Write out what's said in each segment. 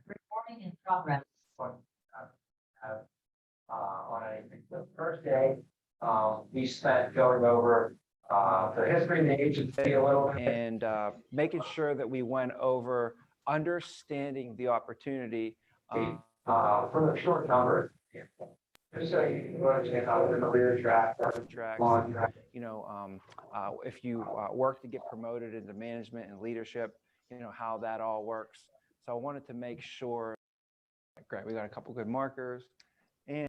Recording in progress. On the first day, we spent going over the history of the agency a little bit and making sure that we went over understanding the opportunity from the short numbers. Just so you understand how the career track, long track, if you work to get promoted into management and leadership, how that all works. So I wanted to make sure. Great, we got a couple good markers, and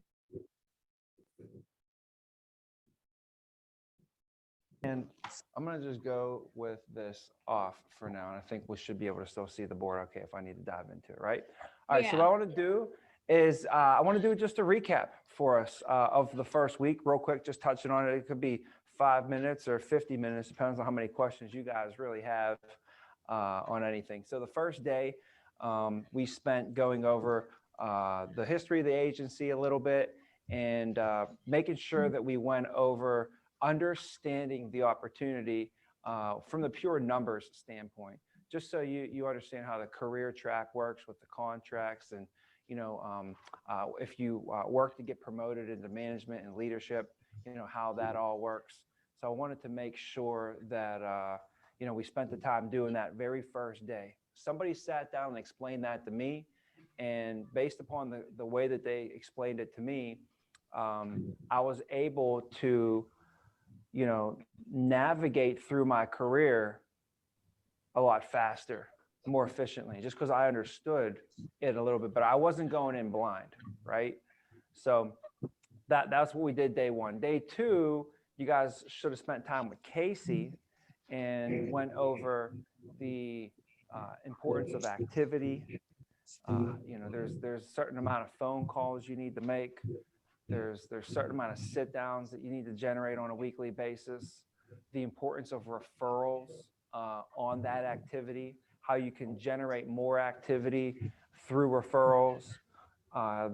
I'm going to just go with this off for now, and I think we should be able to still see the board okay if I need to dive into it, right? All right, so what I want to do is I want to do just a recap for us of the first week real quick, just touching on it. It could be 5 minutes or 50 minutes, depends on how many questions you guys really have on anything. So the first day, we spent going over the history of the agency a little bit and making sure that we went over understanding the opportunity from the pure numbers standpoint, just so you understand how the career track works with the contracts and, if you work to get promoted into management and leadership, how that all works. So I wanted to make sure that, we spent the time doing that very first day. Somebody sat down and explained that to me. And based upon the way that they explained it to me, I was able to, navigate through my career a lot faster, more efficiently, just because I understood it a little bit, but I wasn't going in blind, right? So that's what we did day one. Day two, you guys should have spent time with Casey and went over the importance of activity. There's a certain amount of phone calls you need to make. There's a certain amount of sit downs that you need to generate on a weekly basis. The importance of referrals on that activity, how you can generate more activity through referrals.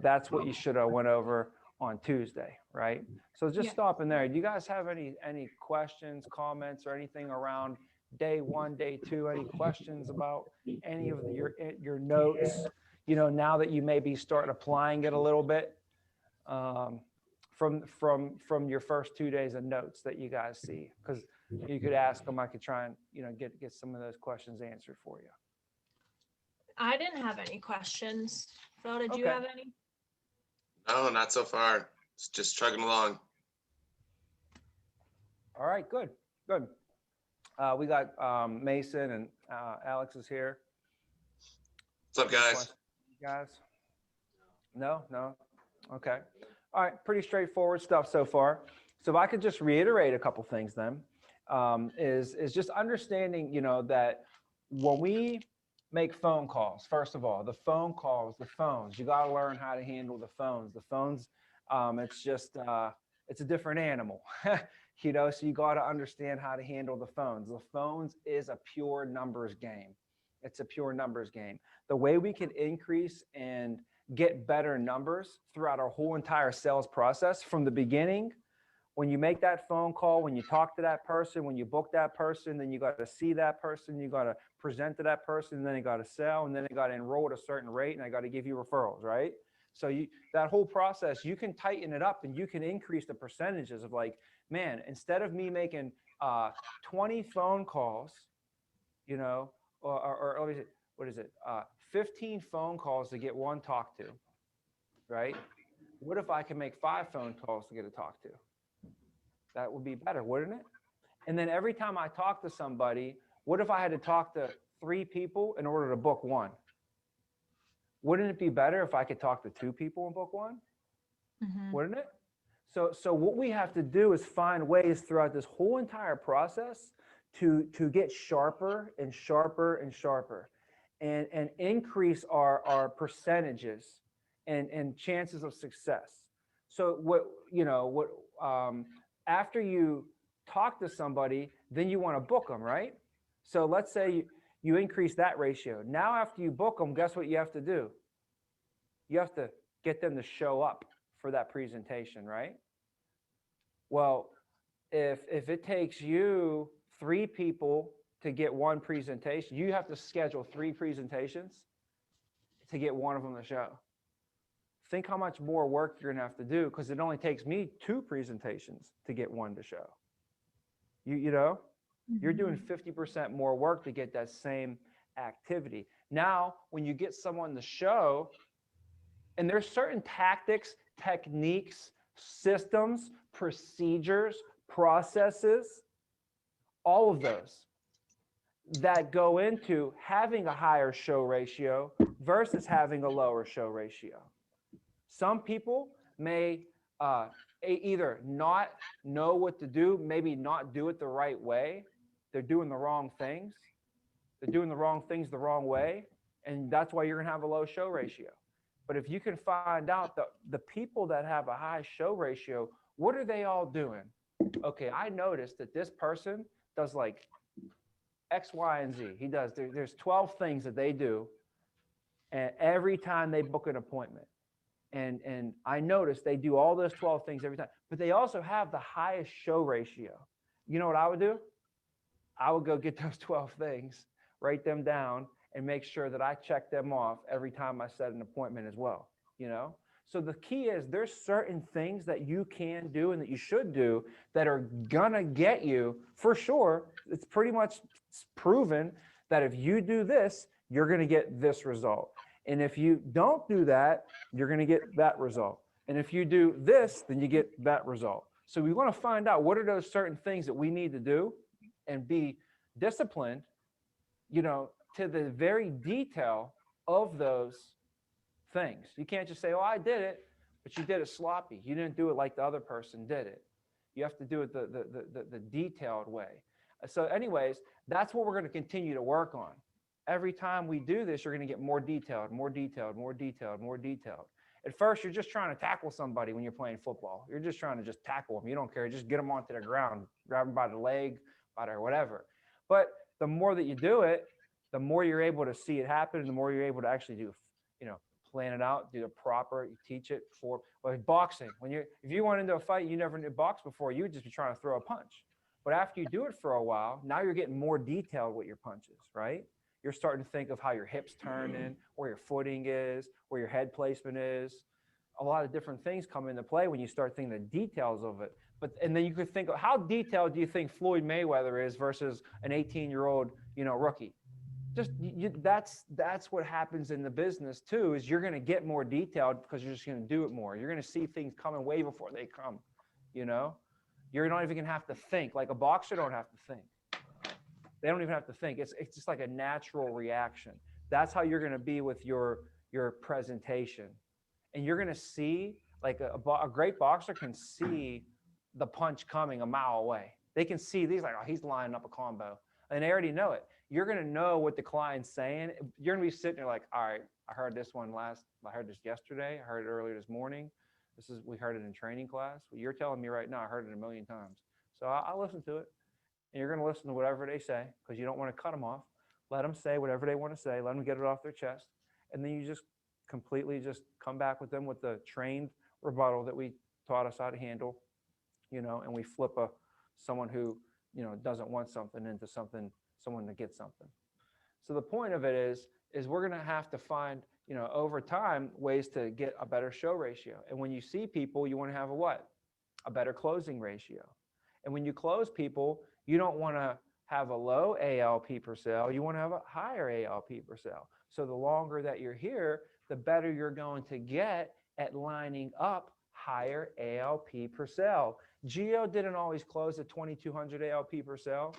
That's what you should have went over on Tuesday, right? So just stopping there. Do you guys have any questions, comments, or anything around day one, day two? Any questions about any of your notes? Now that you maybe start applying it a little bit from your first 2 days of notes that you guys see, because you could ask them. I could try and get some of those questions answered for you. I didn't have any questions. Phil, did you have any? No, not so far. It's just chugging along. All right, good. We got Mason and Alex is here. What's up, guys? Guys? No? Okay. All right, pretty straightforward stuff so far. So if I could just reiterate a couple things then, is just understanding, that when we make phone calls, first of all, the phones, you got to learn how to handle the phones. The phones, it's just, it's a different animal, so you got to understand how to handle the phones. The phones is a pure numbers game. It's a pure numbers game. The way we can increase and get better numbers throughout our whole entire sales process from the beginning, when you make that phone call, when you talk to that person, when you book that person, then you got to see that person, you got to present to that person, and then you got to sell, and then they got to enroll at a certain rate, and I got to give you referrals, right? So that whole process, you can tighten it up and you can increase the percentages of, like, man, instead of me making 20 phone calls, or what is it? 15 phone calls to get one talk to, right? What if I can make 5 phone calls to get a talk to? That would be better, wouldn't it? And then every time I talk to somebody, what if I had to talk to 3 people in order to book one? Wouldn't it be better if I could talk to 2 people and book one? Mm-hmm. Wouldn't it? So what we have to do is find ways throughout this whole entire process to get sharper and sharper and sharper, and increase our percentages and chances of success. So after you talk to somebody, then you want to book them, right? So let's say you increase that ratio. Now, after you book them, guess what you have to do? You have to get them to show up for that presentation, right? Well, if it takes you 3 people to get one presentation, you have to schedule 3 presentations. It to get one of them to show. Think how much more work you're gonna have to do, because it only takes me 2 presentations to get one to show. You know, you're doing 50% more work to get that same activity. Now, when you get someone to show, and there's certain tactics, techniques, systems, procedures, processes, all of those that go into having a higher show ratio versus having a lower show ratio. Some people may either not know what to do, maybe not do it the right way. They're doing the wrong things. They're doing the wrong things the wrong way. And that's why you're going to have a low show ratio. But if you can find out the people that have a high show ratio, what are they all doing? Okay, I noticed that this person does like X, Y, and Z. He does. There's 12 things that they do, and every time they book an appointment. And I noticed they do all those 12 things every time. But they also have the highest show ratio. You know what I would do? I would go get those 12 things, write them down, and make sure that I check them off every time I set an appointment as well, you know? So the key is there's certain things that you can do and that you should do that are gonna get you, for sure, it's pretty much proven that if you do this, you're gonna get this result. And if you don't do that, you're gonna get that result. And if you do this, then you get that result. So we wanna find out what are those certain things that we need to do and be disciplined, you know, to the very detail of those things. You can't just say, oh, I did it, but you did it sloppy. You didn't do it like the other person did it. You have to do it the detailed way. So anyways, that's what we're going to continue to work on. Every time we do this, you're going to get more detailed, more detailed, more detailed, more detailed. At first, you're just trying to tackle somebody when you're playing football. You're just trying to just tackle them. You don't care. Just get them onto the ground, grab them by the leg, by their whatever. But the more that you do it, the more you're able to see it happen, and the more you're able to actually do, you know, plan it out, do the proper, you teach it for, like boxing. If you went into a fight, you never knew box before, you would just be trying to throw a punch. But after you do it for a while, now you're getting more detailed with your punches, right? You're starting to think of how your hips turn in, where your footing is, where your head placement is. A lot of different things come into play when you start thinking the details of it. And then you could think of how detailed do you think Floyd Mayweather is versus an 18-year-old, you know, rookie? Just that's what happens in the business too, is you're going to get more detailed because you're just going to do it more. You're going to see things coming way before they come, you know? You're not even going to have to think. Like a boxer don't have to think. They don't even have to think. It's just like a natural reaction. That's how you're going to be with your presentation. And you're going to see, like a great boxer can see the punch coming a mile away. They can see these, like, oh, he's lining up a combo. And they already know it. You're going to know what the client's saying. You're going to be sitting there like, all right, I heard this I heard this yesterday. I heard it earlier this morning. We heard it in training class. Well, you're telling me right now, I heard it a million times. So I'll listen to it. And you're going to listen to whatever they say, because you don't want to cut them off. Let them say whatever they want to say. Let them get it off their chest. And then you just completely just come back with them with the trained rebuttal that we taught us how to handle, you know, and we flip someone who, you know, doesn't want something into someone to get something. So the point of it is we're going to have to find, you know, over time, ways to get a better show ratio. And when you see people, you want to have a better closing ratio. And when you close people, you don't want to have a low ALP per sale. You want to have a higher ALP per sale. So the longer that you're here, the better you're going to get at lining up higher ALP per sale. Gio didn't always close at 2,200 ALP per sale.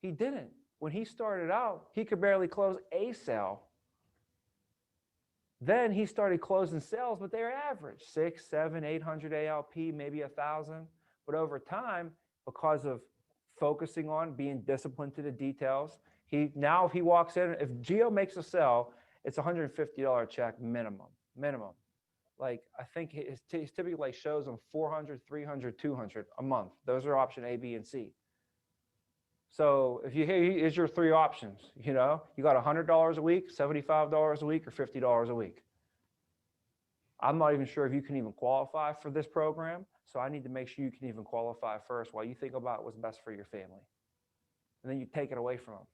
He didn't. When he started out, he could barely close a sale. Then he started closing sales, but they're average, 600, 700, 800 ALP, maybe 1,000. But over time, because of focusing on being disciplined to the details, now if he walks in, if Gio makes a sale, it's $150 check minimum. Like I think his typically like shows him 400, 300, 200 a month. Those are option A, B, and C. So if here's your 3 options, you know, you got $100 a week, $75 a week, or $50 a week. I'm not even sure if you can even qualify for this program. So I need to make sure you can even qualify first while you think about what's best for your family. And then you take it away from them.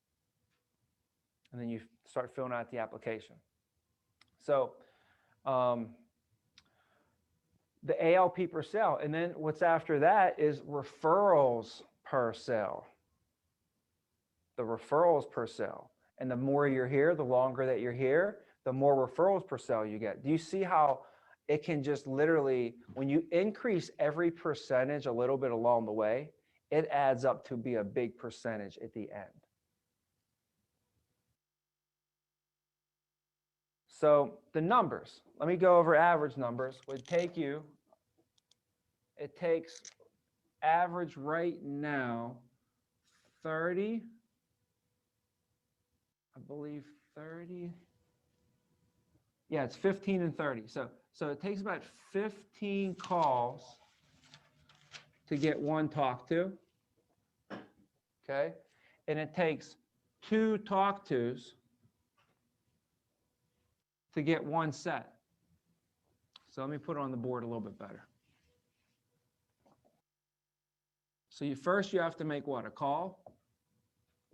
and then you start filling out the application. So the ALP per sale, and then what's after that is referrals per sale. The referrals per sale. And the more you're here, the longer that you're here, the more referrals per sale you get. Do you see how it can just literally, when you increase every percentage a little bit along the way, it adds up to be a big percentage at the end. So the numbers, let me go over average numbers, would take you, it takes average right now 30, I believe 30. Yeah, it's 15 and 30. So it takes about 15 calls to get one talk to. Okay. And it takes 2 talk tos to get one set. So let me put it on the board a little bit better. So first you have to make what? A call.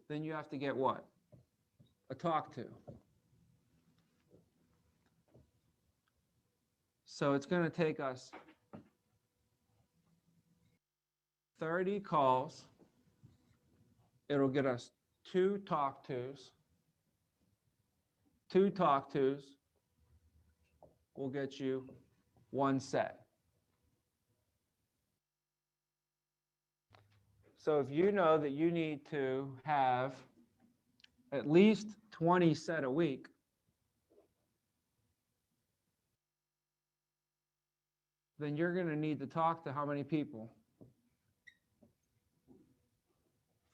Then you have to get what? A talk to. So it's going to take us 30 calls. It'll get us 2 talk tos. 2 talk tos will get you one set. So if you know that you need to have at least 20 set a week, then you're going to need to talk to how many people?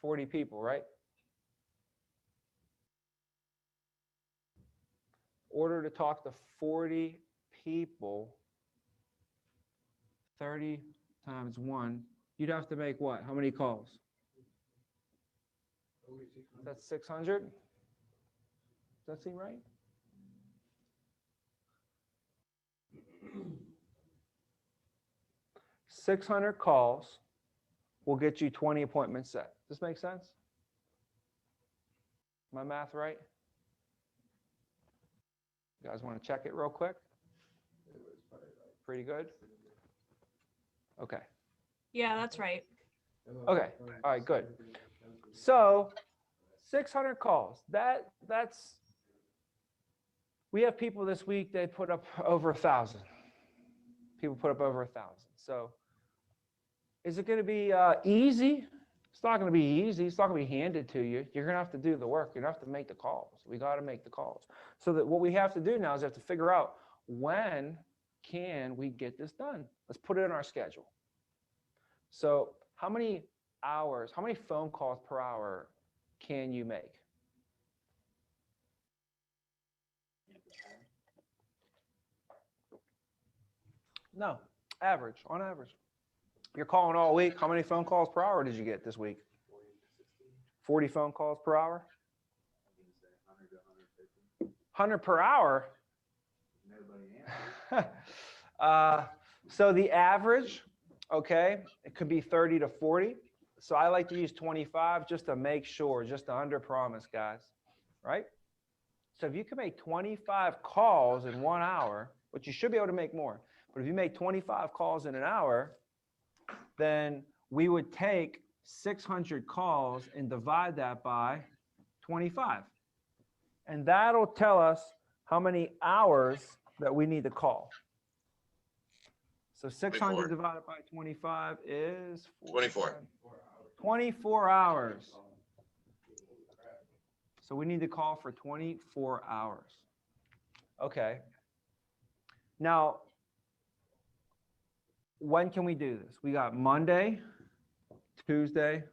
40 people, right? In order to talk to 40 people, 30 times 1, you'd have to make what? How many calls? That's 600? Does that seem right? $600 calls will get you 20 appointments set. Does this make sense? My math right? You guys want to check it real quick? Pretty good? Okay. Yeah, that's right. Okay. All right, good. So 600 calls. That's we have people this week, they put up over 1,000. People put up over 1,000. So is it going to be easy? It's not going to be easy. It's not going to be handed to you. You're going to have to do the work. You're going to have to make the calls. We got to make the calls. So that what we have to do now is have to figure out, when can we get this done? Let's put it in our schedule. So how many hours, how many phone calls per hour can you make? No, average, on average. You're calling all week. How many phone calls per hour did you get this week? 40 phone calls per hour? 100 per hour? So the average, okay, it could be 30 to 40. So I like to use 25 just to make sure, just to under promise, guys, right? So if you can make 25 calls in 1 hour, which you should be able to make more, but if you make 25 calls in an hour, then we would take 600 calls and divide that by 25. And that'll tell us how many hours that we need to call. So 600 24. divided by 25 is 24. 24 hours. So we need to call for 24 hours. Okay. Now, when can we do this? We got Monday, Tuesday,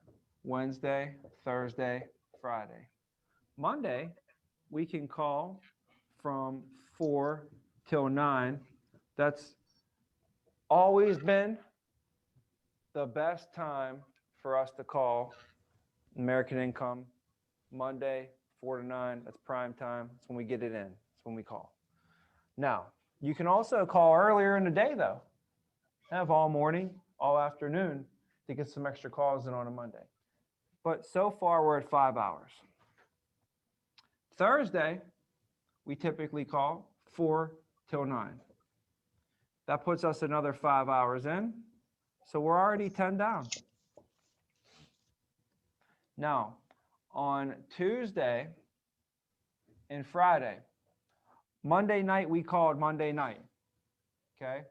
Wednesday, Thursday, Friday. Monday, we can call from 4 till 9. That's always been the best time for us to call American Income. Monday, 4 to 9, that's prime time. That's when we get it in. That's when we call. Now, you can also call earlier in the day, though. Have all morning, all afternoon to get some extra calls in on a Monday. But so far, we're at 5 hours. Thursday, we typically call 4 till 9. That puts us another 5 hours in. So we're already 10 down. Now, on Tuesday and Friday, Monday night, we called Monday night. Okay.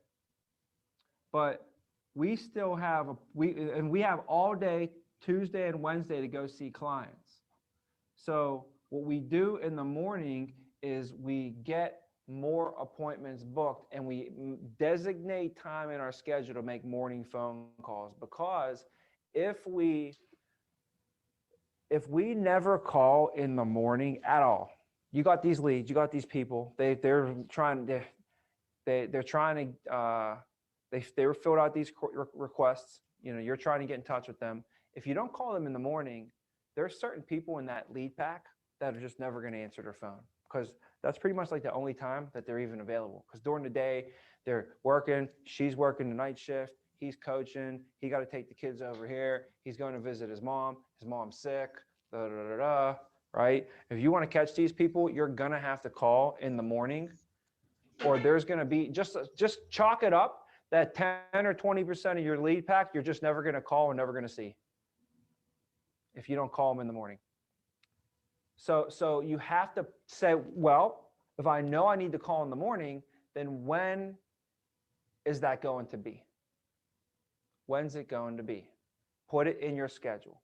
But we still have, we have all day Tuesday and Wednesday to go see clients. So what we do in the morning is we get more appointments booked and we designate time in our schedule to make morning phone calls, because if we never call in the morning at all, you got these leads, you got these people, they were filled out these requests, you know, you're trying to get in touch with them. If you don't call them in the morning, there's certain people in that lead pack that are just never going to answer their phone, because that's pretty much like the only time that they're even available. Because during the day, they're working, she's working the night shift, he's coaching, he got to take the kids over here, he's going to visit his mom's sick, right? If you want to catch these people, you're going to have to call in the morning, or there's going to be, just chalk it up that 10 or 20% of your lead pack, you're just never going to call and never going to see if you don't call them in the morning. So you have to say, well, if I know I need to call in the morning, then when is that going to be? When's it going to be? Put it in your schedule.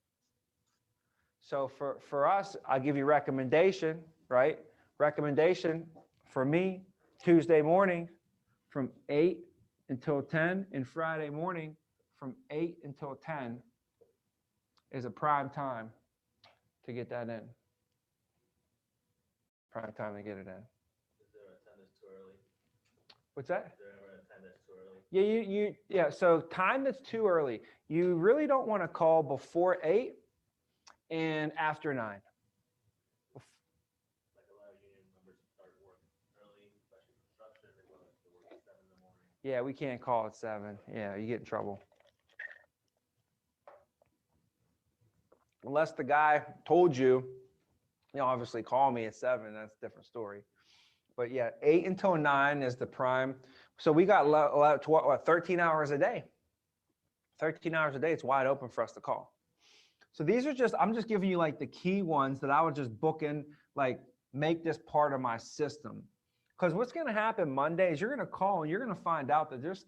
So for us, I'll give you recommendation, right? Recommendation for me, Tuesday morning from 8 until 10, and Friday morning from 8 until 10 is a prime time to get that in. Prime time to get it in. Is there a 10 that's too early? What's that? Is there ever a 10 that's too early? Yeah, so time that's too early. You really don't want to call before 8 and after 9. Like a lot of union members start work early, especially construction, they go to work at 7 in the morning. Yeah, we can't call at 7. Yeah, you get in trouble. Unless the guy told you, you know, obviously call me at 7, that's a different story. But yeah, 8 until 9 is the prime. So we got 13 hours a day. 13 hours a day, it's wide open for us to call. So these are just, I'm just giving you like the key ones that I would just book in, like make this part of my system. Because what's going to happen Monday is you're going to call and you're going to find out that there's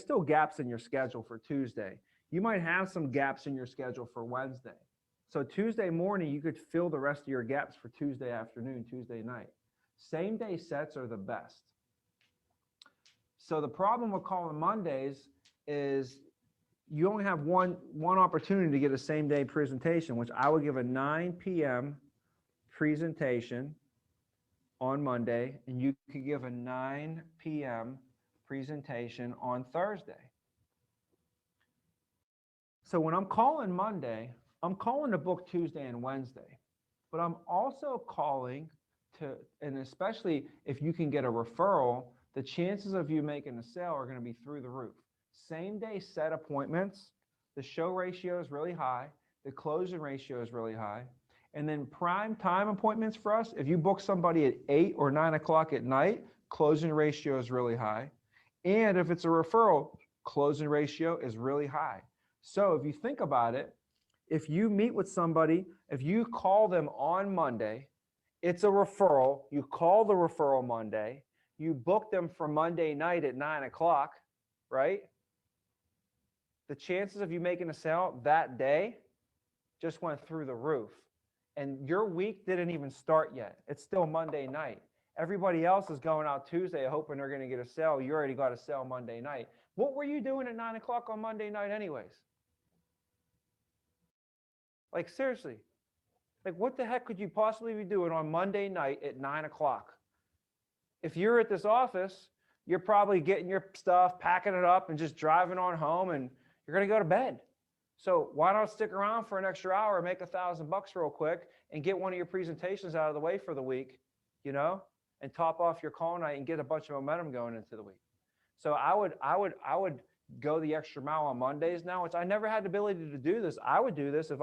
still gaps in your schedule for Tuesday. You might have some gaps in your schedule for Wednesday. So Tuesday morning, you could fill the rest of your gaps for Tuesday afternoon, Tuesday night. Same day sets are the best. So the problem with calling Mondays is you only have one opportunity to get a same day presentation, which I would give a 9 p.m. presentation on Monday, and you could give a 9 p.m. presentation on Thursday. So when I'm calling Monday, I'm calling to book Tuesday and Wednesday, but I'm also calling to, and especially if you can get a referral, the chances of you making a sale are going to be through the roof. Same day set appointments, the show ratio is really high, the closing ratio is really high. And then prime time appointments for us, if you book somebody at 8 or 9 o'clock at night, closing ratio is really high. And if it's a referral, closing ratio is really high. So if you think about it, if you meet with somebody, if you call them on Monday, it's a referral, you call the referral Monday, you book them for Monday night at 9 o'clock, right? The chances of you making a sale that day just went through the roof. And your week didn't even start yet. It's still Monday night. Everybody else is going out Tuesday hoping they're going to get a sale. You already got a sale Monday night. What were you doing at 9 o'clock on Monday night anyways? Like seriously, like what the heck could you possibly be doing on Monday night at 9 o'clock? If you're at this office, you're probably getting your stuff, packing it up and just driving on home, and you're going to go to bed. So why not stick around for an extra hour, make $1,000 real quick and get one of your presentations out of the way for the week, you know, and top off your call night and get a bunch of momentum going into the week. So I would go the extra mile on Mondays now, which I never had the ability to do this. I would do this if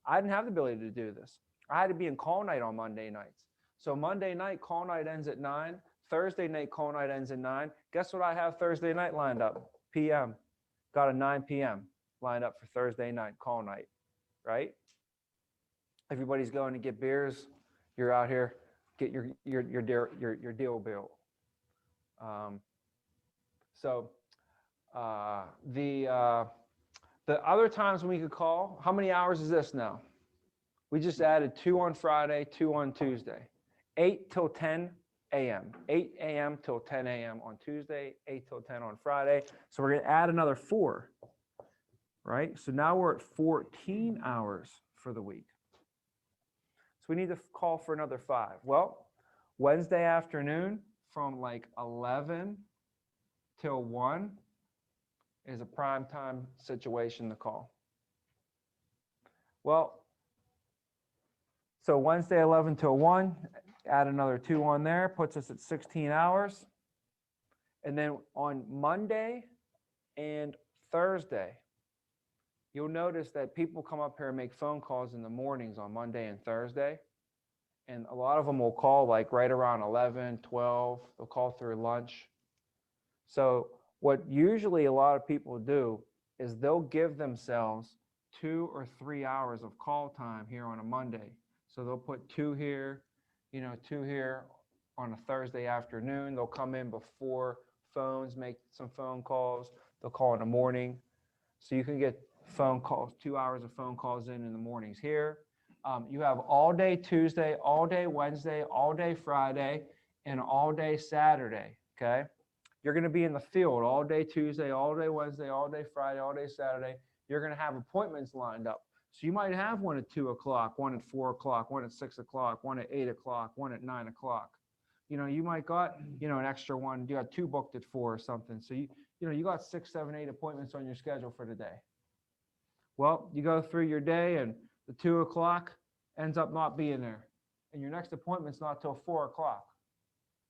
I didn't have the ability to do this. I had to be in call night on Monday nights. So Monday night, call night ends at 9. Thursday night, call night ends at 9. Guess what I have Thursday night lined up? PM. Got a 9 p.m. lined up for Thursday night, call night, right? Everybody's going to get beers. You're out here, get your deal built. The other times when we could call, how many hours is this now? We just added 2 on Friday, 2 on Tuesday, 8 till 10 a.m., 8 a.m. till 10 a.m. on Tuesday, 8 till 10 on Friday. So we're going to add another 4, right? So now we're at 14 hours for the week. So we need to call for another 5. Well, Wednesday afternoon from like 11 till 1 is a prime time situation to call. Well, so Wednesday 11 till 1, add another 2 on there, puts us at 16 hours. And then on Monday and Thursday, you'll notice that people come up here and make phone calls in the mornings on Monday and Thursday. And a lot of them will call like right around 11, 12, they'll call through lunch. So what usually a lot of people do is they'll give themselves 2 or 3 hours of call time here on a Monday. So they'll put 2 here, 2 here on a Thursday afternoon. They'll come in before phones, make some phone calls. They'll call in the morning. So you can get phone calls, 2 hours of phone calls in the mornings here. You have all day Tuesday, all day Wednesday, all day Friday, and all day Saturday, okay? You're going to be in the field all day Tuesday, all day Wednesday, all day Friday, all day Saturday. You're going to have appointments lined up. So you might have one at 2 o'clock, one at 4 o'clock, one at 6 o'clock, one at 8 o'clock, one at 9 o'clock. You might got, an extra one. You got 2 booked at 4 or something. So you got 6, 7, 8 appointments on your schedule for the day. Well, you go through your day and the 2 o'clock ends up not being there. And your next appointment's not till 4 o'clock.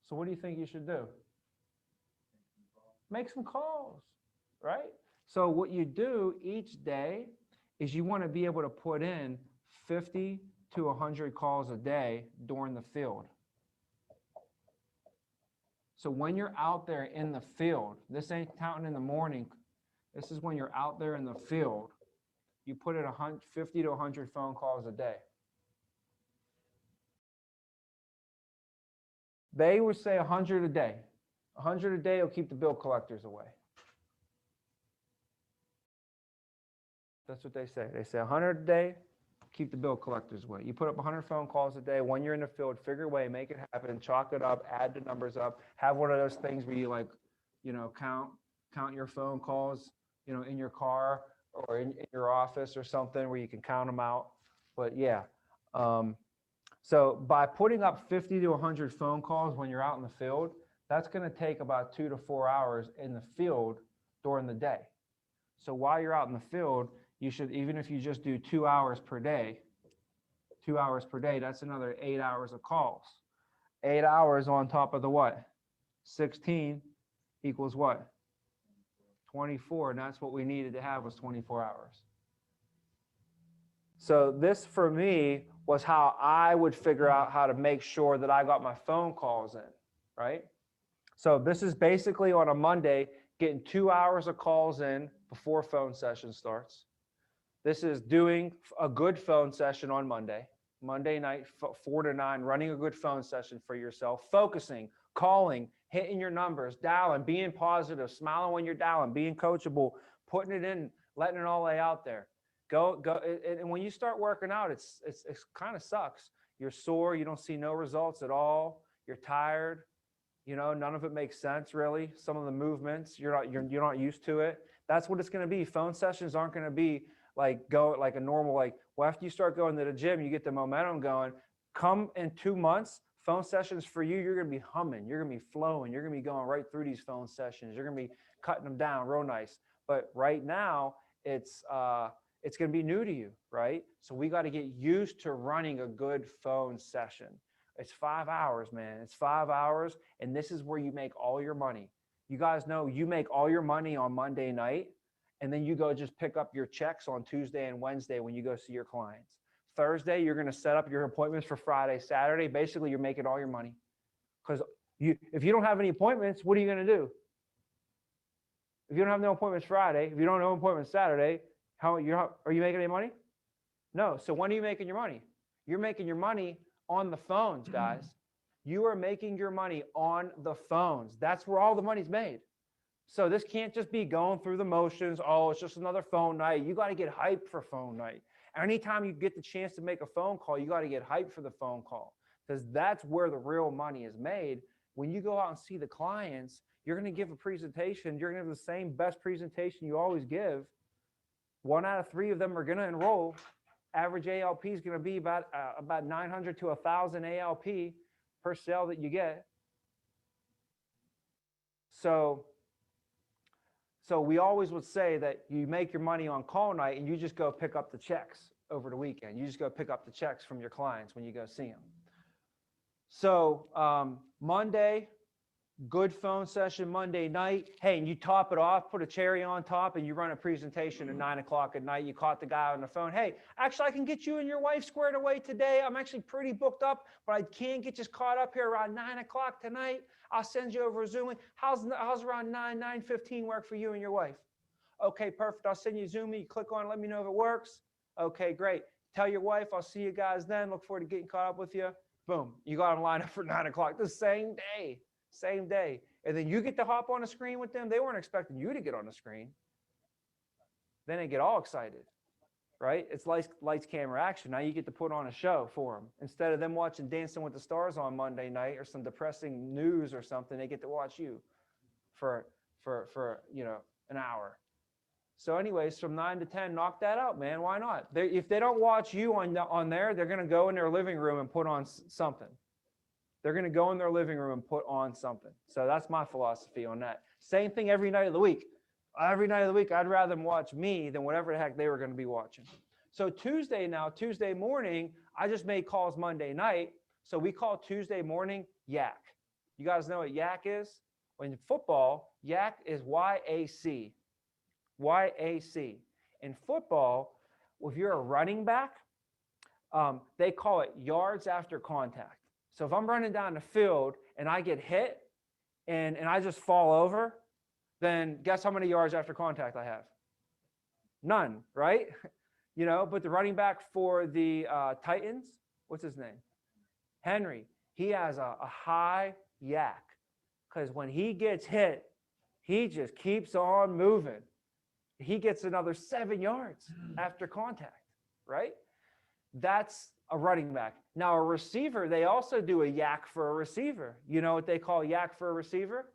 So what do you think you should do? Make some calls, right? So what you do each day is you want to be able to put in 50 to 100 calls a day during the field. So when you're out there in the field, this ain't counting in the morning. This is when you're out there in the field. You put in 50 to 100 phone calls a day. They would say 100 a day. 100 a day will keep the bill collectors away. That's what they say. They say 100 a day, keep the bill collectors away. You put up 100 phone calls a day. When you're in the field, figure a way, make it happen, chalk it up, add the numbers up. Have one of those things where you count your phone calls, in your car or in your office or something where you can count them out. But yeah, so by putting up 50 to 100 phone calls when you're out in the field, that's going to take about 2 to 4 hours in the field during the day. So while you're out in the field, you should, even if you just do 2 hours per day, 2 hours per day, that's another 8 hours of calls. 8 hours on top of the what? 16 equals what? 24, and that's what we needed to have was 24 hours. So this for me was how I would figure out how to make sure that I got my phone calls in, right? So this is basically on a Monday, getting 2 hours of calls in before phone session starts. This is doing a good phone session on Monday night, 4 to 9, running a good phone session for yourself, focusing, calling, hitting your numbers, dialing, being positive, smiling when you're dialing, being coachable, putting it in, letting it all lay out there. Go. And when you start working out, it's kind of sucks. You're sore. You don't see no results at all. You're tired. None of it makes sense really. Some of the movements, you're not used to it. That's what it's going to be. Phone sessions aren't going to be like a normal, after you start going to the gym, you get the momentum going. Come in 2 months, phone sessions for you, you're going to be humming. You're going to be flowing. You're going to be going right through these phone sessions. You're going to be cutting them down real nice. But right now, it's going to be new to you, right? So we got to get used to running a good phone session. It's 5 hours, man. It's 5 hours, and this is where you make all your money. You guys know you make all your money on Monday night, and then you go just pick up your checks on Tuesday and Wednesday when you go see your clients. Thursday, you're going to set up your appointments for Friday, Saturday. Basically, you're making all your money. Because if you don't have any appointments, what are you going to do? If you don't have no appointments Friday, if you don't have no appointments Saturday, are you making any money? No. So when are you making your money? You're making your money on the phones, guys. You are making your money on the phones. That's where all the money's made. So this can't just be going through the motions. Oh, it's just another phone night. You got to get hyped for phone night. Anytime you get the chance to make a phone call, you got to get hyped for the phone call, because that's where the real money is made. When you go out and see the clients, you're going to give a presentation. You're going to give the same best presentation you always give. 1 out of 3 of them are going to enroll. Average ALP is going to be about 900 to 1,000 ALP per sale that you get. So we always would say that you make your money on call night and you just go pick up the checks over the weekend. You just go pick up the checks from your clients when you go see them. So Monday, good phone session Monday night. Hey, and you top it off, put a cherry on top, and you run a presentation at 9 o'clock at night. You caught the guy on the phone. Hey, actually, I can get you and your wife squared away today. I'm actually pretty booked up, but I can get you caught up here around 9 o'clock tonight. I'll send you over a Zoom link. How's around 9:15 work for you and your wife? Okay, perfect. I'll send you a Zoom link. You click on it. Let me know if it works. Okay, great. Tell your wife, I'll see you guys then. Look forward to getting caught up with you. Boom. You got them lined up for 9 o'clock the same day. Same day. And then you get to hop on a screen with them. They weren't expecting you to get on the screen. Then they get all excited, right? It's lights, camera, action. Now you get to put on a show for them. Instead of them watching Dancing with the Stars on Monday night or some depressing news or something, they get to watch you for an hour. So anyways, from 9 to 10, knock that out, man. Why not? If they don't watch you on there, they're going to go in their living room and put on something. They're going to go in their living room and put on something. So that's my philosophy on that. Same thing every night of the week. Every night of the week, I'd rather them watch me than whatever the heck they were going to be watching. So Tuesday morning, I just made calls Monday night. So we call Tuesday morning YAC. You guys know what YAC is? In football, YAC is YAC. YAC. In football, if you're a running back, they call it yards after contact. So if I'm running down the field and I get hit and I just fall over, then guess how many yards after contact I have? None, right? But the running back for the Titans, what's his name? Henry. He has a high YAC because when he gets hit, he just keeps on moving. He gets another 7 yards after contact, right? That's a running back. Now, a receiver, they also do a YAC for a receiver. You know what they call YAC for a receiver?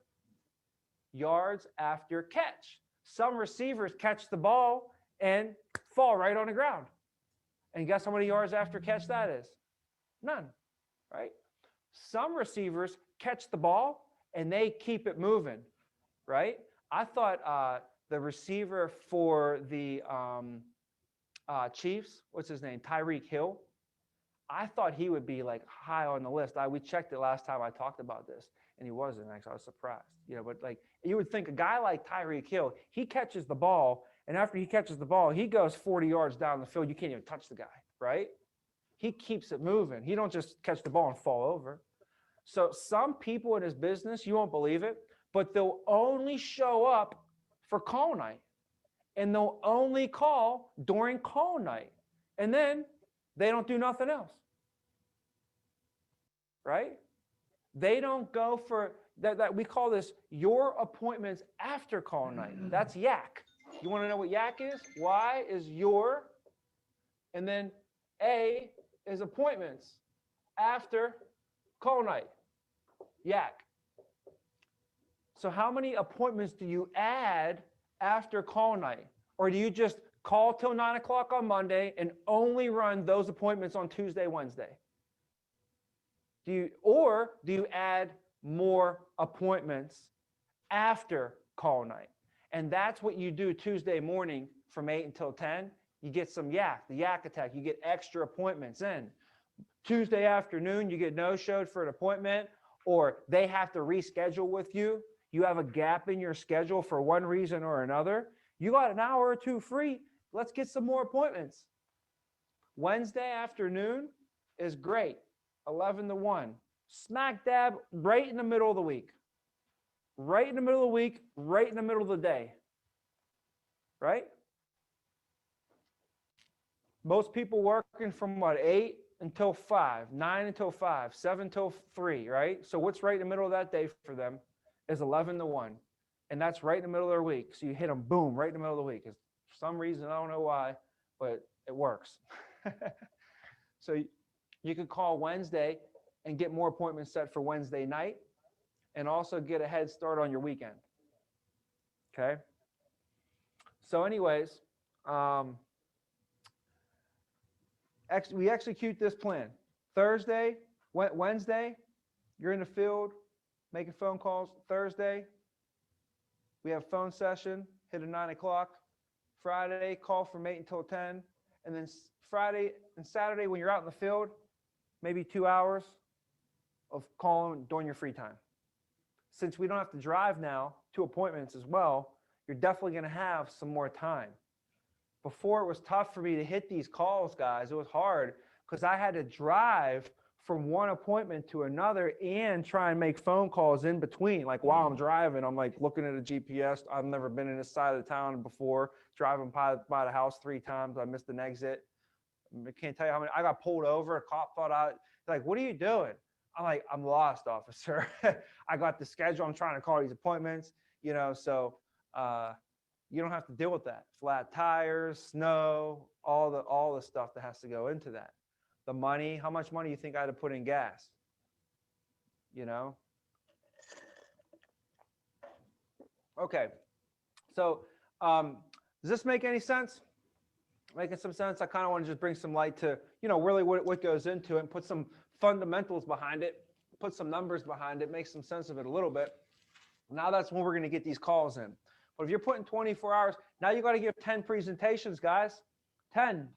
Yards after catch. Some receivers catch the ball and fall right on the ground. And guess how many yards after catch that is? None, right? Some receivers catch the ball and they keep it moving, right? I thought the receiver for the Chiefs, what's his name? Tyreek Hill. I thought he would be like high on the list. We checked it last time I talked about this, and he wasn't. Actually, I was surprised. But like you would think a guy like Tyreek Hill, he catches the ball, and after he catches the ball, he goes 40 yards down the field. You can't even touch the guy, right? He keeps it moving. He don't just catch the ball and fall over. So some people in his business, you won't believe it, but they'll only show up for call night, and they'll only call during call night, and then they don't do nothing else. Right? They don't go for that. We call this your appointments after call night. That's YAC. You want to know what YAC is? Y is your, and then A is appointments after call night. YAC. So how many appointments do you add after call night? Or do you just call till 9 o'clock on Monday and only run those appointments on Tuesday, Wednesday? Do you add more appointments after call night? And that's what you do Tuesday morning from 8 until 10. You get some YAC, the YAC attack. You get extra appointments in. Tuesday afternoon, you get no-showed for an appointment, or they have to reschedule with you. You have a gap in your schedule for one reason or another. You got an hour or two free. Let's get some more appointments. Wednesday afternoon is great, 11 to 1. Smack dab right in the middle of the week. Right in the middle of the week, right in the middle of the day. Right? Most people working from what, 8 until 5, 9 until 5, 7 until 3, right? So what's right in the middle of that day for them is 11 to 1. And that's right in the middle of their week. So you hit them, boom, right in the middle of the week. For some reason, I don't know why, but it works. So you could call Wednesday and get more appointments set for Wednesday night and also get a head start on your weekend. Okay? So anyways, we execute this plan. Thursday, Wednesday, you're in the field making phone calls. Thursday, we have phone session, hit at 9 o'clock. Friday, call from 8 until 10. And then Friday and Saturday, when you're out in the field, maybe 2 hours of calling during your free time. Since we don't have to drive now to appointments as well, you're definitely going to have some more time. Before, it was tough for me to hit these calls, guys. It was hard because I had to drive from one appointment to another and try and make phone calls in between. Like while I'm driving, I'm like looking at a GPS. I've never been in this side of the town before. Driving by the house 3 times. I missed an exit. I can't tell you how many. I got pulled over. A cop thought like, what are you doing? I'm like, I'm lost, officer. I got the schedule. I'm trying to call these appointments, so you don't have to deal with that. Flat tires, snow, all the stuff that has to go into that. The money, how much money you think I had to put in gas? Okay. So does this make any sense? Making some sense? I kind of want to just bring some light to, really what goes into it and put some fundamentals behind it, put some numbers behind it, make some sense of it a little bit. Now that's when we're going to get these calls in. But if you're putting 24 hours, now you got to give 10 presentations, guys. 10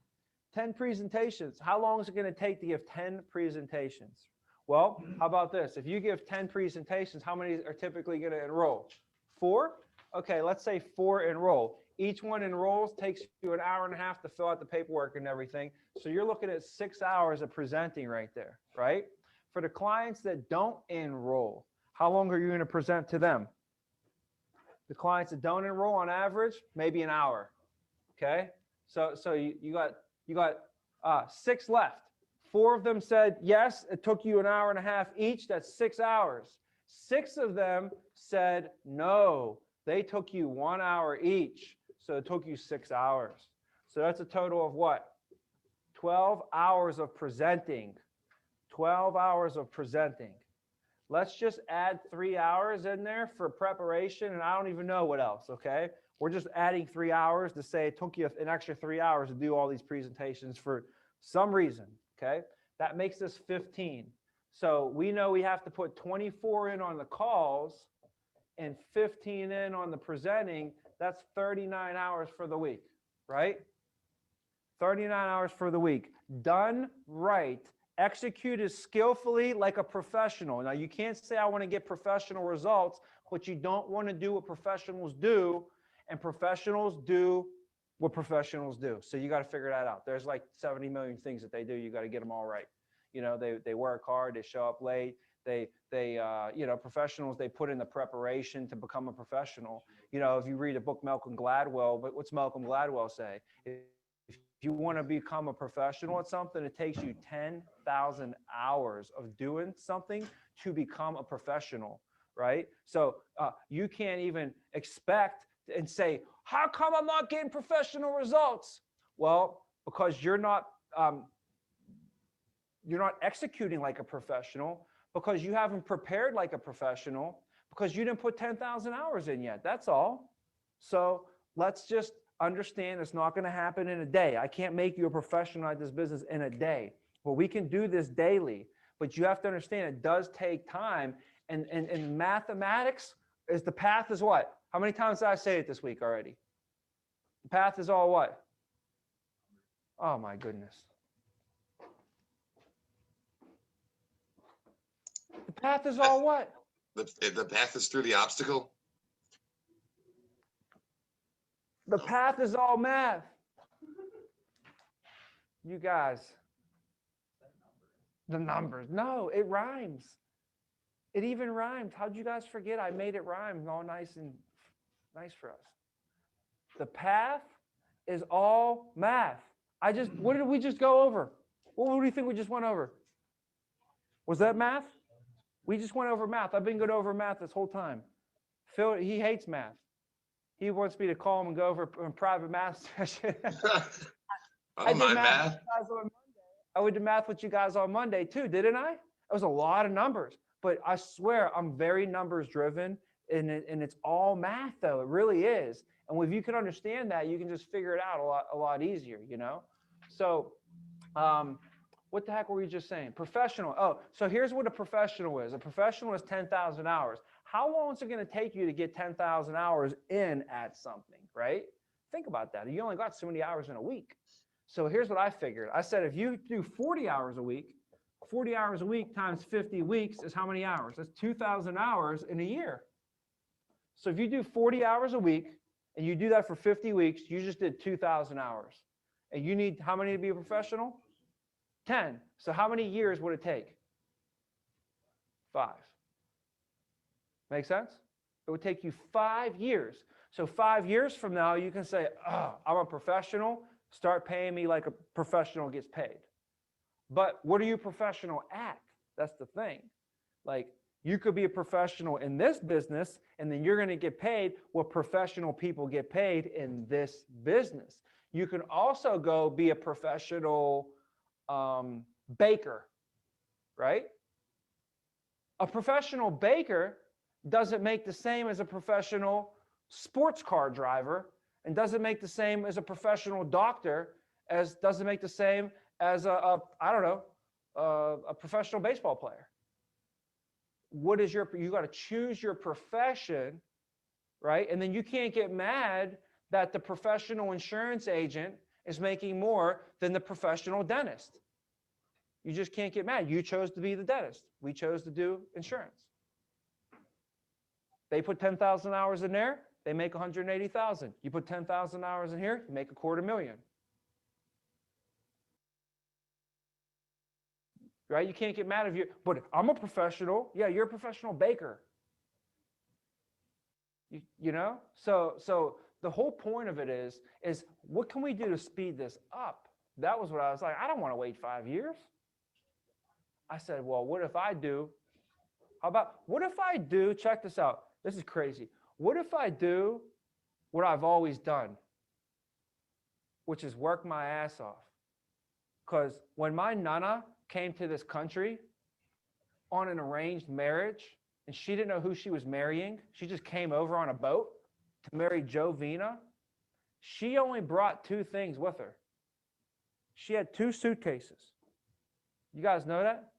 presentations. How long is it going to take to give 10 presentations? Well, how about this? If you give 10 presentations, how many are typically going to enroll? 4? Okay, let's say 4 enroll. Each one enrolls, takes you an hour and a half to fill out the paperwork and everything. So you're looking at 6 hours of presenting right there, right? For the clients that don't enroll, how long are you going to present to them? The clients that don't enroll on average, maybe an hour. Okay. So you got 6 left. 4 of them said yes. It took you an hour and a half each. That's 6 hours. 6 of them said no. They took you 1 hour each. So it took you 6 hours. So that's a total of what? 12 hours of presenting. 12 hours of presenting. Let's just add 3 hours in there for preparation, and I don't even know what else, okay? We're just adding 3 hours to say it took you an extra 3 hours to do all these presentations for some reason, okay? That makes us 15. So we know we have to put 24 in on the calls and 15 in on the presenting. That's 39 hours for the week, right? 39 hours for the week. Done right. Executed skillfully like a professional. Now, you can't say I want to get professional results, but you don't want to do what professionals do, and professionals do what professionals do. So you got to figure that out. There's like 70 million things that they do. You got to get them all right. They work hard, they show up late. They professionals, they put in the preparation to become a professional. If you read a book, Malcolm Gladwell, but what's Malcolm Gladwell say? If you want to become a professional at something, it takes you 10,000 hours of doing something to become a professional, right? So you can't even expect and say, how come I'm not getting professional results? Well, because you're not executing like a professional, because you haven't prepared like a professional, because you didn't put 10,000 hours in yet. That's all. So let's just understand it's not going to happen in a day. I can't make you a professional at this business in a day. Well, we can do this daily, but you have to understand it does take time. And mathematics is the path is what? How many times did I say it this week already? The path is all what? Oh my goodness. The path is all what? The path is through the obstacle. The path is all math. You guys, the numbers. No, it rhymes. It even rhymed. How'd you guys forget? I made it rhyme all nice and nice for us. The path is all math. What did we just go over? What do you think we just went over? Was that math? We just went over math. I've been good over math this whole time. Phil, he hates math. He wants me to call him and go over a private math session. I don't mind math. I would do math with you guys on Monday too, didn't I? It was a lot of numbers, but I swear I'm very numbers driven, and it's all math though. It really is. And if you can understand that, you can just figure it out a lot easier, you know? So, what the heck were we just saying? Professional. Oh, so here's what a professional is. A professional is 10,000 hours. How long is it going to take you to get 10,000 hours in at something, right? Think about that. You only got so many hours in a week. So here's what I figured. I said, if you do 40 hours a week times 50 weeks is how many hours? That's 2,000 hours in a year. So if you do 40 hours a week and you do that for 50 weeks, you just did 2,000 hours. And you need how many to be a professional? 10. So how many years would it take? 5. Make sense? It would take you 5 years. So 5 years from now, you can say, oh, I'm a professional. Start paying me like a professional gets paid. But what are you professional at? That's the thing. Like, you could be a professional in this business, and then you're going to get paid what professional people get paid in this business. You can also go be a professional baker, right? A professional baker doesn't make the same as a professional sports car driver, and doesn't make the same as a professional doctor, doesn't make the same as a professional baseball player. You got to choose your profession, right? And then you can't get mad that the professional insurance agent is making more than the professional dentist. You just can't get mad. You chose to be the dentist. We chose to do insurance. They put 10,000 hours in there, they make 180,000. You put 10,000 hours in here, you make $250,000. Right? You can't get mad if but I'm a professional. Yeah, you're a professional baker. You know? So the whole point of it is what can we do to speed this up? That was what I was like, I don't want to wait 5 years. I said, well, what if I do, check this out. This is crazy. What if I do what I've always done, which is work my ass off? Because when my nana came to this country on an arranged marriage, and she didn't know who she was marrying, she just came over on a boat to marry Joe Vina. She only brought 2 things with her. She had 2 suitcases. You guys know that?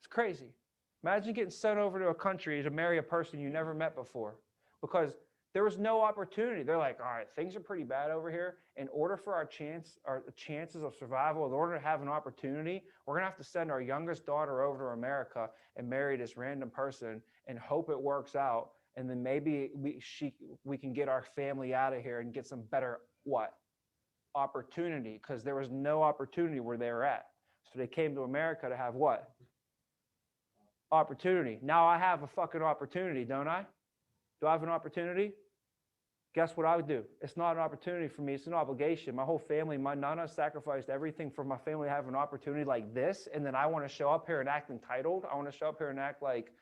It's crazy. Imagine getting sent over to a country to marry a person you never met before, because there was no opportunity. They're like, all right, things are pretty bad over here. In order for our chances of survival, in order to have an opportunity, we're going to have to send our youngest daughter over to America and marry this random person and hope it works out. And then maybe we can get our family out of here and get some better opportunity, because there was no opportunity where they were at. So they came to America to have what? Opportunity. Now I have a fucking opportunity, don't I? Do I have an opportunity? Guess what I would do? It's not an opportunity for me. It's an obligation. My whole family, my nana sacrificed everything for my family to have an opportunity like this. And then I want to show up here and act entitled. I want to show up here and act like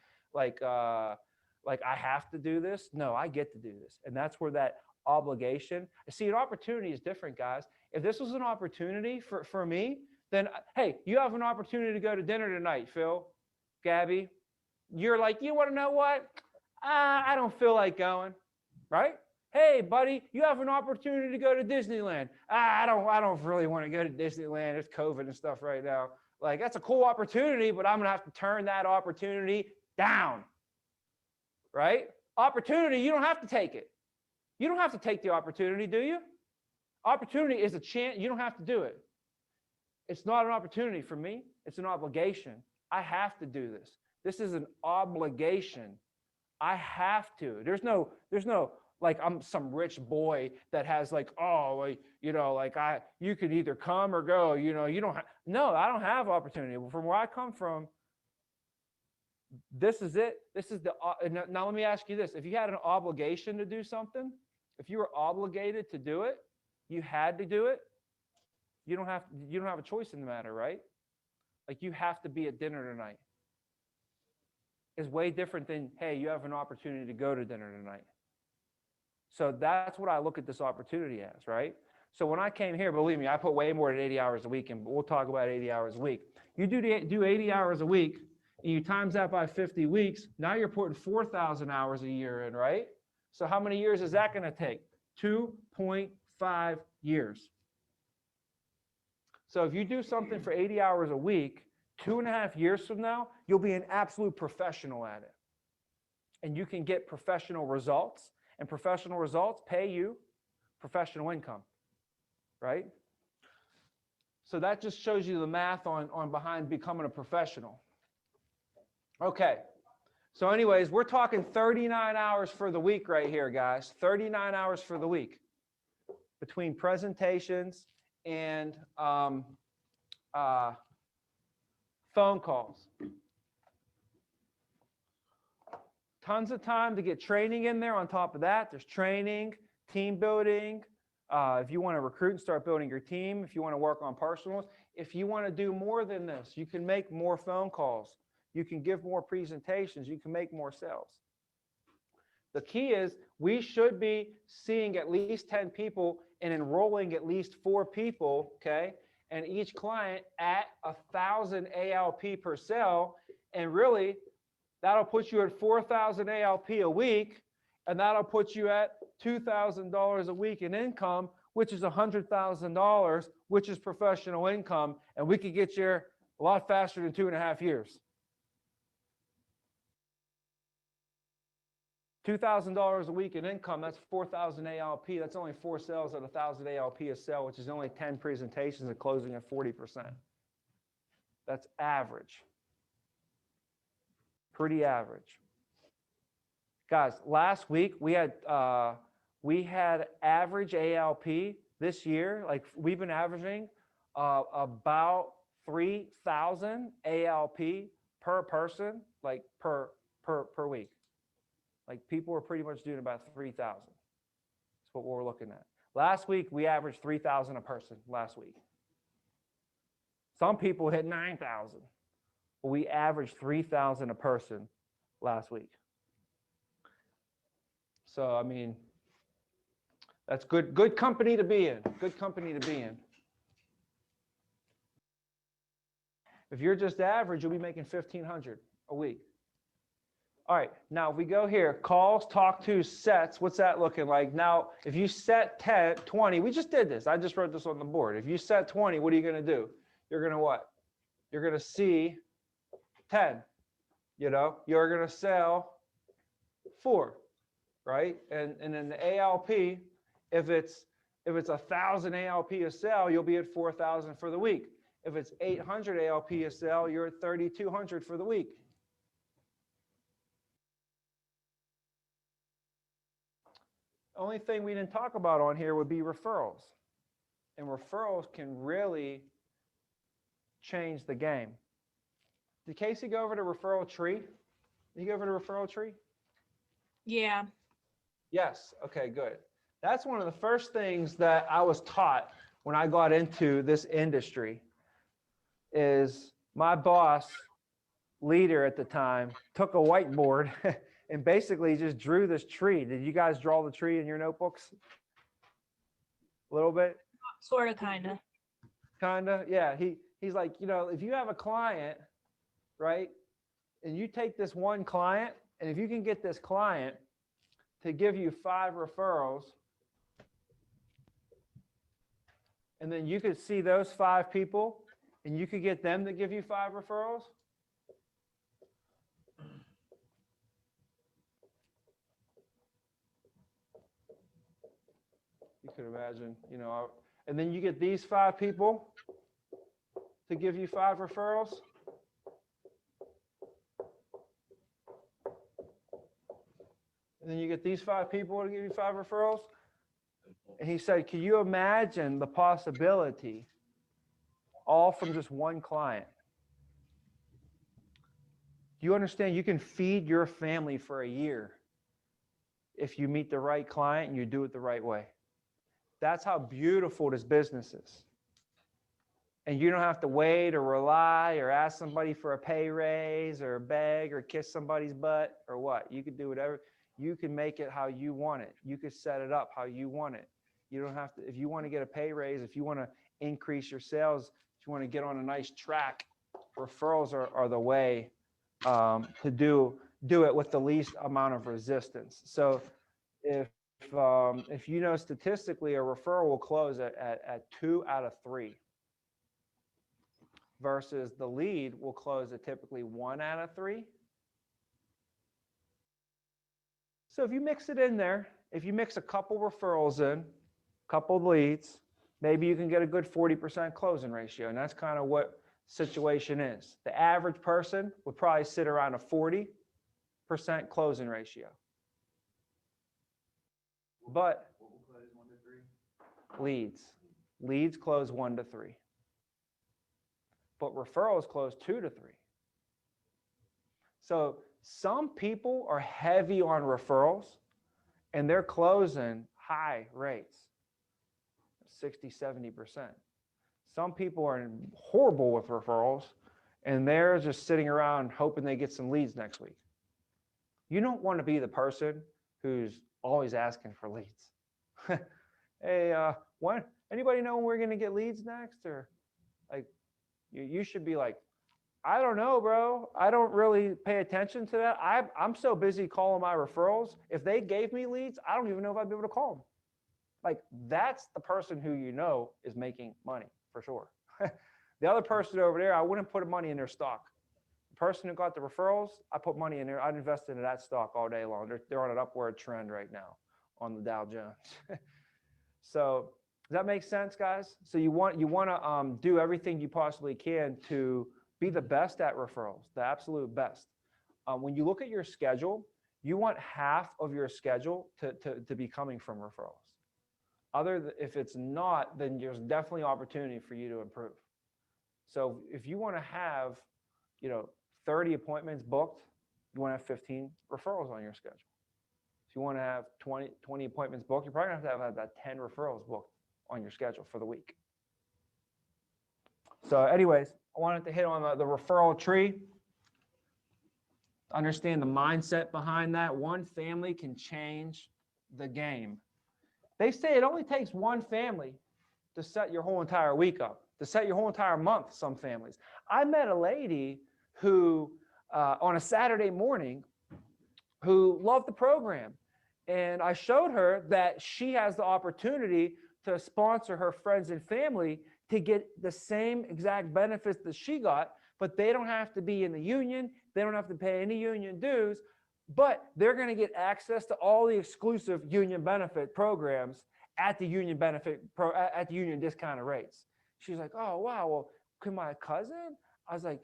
I have to do this. No, I get to do this. And that's where that obligation. See, an opportunity is different, guys. If this was an opportunity for me, then, hey, you have an opportunity to go to dinner tonight, Phil, Gabby. You're like, you want to know what? I don't feel like going, right? Hey, buddy, you have an opportunity to go to Disneyland. I don't really want to go to Disneyland. There's COVID and stuff right now. Like, that's a cool opportunity, but I'm going to have to turn that opportunity down, right? Opportunity, you don't have to take it. You don't have to take the opportunity, do you? Opportunity is a chance. You don't have to do it. It's not an opportunity for me. It's an obligation. I have to do this. This is an obligation. I have to. There's no like I'm some rich boy that has like, oh, like, you know, like you could either come or go, you know, you don't no, I don't have opportunity. From where I come from, this is it. This is the, now let me ask you this. If you had an obligation to do something, if you were obligated to do it, you had to do it, you don't have a choice in the matter, right? Like you have to be at dinner tonight. Is way different than, hey, you have an opportunity to go to dinner tonight. So that's what I look at this opportunity as, right? So when I came here, believe me, I put way more than 80 hours a week, and we'll talk about 80 hours a week. You do 80 hours a week, and you times that by 50 weeks, now you're putting 4,000 hours a year in, right? So how many years is that going to take? 2.5 years. So if you do something for 80 hours a week, 2.5 years from now, you'll be an absolute professional at it. And you can get professional results, and professional results pay you professional income, right? So that just shows you the math on behind becoming a professional. Okay. So anyways, we're talking 39 hours for the week right here, guys. 39 hours for the week between presentations and phone calls. Tons of time to get training in there. On top of that, there's training, team building. If you want to recruit and start building your team, if you want to work on personals, if you want to do more than this, you can make more phone calls. You can give more presentations. You can make more sales. The key is we should be seeing at least 10 people and enrolling at least 4 people, okay? And each client at 1,000 ALP per sale. And really, that'll put you at 4,000 ALP a week, and that'll put you at $2,000 a week in income, which is $100,000, which is professional income, and we could get you a lot faster than 2.5 years. $2,000 a week in income, that's 4,000 ALP. That's only 4 sales at 1,000 ALP a sale, which is only 10 presentations and closing at 40%. That's average. Pretty average. Guys, last week we had average ALP this year, like we've been averaging about 3,000 ALP per person, like per week. Like people are pretty much doing about 3,000. That's what we're looking at. Last week, we averaged 3,000 a person last week. Some people hit 9,000. But we averaged 3,000 a person last week. So, I mean, that's good company to be in. Good company to be in. If you're just average, you'll be making 1,500 a week. All right, now if we go here, calls, talk to, sets, what's that looking like? Now, if you set 10, 20, we just did this. I just wrote this on the board. If you set 20, what are you going to do? You're going to what? You're going to see 10, you know? You're going to sell 4, right? And then the ALP, if it's 1,000 ALP a sale, you'll be at 4,000 for the week. If it's 800 ALP a sale, you're at 3,200 for the week. Only thing we didn't talk about on here would be referrals. And referrals can really change the game. Did Casey go over to Referral Tree? Did you go over to Referral Tree? Yeah. Yes. Okay, good. That's one of the first things that I was taught when I got into this industry is my boss, leader at the time, took a whiteboard and basically just drew this tree. Did you guys draw the tree in your notebooks? A little bit? Sort of, kind of. Kind of, yeah. He's like, you know, if you have a client, right, and you take this one client, and if you can get this client to give you 5 referrals, and then you could see those 5 people, and you could get them to give you 5 referrals, you could imagine, you know, and then you get these 5 people to give you 5 referrals. And then you get these 5 people to give you 5 referrals. And he said, can you imagine the possibility all from just one client? Do you understand you can feed your family for a year if you meet the right client and you do it the right way? That's how beautiful this business is. And you don't have to wait or rely or ask somebody for a pay raise or beg or kiss somebody's butt or what. You can do whatever. You can make it how you want it. You can set it up how you want it. You don't have to, if you want to get a pay raise, if you want to increase your sales, if you want to get on a nice track, referrals are the way to do it with the least amount of resistance. So if you know statistically a referral will close at 2 out of 3 versus the lead will close at typically 1 out of 3. So if you mix it in there, if you mix a couple referrals in, a couple leads, maybe you can get a good 40% closing ratio. And that's kind of what situation is. The average person would probably sit around a 40% closing ratio. But What will close 1 to 3? leads close 1 to 3. But referrals close 2 to 3. So some people are heavy on referrals and they're closing high rates, 60, 70%. Some people are horrible with referrals and they're just sitting around hoping they get some leads next week. You don't want to be the person who's always asking for leads. Hey, anybody know when we're going to get leads next? Or like, you should be like, I don't know, bro. I don't really pay attention to that. I'm so busy calling my referrals. If they gave me leads, I don't even know if I'd be able to call them. Like, that's the person who you know is making money for sure. The other person over there, I wouldn't put money in their stock. The person who got the referrals, I put money in there. I'd invest into that stock all day long. They're on an upward trend right now on the Dow Jones. So does that make sense, guys? So you want to do everything you possibly can to be the best at referrals, the absolute best. When you look at your schedule, you want half of your schedule to be coming from referrals. If it's not, then there's definitely opportunity for you to improve. So if you want to have, 30 appointments booked, you want to have 15 referrals on your schedule. If you want to have 20 appointments booked, you're probably going to have about 10 referrals booked on your schedule for the week. So anyways, I wanted to hit on the referral tree. Understand the mindset behind that. One family can change the game. They say it only takes one family to set your whole entire week up, to set your whole entire month, some families. I met a lady who, on a Saturday morning, who loved the program. And I showed her that she has the opportunity to sponsor her friends and family to get the same exact benefits that she got, but they don't have to be in the union. They don't have to pay any union dues, but they're going to get access to all the exclusive union benefit programs at the union at the union discounted rates. She's like, oh, wow. Well, can my cousin? I was like,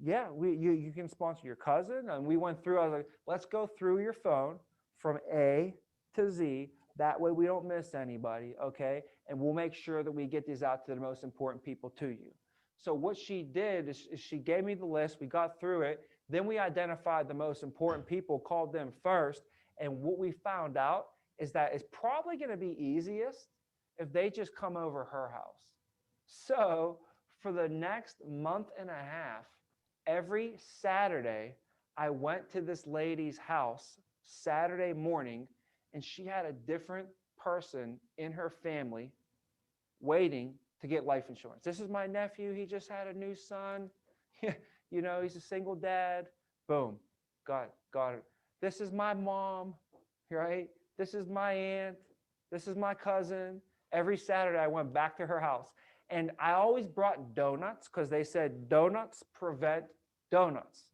yeah, you can sponsor your cousin. And we went through, I was like, let's go through your phone from A to Z. That way we don't miss anybody, okay? And we'll make sure that we get these out to the most important people to you. So what she did is she gave me the list. We got through it. Then we identified the most important people, called them first. And what we found out is that it's probably going to be easiest if they just come over her house. So for the next month and a half, every Saturday, I went to this lady's house Saturday morning, and she had a different person in her family waiting to get life insurance. This is my nephew. He just had a new son. He's a single dad. Boom. Got it. This is my mom, right? This is my aunt. This is my cousin. Every Saturday I went back to her house. And I always brought donuts because they said donuts prevent donuts.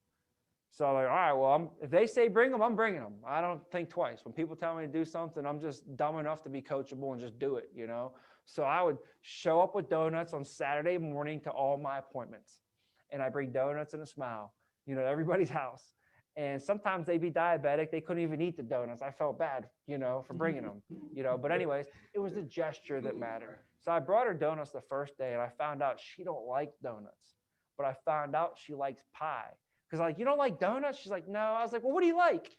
So I'm like, all right, well, if they say bring them, I'm bringing them. I don't think twice. When people tell me to do something, I'm just dumb enough to be coachable and just do it, So I would show up with donuts on Saturday morning to all my appointments. And I bring donuts and a smile, to everybody's house. And sometimes they'd be diabetic. They couldn't even eat the donuts. I felt bad, for bringing them, but anyways, it was the gesture that mattered. So I brought her donuts the first day and I found out she don't like donuts, but I found out she likes pie. Cause like, you don't like donuts? She's like, no. I was like, well, what do you like?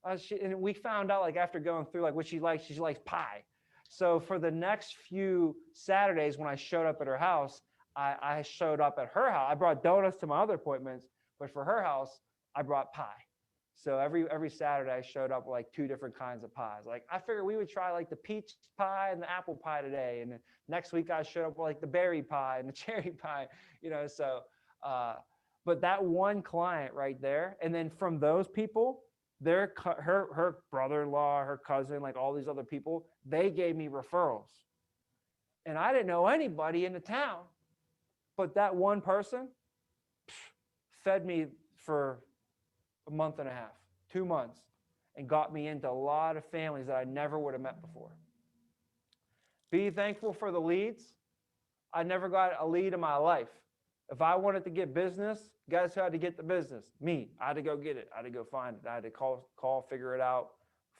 And we found out like after going through like what she likes pie. So for the next few Saturdays when I showed up at her house, I showed up at her house. I brought donuts to my other appointments, but for her house, I brought pie. So every Saturday I showed up with like 2 different kinds of pies. Like I figured we would try like the peach pie and the apple pie today. And then next week I showed up with like the berry pie and the cherry pie, so, but that one client right there. And then from those people, her brother-in-law, her cousin, like all these other people, they gave me referrals. And I didn't know anybody in the town, but that one person fed me for a month and a half, 2 months, and got me into a lot of families that I never would have met before. Be thankful for the leads. I never got a lead in my life. If I wanted to get business, guys who had to get the business? Me. I had to go get it. I had to go find it. I had to call, figure it out.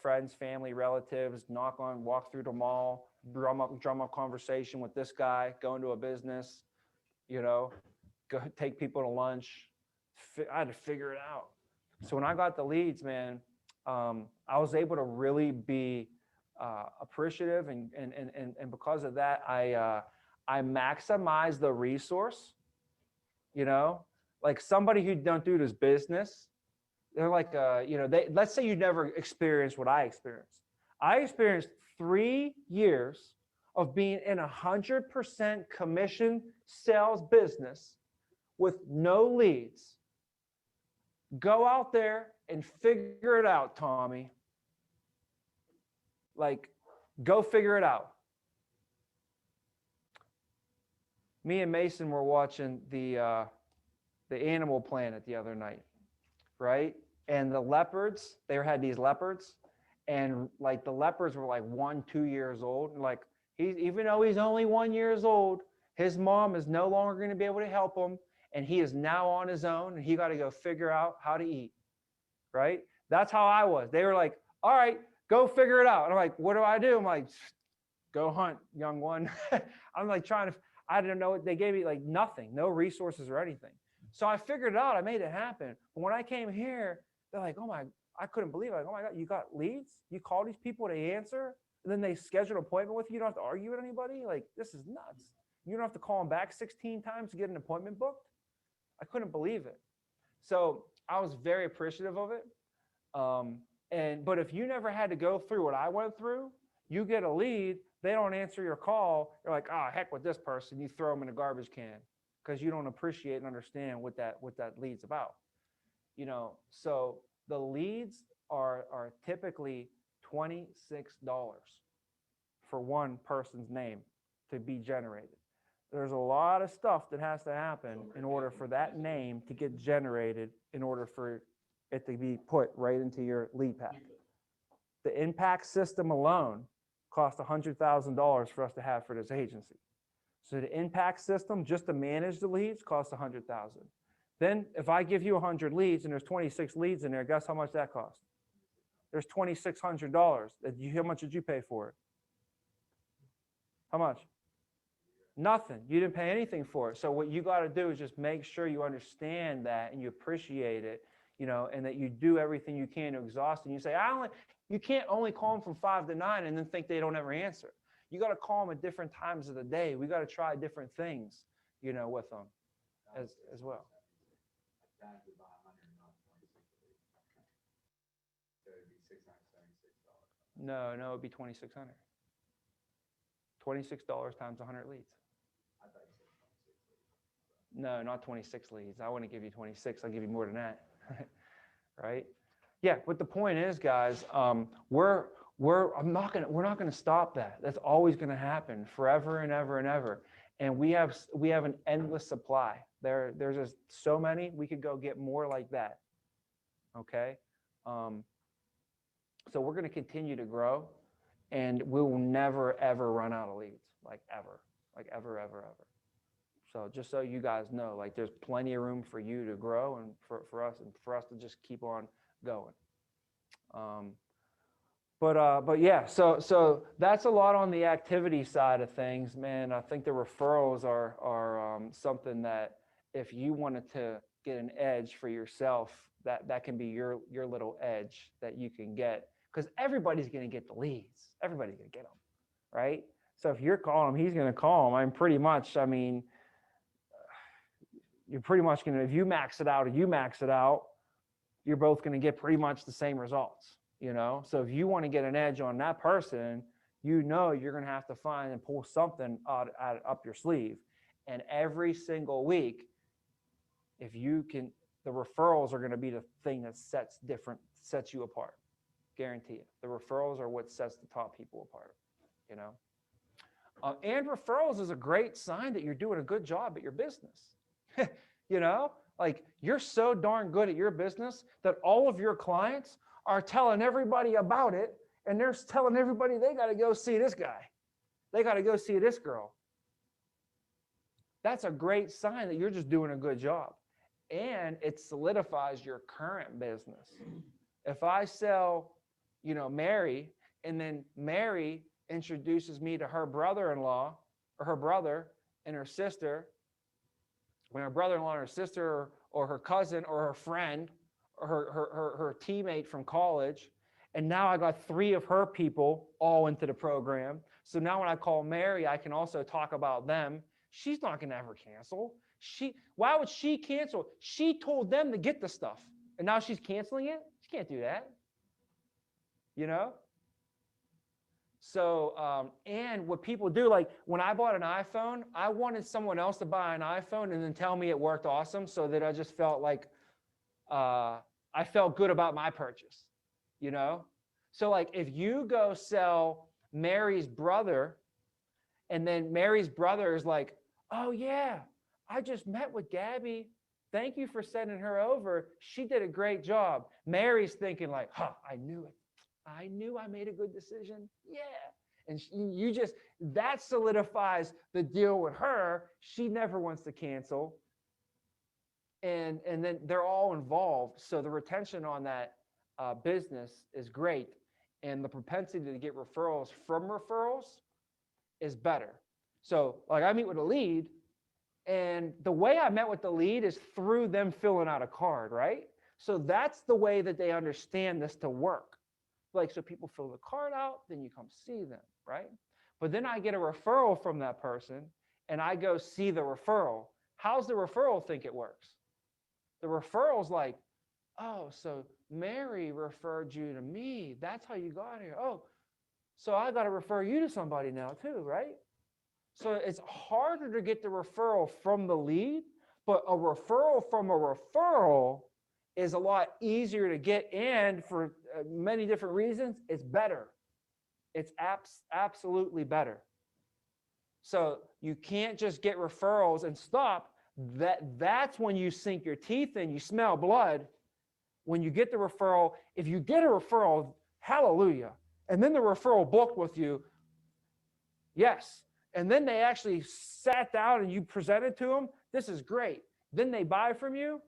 Friends, family, relatives, walk through the mall, drum up conversation with this guy, go into a business, go take people to lunch. I had to figure it out. So when I got the leads, man, I was able to really be appreciative, and because of that, I maximize the resource. Like somebody who don't do this business, they're like, let's say you never experienced what I experienced. I experienced 3 years of being in 100% commission sales business with no leads. Go out there and figure it out, Tommy. Like, go figure it out. Me and Mason were watching the Animal Planet the other night, right? And the leopards, they had these leopards, and like the leopards were like 1, 2 years old. And like even though he's only 1 year old, his mom is no longer going to be able to help him, and he is now on his own, and he got to go figure out how to eat, right? That's how I was. They were like, all right, go figure it out. And I'm like, what do I do? I'm like, go hunt, young one. I'm like I didn't know what they gave me, like nothing, no resources or anything. So I figured it out. I made it happen. But when I came here, they're like, I couldn't believe it. Like, oh my God, you got leads? You call these people to answer? And then they schedule an appointment with you. You don't have to argue with anybody? Like, this is nuts. You don't have to call them back 16 times to get an appointment booked? I couldn't believe it. So I was very appreciative of it. But if you never had to go through what I went through, you get a lead, they don't answer your call, you're like, heck with this person, you throw them in a garbage can because you don't appreciate and understand what that lead's about. So the leads are typically $26 for one person's name to be generated. There's a lot of stuff that has to happen in order for that name to get generated, in order for it to be put right into your lead pack. The impact system alone cost $100,000 for us to have for this agency. So the impact system, just to manage the leads, costs $100,000. Then if I give you 100 leads and there's 26 leads in there, guess how much that costs? There's $2,600. How much did you pay for it? How much? Nothing. You didn't pay anything for it. So what you got to do is just make sure you understand that and you appreciate it, and that you do everything you can to exhaust it. And you say, you can't only call them from 5 to 9 and then think they don't ever answer. You got to call them at different times of the day. We got to try different things, with them as well. No, it'd be $2,600. $26 times 100 leads. No, not 26 leads. I wouldn't give you 26. I'll give you more than that. Right? Yeah, but the point is, guys, we're not going to stop that. That's always going to happen forever and ever and ever. And we have an endless supply. There's just so many. We could go get more like that. Okay? So we're going to continue to grow, and we will never ever run out of leads, like ever, ever. So just so you guys know, like there's plenty of room for you to grow and for us to just keep on going. But yeah, so that's a lot on the activity side of things, man. I think the referrals are something that if you wanted to get an edge for yourself, that can be your little edge that you can get, because everybody's going to get the leads. Everybody's going to get them, right? So if you're calling him, he's going to call him. You're pretty much going to, if you max it out or you max it out, you're both going to get pretty much the same results, So if you want to get an edge on that person, you're going to have to find and pull something up your sleeve. And every single week, if you can, the referrals are going to be the thing that sets you apart. Guarantee it. The referrals are what sets the top people apart, And referrals is a great sign that you're doing a good job at your business. Like you're so darn good at your business that all of your clients are telling everybody about it, and they're telling everybody they got to go see this guy. They got to go see this girl. That's a great sign that you're just doing a good job. And it solidifies your current business. If I sell, Mary, and then Mary introduces me to her brother-in-law or her brother and her sister, when her brother-in-law and her sister or her cousin or her friend or her teammate from college, and now I got 3 of her people all into the program. So now when I call Mary, I can also talk about them. She's not going to ever cancel. Why would she cancel? She told them to get the stuff, and now she's canceling it? She can't do that. So, and what people do, like when I bought an iPhone, I wanted someone else to buy an iPhone and then tell me it worked awesome, so that I just felt like I felt good about my purchase, So like if you go sell Mary's brother, and then Mary's brother is like, oh yeah, I just met with Gabby. Thank you for sending her over. She did a great job. Mary's thinking like, I knew it. I knew I made a good decision. Yeah. And that solidifies the deal with her. She never wants to cancel. And then they're all involved. So the retention on that business is great. And the propensity to get referrals from referrals is better. So like I meet with a lead, and the way I met with the lead is through them filling out a card, right? So that's the way that they understand this to work. Like, so people fill the card out, then you come see them, right? But then I get a referral from that person, and I go see the referral. How's the referral think it works? The referral's like, oh, so Mary referred you to me. That's how you got here. Oh, so I got to refer you to somebody now too, right? So it's harder to get the referral from the lead, but a referral from a referral is a lot easier to get, and for many different reasons, it's better. It's absolutely better. So you can't just get referrals and stop. That's when you sink your teeth in, you smell blood. When you get the referral, if you get a referral, hallelujah. And then the referral booked with you, yes. And then they actually sat down and you presented to them, this is great. Then they buy from you.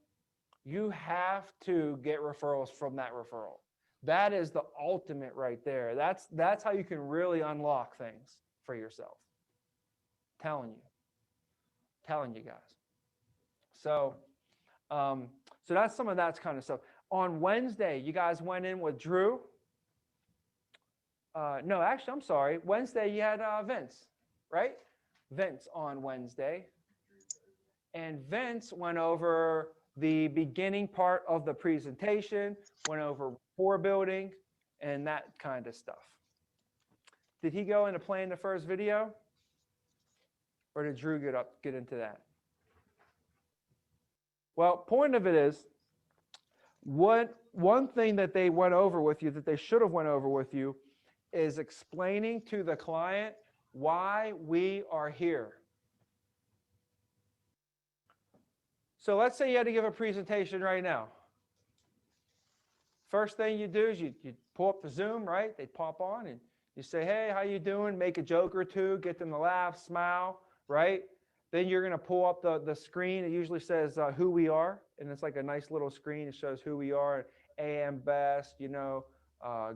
You have to get referrals from that referral. That is the ultimate right there. That's how you can really unlock things for yourself. Telling you guys. So that's some of that kind of stuff. On Wednesday, you guys went in with Drew. No, actually, I'm sorry. Wednesday, you had Vince, right? Vince on Wednesday. And Vince went over the beginning part of the presentation, went over rapport building and that kind of stuff. Did he go into playing the first video? Or did Drew get into that? Well, point of it is, one thing that they went over with you, that they should have went over with you, is explaining to the client why we are here. So let's say you had to give a presentation right now. First thing you do is you pull up the Zoom, right? They pop on and you say, hey, how you doing? Make a joke or two, get them to laugh, smile, right? Then you're going to pull up the screen. It usually says who we are, And it's like a nice little screen. It shows who we are, AM Best, you know,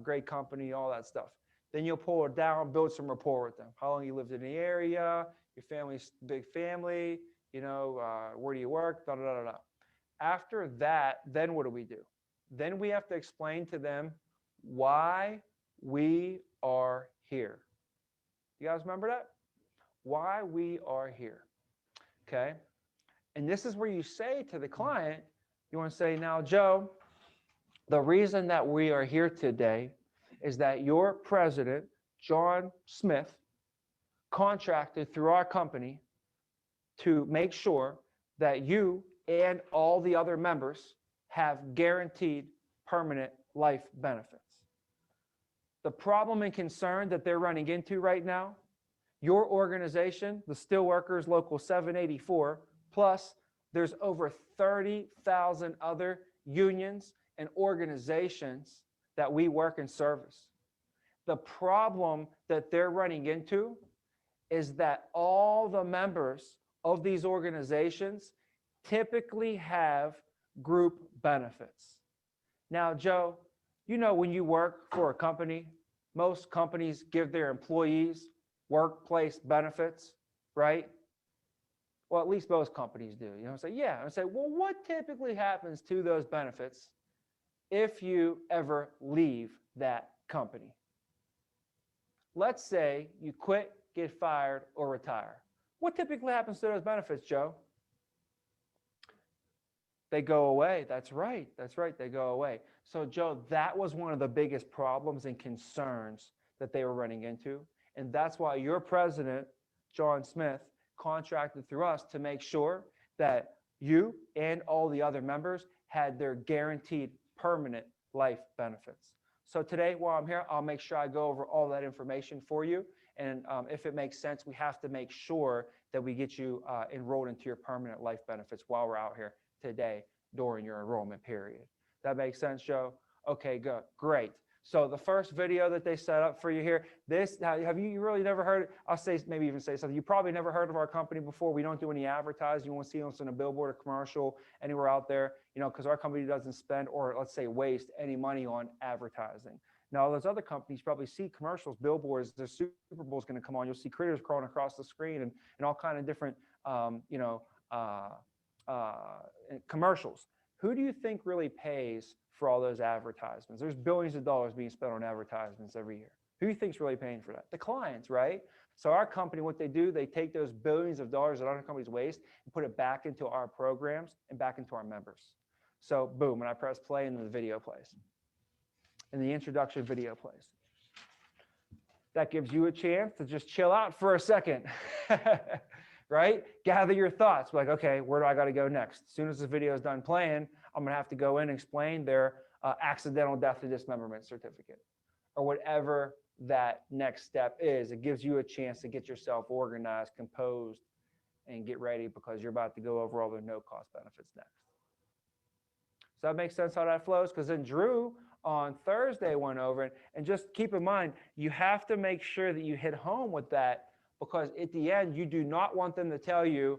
great company, all that stuff. Then you'll pull it down, build some rapport with them. How long you lived in the area, your family's big family, you know, where do you work, da, da, da, da. After that, then what do? Then we have to explain to them why we are here. You guys remember that? Why we are here, okay? And this is where you say to the client, you want to say, now, Joe, the reason that we are here today is that your president, John Smith, contracted through our company to make sure that you and all the other members have guaranteed permanent life benefits. The problem and concern that they're running into right now, your organization, the Steelworkers Local 784, plus there's over 30,000 other unions and organizations that we work and service. The problem that they're running into is that all the members of these organizations typically have group benefits. Now, Joe, you know, when you work for a company, most companies give their employees workplace benefits, right? Well, at least most companies do. You know, say, yeah. I say, well, what typically happens to those benefits if you ever leave that company? Let's say you quit, get fired, or retire. What typically happens to those benefits, Joe? They go away. That's right. That's right. They go away. So, Joe, that was one of the biggest problems and concerns that they were running into. And that's why your president, John Smith, contracted through us to make sure that you and all the other members had their guaranteed permanent life benefits. So today, while I'm here, I'll make sure I go over all that information for you. And if it makes sense, we have to make sure that we get you enrolled into your permanent life benefits while we're out here today during your enrollment period. That makes sense, Joe? Okay, good, great. So the first video that they set up for you here, this, have you really never heard, I'll say, maybe even say something, you probably never heard of our company before. We don't do any advertising. You won't see us on a billboard or commercial anywhere out there, you know, because our company doesn't spend, or let's say waste, any money on advertising. Now, those other companies probably see commercials, billboards, the Super Bowl is going to come on. You'll see critters crawling across the screen and all kind of different, commercials. Who do you think really pays for all those advertisements? There's billions of dollars being spent on advertisements every year. Who do you think's really paying for that? The clients, right? So our company, what they do, they take those billions of dollars that other companies waste and put it back into our programs and back into our members. So boom, when I press play and the video plays. And the introduction video plays. That gives you a chance to just chill out for a second. Right? Gather your thoughts. Like, okay, where do I got to go next? As soon as the video is done playing, I'm going to have to go in and explain their accidental death or dismemberment certificate or whatever that next step is. It gives you a chance to get yourself organized, composed, and get ready because you're about to go over all the no-cost benefits next. Does that make sense how that flows? Because then Drew on Thursday went over it. And just keep in mind, you have to make sure that you hit home with that, because at the end, you do not want them to tell you,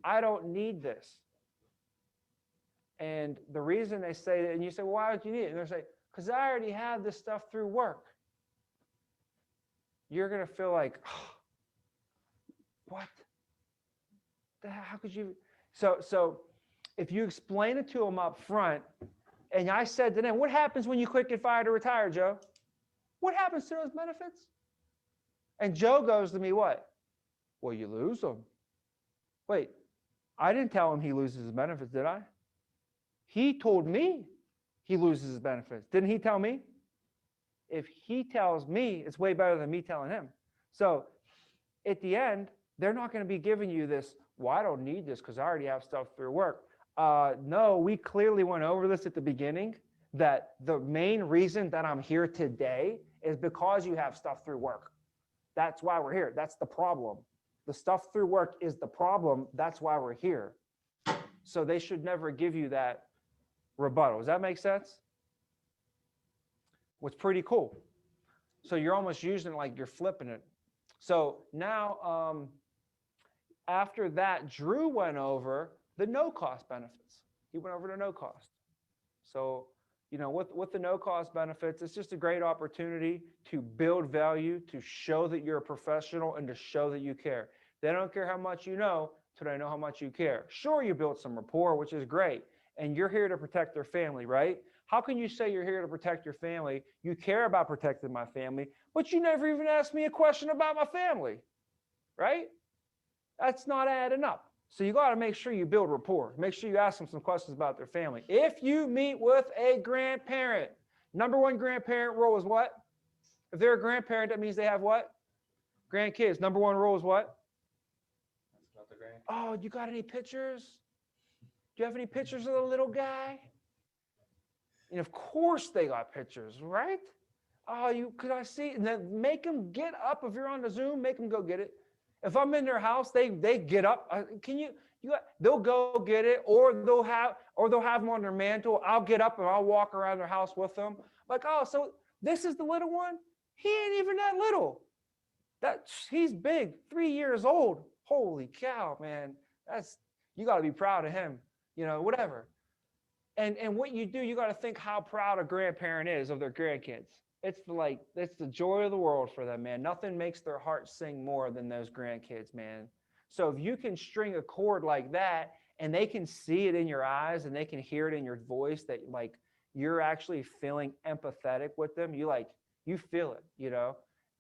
I don't need this. And the reason they say that, and you say, well, why don't you need it? And they're saying, because I already have this stuff through work. You're going to feel like, oh, what? How could you? So if you explain it to them up front, and I said to them, what happens when you quit, get fired, or retire, Joe? What happens to those benefits? And Joe goes to me, what? Well, you lose them. Wait, I didn't tell him he loses his benefits, did I? He told me he loses his benefits. Didn't he tell me? If he tells me, it's way better than me telling him. So at the end, they're not going to be giving you this, well, I don't need this because I already have stuff through work. No, we clearly went over this at the beginning, that the main reason that I'm here today is because you have stuff through work. That's why we're here. That's the problem. The stuff through work is the problem. That's why we're here. So they should never give you that rebuttal. Does that make sense? What's pretty cool. So you're almost using it like you're flipping it. So now, after that, Drew went over the no-cost benefits. He went over to no cost. So, with the no cost benefits, it's just a great opportunity to build value, to show that you're a professional, and to show that you care. They don't care how much you know till they know how much you care. Sure, you built some rapport, which is great, and you're here to protect their family, right? How can you say you're here to protect your family? You care about protecting my family, but you never even asked me a question about my family, right? That's not adding up. So you got to make sure you build rapport. Make sure you ask them some questions about their family. If you meet with a grandparent, number one grandparent rule is what? If they're a grandparent, that means they have what? Grandkids. Number one rule is what? That's not the grand. Oh, you got any pictures? Do you have any pictures of the little guy? And of course they got pictures, right? Oh, could I see? And then make them get up. If you're on the Zoom, make them go get it. If I'm in their house, they get up. They'll go get it, or they'll have them on their mantle. I'll get up and I'll walk around their house with them. Like, oh, so this is the little one? He ain't even that little. He's big, 3 years old. Holy cow, man. You got to be proud of him, whatever. And what you do, you got to think how proud a grandparent is of their grandkids. It's the joy of the world for them, man. Nothing makes their heart sing more than those grandkids, man. So if you can string a chord like that, and they can see it in your eyes and they can hear it in your voice that you're actually feeling empathetic with them, you feel it,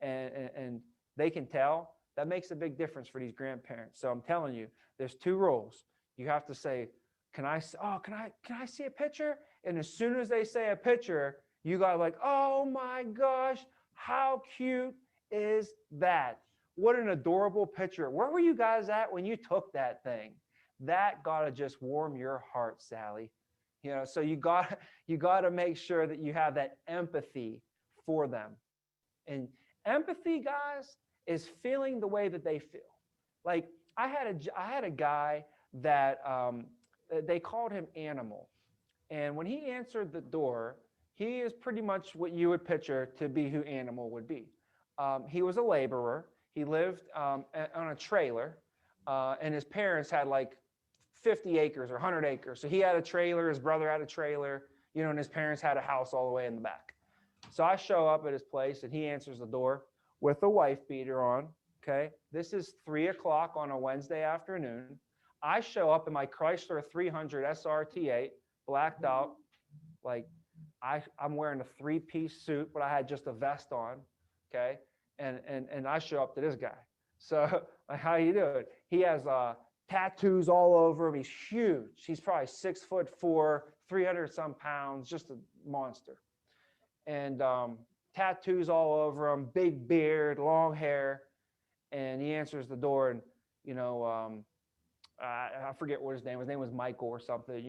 and they can tell. That makes a big difference for these grandparents. So I'm telling you, there's 2 rules. You have to say, can I see a picture? And as soon as they say a picture, you got oh my gosh, how cute is that? What an adorable picture. Where were you guys at when you took that thing? That got to just warm your heart, Sally. So you got to make sure that you have that empathy for them. And empathy, guys, is feeling the way that they feel. Like I had a guy that they called him Animal. And when he answered the door, he is pretty much what you would picture to be who Animal would be. He was a laborer. He lived on a trailer, and his parents had 50 acres or 100 acres. So he had a trailer, his brother had a trailer, and his parents had a house all the way in the back. So I show up at his place, and he answers the door with a wife beater on, okay? This is 3 o'clock on a Wednesday afternoon. I show up in my Chrysler 300 SRT8, blacked out, I'm wearing a 3-piece suit, but I had just a vest on, okay? And I show up to this guy. So how you doing? He has tattoos all over him. He's huge. He's probably 6'4", 300 some pounds, just a monster. And tattoos all over him, big beard, long hair. And he answers the door, and I forget what his name was. His name was Michael or something,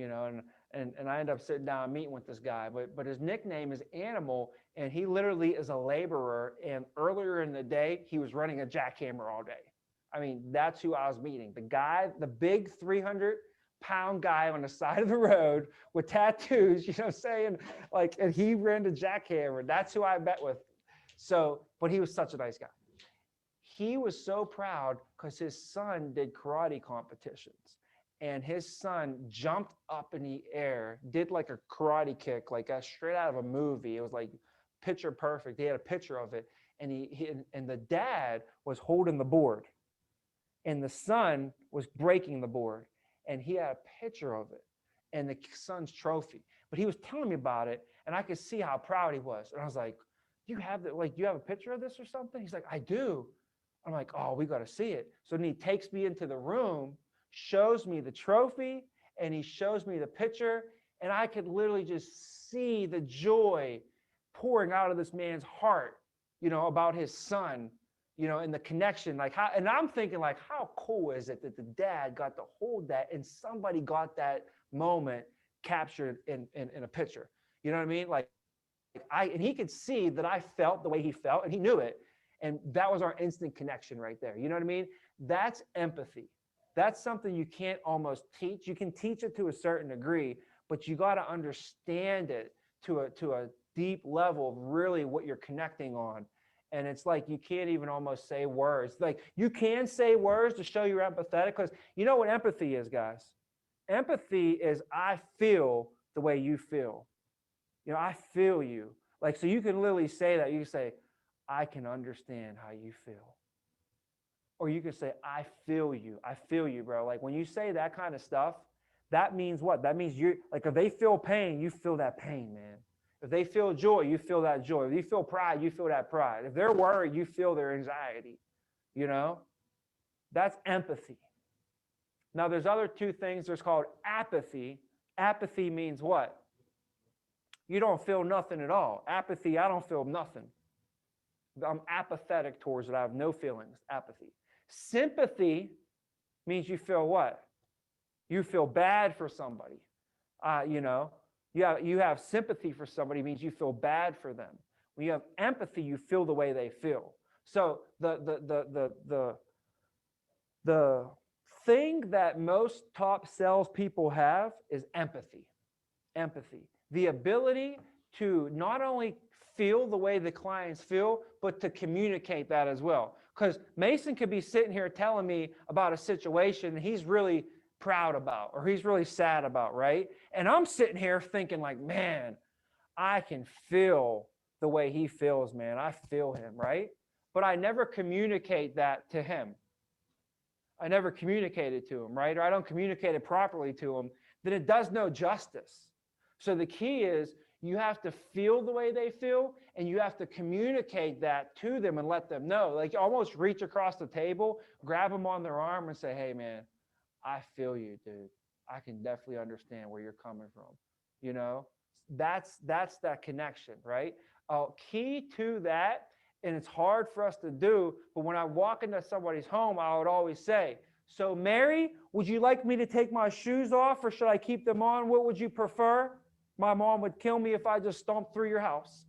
and I end up sitting down and meeting with this guy. But his nickname is Animal, and he literally is a laborer. And earlier in the day, he was running a jackhammer all day. I mean, that's who I was meeting. The guy, the big 300-pound guy on the side of the road with tattoos, saying, and he ran the jackhammer. That's who I met with. So, but he was such a nice guy. He was so proud because his son did karate competitions, and his son jumped up in the air, did a karate kick, straight out of a movie. It was picture perfect. He had a picture of it, and and the dad was holding the board, and the son was breaking the board, and he had a picture of it and the son's trophy. But he was telling me about it, and I could see how proud he was. And I was like, "Do you have do you have a picture of this or something?" He's like, "I do." I'm like, "Oh, we got to see it." So then he takes me into the room, shows me the trophy, and he shows me the picture, and I could literally just see the joy pouring out of this man's heart, about his son, and the connection, and I'm thinking how cool is it that the dad got to hold that and somebody got that moment captured in a picture. You know what I mean? And he could see that I felt the way he felt, and he knew it. And that was our instant connection right there. You know what I mean? That's empathy. That's something you can't almost teach. You can teach it to a certain degree, but you got to understand it to a deep level of really what you're connecting on. And it's you can't even almost say words. You can say words to show you're empathetic, because you know what empathy is, guys? Empathy is I feel the way you feel. You know, I feel you. Like, so you can literally say that. You can say, I can understand how you feel. Or you can say, I feel you. I feel you, bro. Like when you say that kind of stuff, that means what? That means you, like if they feel pain, you feel that pain, man. If they feel joy, you feel that joy. If you feel pride, you feel that pride. If they're worried, you feel their anxiety. You know, that's empathy. Now, there's other two things. There's called apathy. Apathy means what? You don't feel nothing at all. Apathy, I don't feel nothing. I'm apathetic towards it. I have no feelings. Apathy. Sympathy means you feel what? You feel bad for somebody. You know, you have sympathy for somebody means you feel bad for them. When you have empathy, you feel the way they feel. So the thing that most top salespeople have is empathy. Empathy. The ability to not only feel the way the clients feel, but to communicate that as well. Because Mason could be sitting here telling me about a situation he's really proud about or he's really sad about, right? And I'm sitting here thinking like, man, I can feel the way he feels, man. I feel him, right? But I never communicate that to him. I never communicated to him, right? Or I don't communicate it properly to him, then it does no justice. So the key is you have to feel the way they feel and you have to communicate that to them and let them know. Like almost reach across the table, grab them on their arm and say, hey, man, I feel you, dude. I can definitely understand where you're coming from. You know, that's that connection, right? Key to that, and it's hard for us to do, but when I walk into somebody's home, I would always say, so Mary, would you like me to take my shoes off or should I keep them on? What would you prefer? My mom would kill me if I just stomped through your house.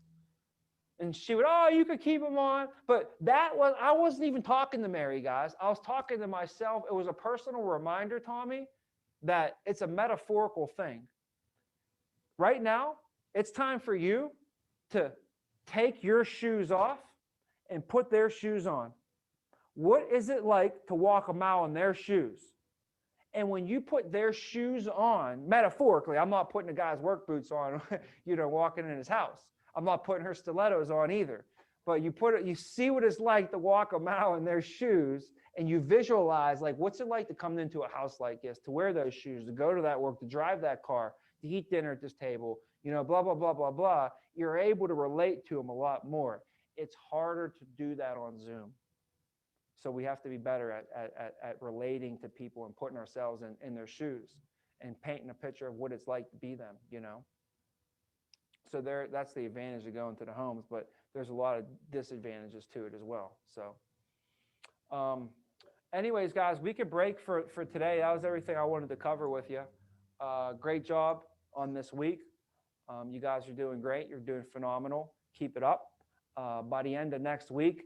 And she would, oh, you could keep them on. But I wasn't even talking to Mary, guys. I was talking to myself. It was a personal reminder, Tommy, that it's a metaphorical thing. Right now, it's time for you to take your shoes off and put their shoes on. What is it like to walk a mile in their shoes? And when you put their shoes on, metaphorically, I'm not putting a guy's work boots on, walking in his house. I'm not putting her stilettos on either. But you see what it's like to walk a mile in their shoes, and you visualize, like, what's it like to come into a house like this, to wear those shoes, to go to that work, to drive that car, to eat dinner at this table, blah, blah, blah, blah, blah. You're able to relate to them a lot more. It's harder to do that on Zoom. So we have to be better at relating to people and putting ourselves in their shoes and painting a picture of what it's like to be them, So that's the advantage of going to the homes, but there's a lot of disadvantages to it as well. So anyways, guys, we could break for today. That was everything I wanted to cover with you. Great job on this week. You guys are doing great. You're doing phenomenal. Keep it up. By the end of next week,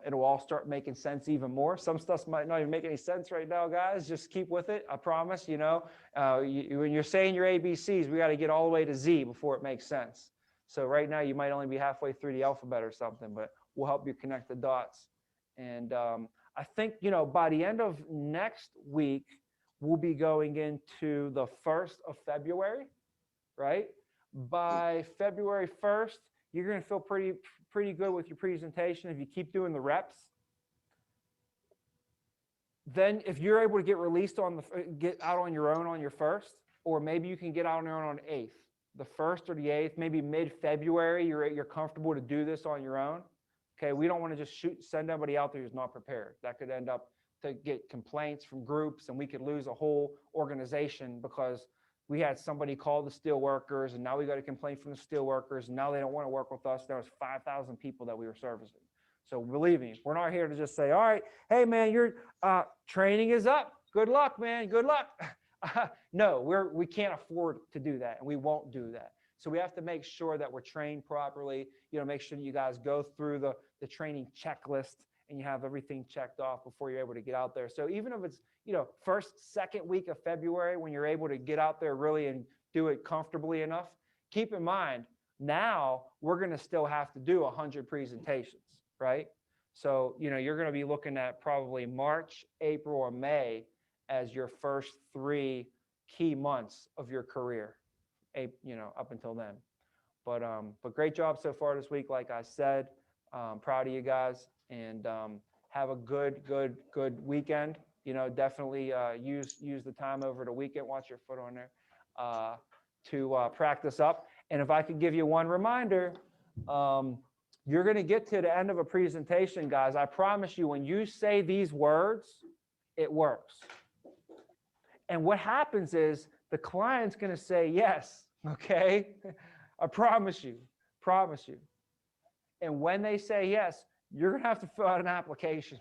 it'll all start making sense even more. Some stuff might not even make any sense right now, guys. Just keep with it. I promise, when you're saying your ABCs, we got to get all the way to Z before it makes sense. So right now you might only be halfway through the alphabet or something, but we'll help you connect the dots. And I think, by the end of next week, we'll be going into the 1st of February, right? By February 1st, you're going to feel pretty good with your presentation if you keep doing the reps. Then if you're able to get released get out on your own on your 1st, or maybe you can get out on your own on 8th, the 1st or the 8th, maybe mid-February, you're comfortable to do this on your own. Okay, we don't want to just send somebody out there who's not prepared. That could end up to get complaints from groups, and we could lose a whole organization because we had somebody call the steel workers, and now we got a complaint from the steel workers, and now they don't want to work with us. There was 5,000 people that we were servicing. So believe me, we're not here to just say, all right, hey man, your training is up. Good luck, man. Good luck. No, we can't afford to do that, and we won't do that. So we have to make sure that we're trained properly. Make sure that you guys go through the training checklist and you have everything checked off before you're able to get out there. So even if it's, 1st, 2nd week of February, when you're able to get out there really and do it comfortably enough, keep in mind, now we're going to still have to do 100 presentations, right? So, you're going to be looking at probably March, April, or May as your first 3 key months of your career, up until then. But great job so far this week. Like I said, proud of you guys, and have a good weekend. Definitely use the time over the weekend. Watch your foot on there to practice up. And if I could give you one reminder, you're going to get to the end of a presentation, guys. I promise you, when you say these words, it works. And what happens is the client's going to say yes, okay? I promise you. And when they say yes, you're going to have to fill out an application.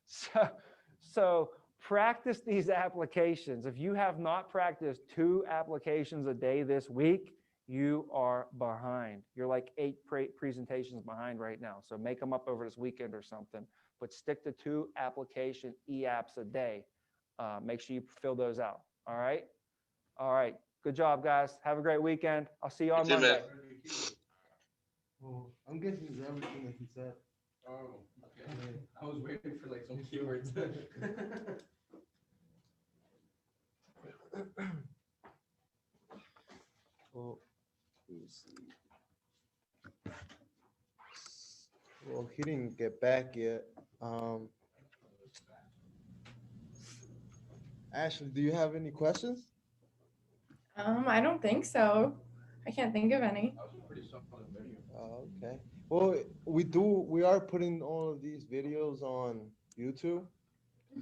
So practice these applications. If you have not practiced 2 applications a day this week, you are behind. You're like 8 presentations behind right now. So make them up over this weekend or something, but stick to 2 application e-apps a day. Make sure you fill those out. All right. Good job, guys. Have a great weekend. I'll see you on You too, Monday. man. Well, I'm guessing it's everything that he said. Oh, okay. I was waiting for like some keywords. Well, let me see. Well, he didn't get back yet. Ashley, do you have any questions? I don't think so. I can't think of any. That was a pretty solid video. Oh, okay. Well, we are putting all of these videos on YouTube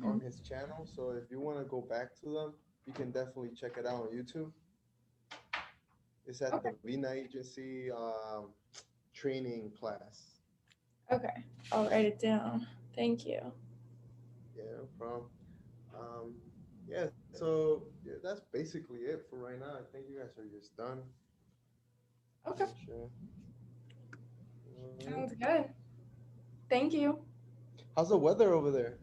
on his channel. So if you want to go back to them, you can definitely check it out on YouTube. It's at the Vina Agency training class. Okay, I'll write it down. Thank you. Yeah, no problem. Yeah, so yeah, that's basically it for right now. I think you guys are just done. Okay, Sure. sounds good. Thank you. How's the weather over there?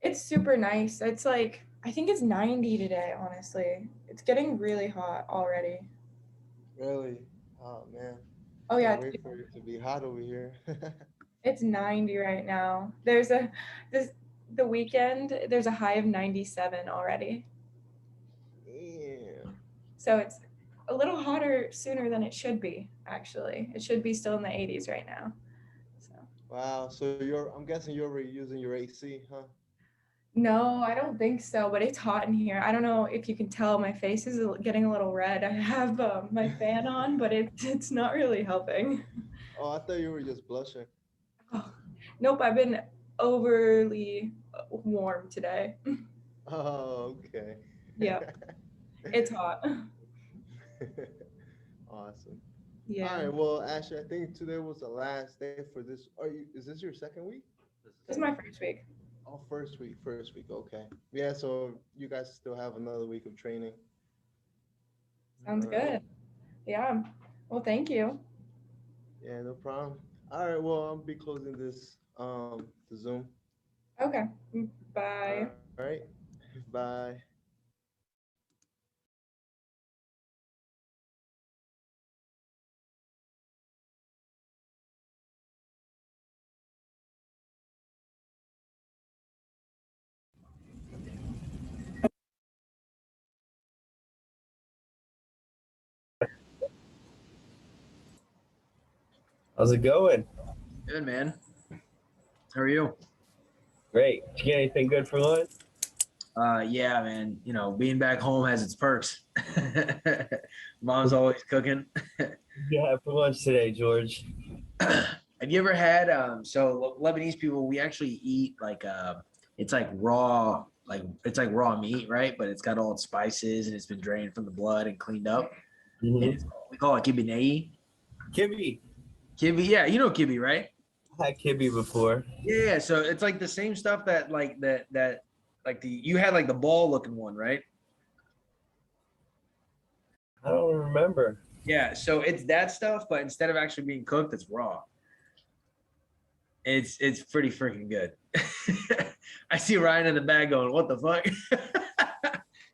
It's super nice. It's like, I think it's 90 today, honestly. It's getting really hot already. Really? Oh man. Oh yeah, Can't wait for it to be hot over here. it's 90 right now. The weekend, there's a high of 97 already. Yeah. So it's a little hotter sooner than it should be, actually. It should be still in the 80s right now. So Wow. So I'm guessing you're already using your AC, huh? no, I don't think so, but it's hot in here. I don't know if you can tell, my face is getting a little red. I have my fan on, but it's not really helping. Oh, I thought you were just blushing. Oh, nope, I've been overly warm today. Oh, okay. Yeah, it's hot. Awesome. Yeah. All right. Well, Ashley, I think today was the last day for this. Is this your second week? This is my first week. Oh, first week. Okay. Yeah. So you guys still have another week of training. Sounds All right. good. Yeah. Well, thank you. Yeah, no problem. All right. Well, I'll be closing this the Zoom. Okay. Bye. All right. Bye. How's it going? Good, man. How are you? Great. Did you get anything good for lunch? Yeah, man. You know, being back home has its perks. Mom's always cooking. You have for lunch today, George? Have you ever had so Lebanese people, we actually eat like it's like raw, it's like raw meat, right? But it's got all its spices and it's been drained from the blood and cleaned up. Mm-hmm. And we call it kibinei. Kibbe. Kibbe, yeah, you know kibbe, right? I had kibbe before. Yeah, so it's like the same stuff that you had like the ball looking one, right? I don't remember. Yeah, so it's that stuff, but instead of actually being cooked, it's raw. It's pretty freaking good. I see Ryan in the bag going, "What the fuck?"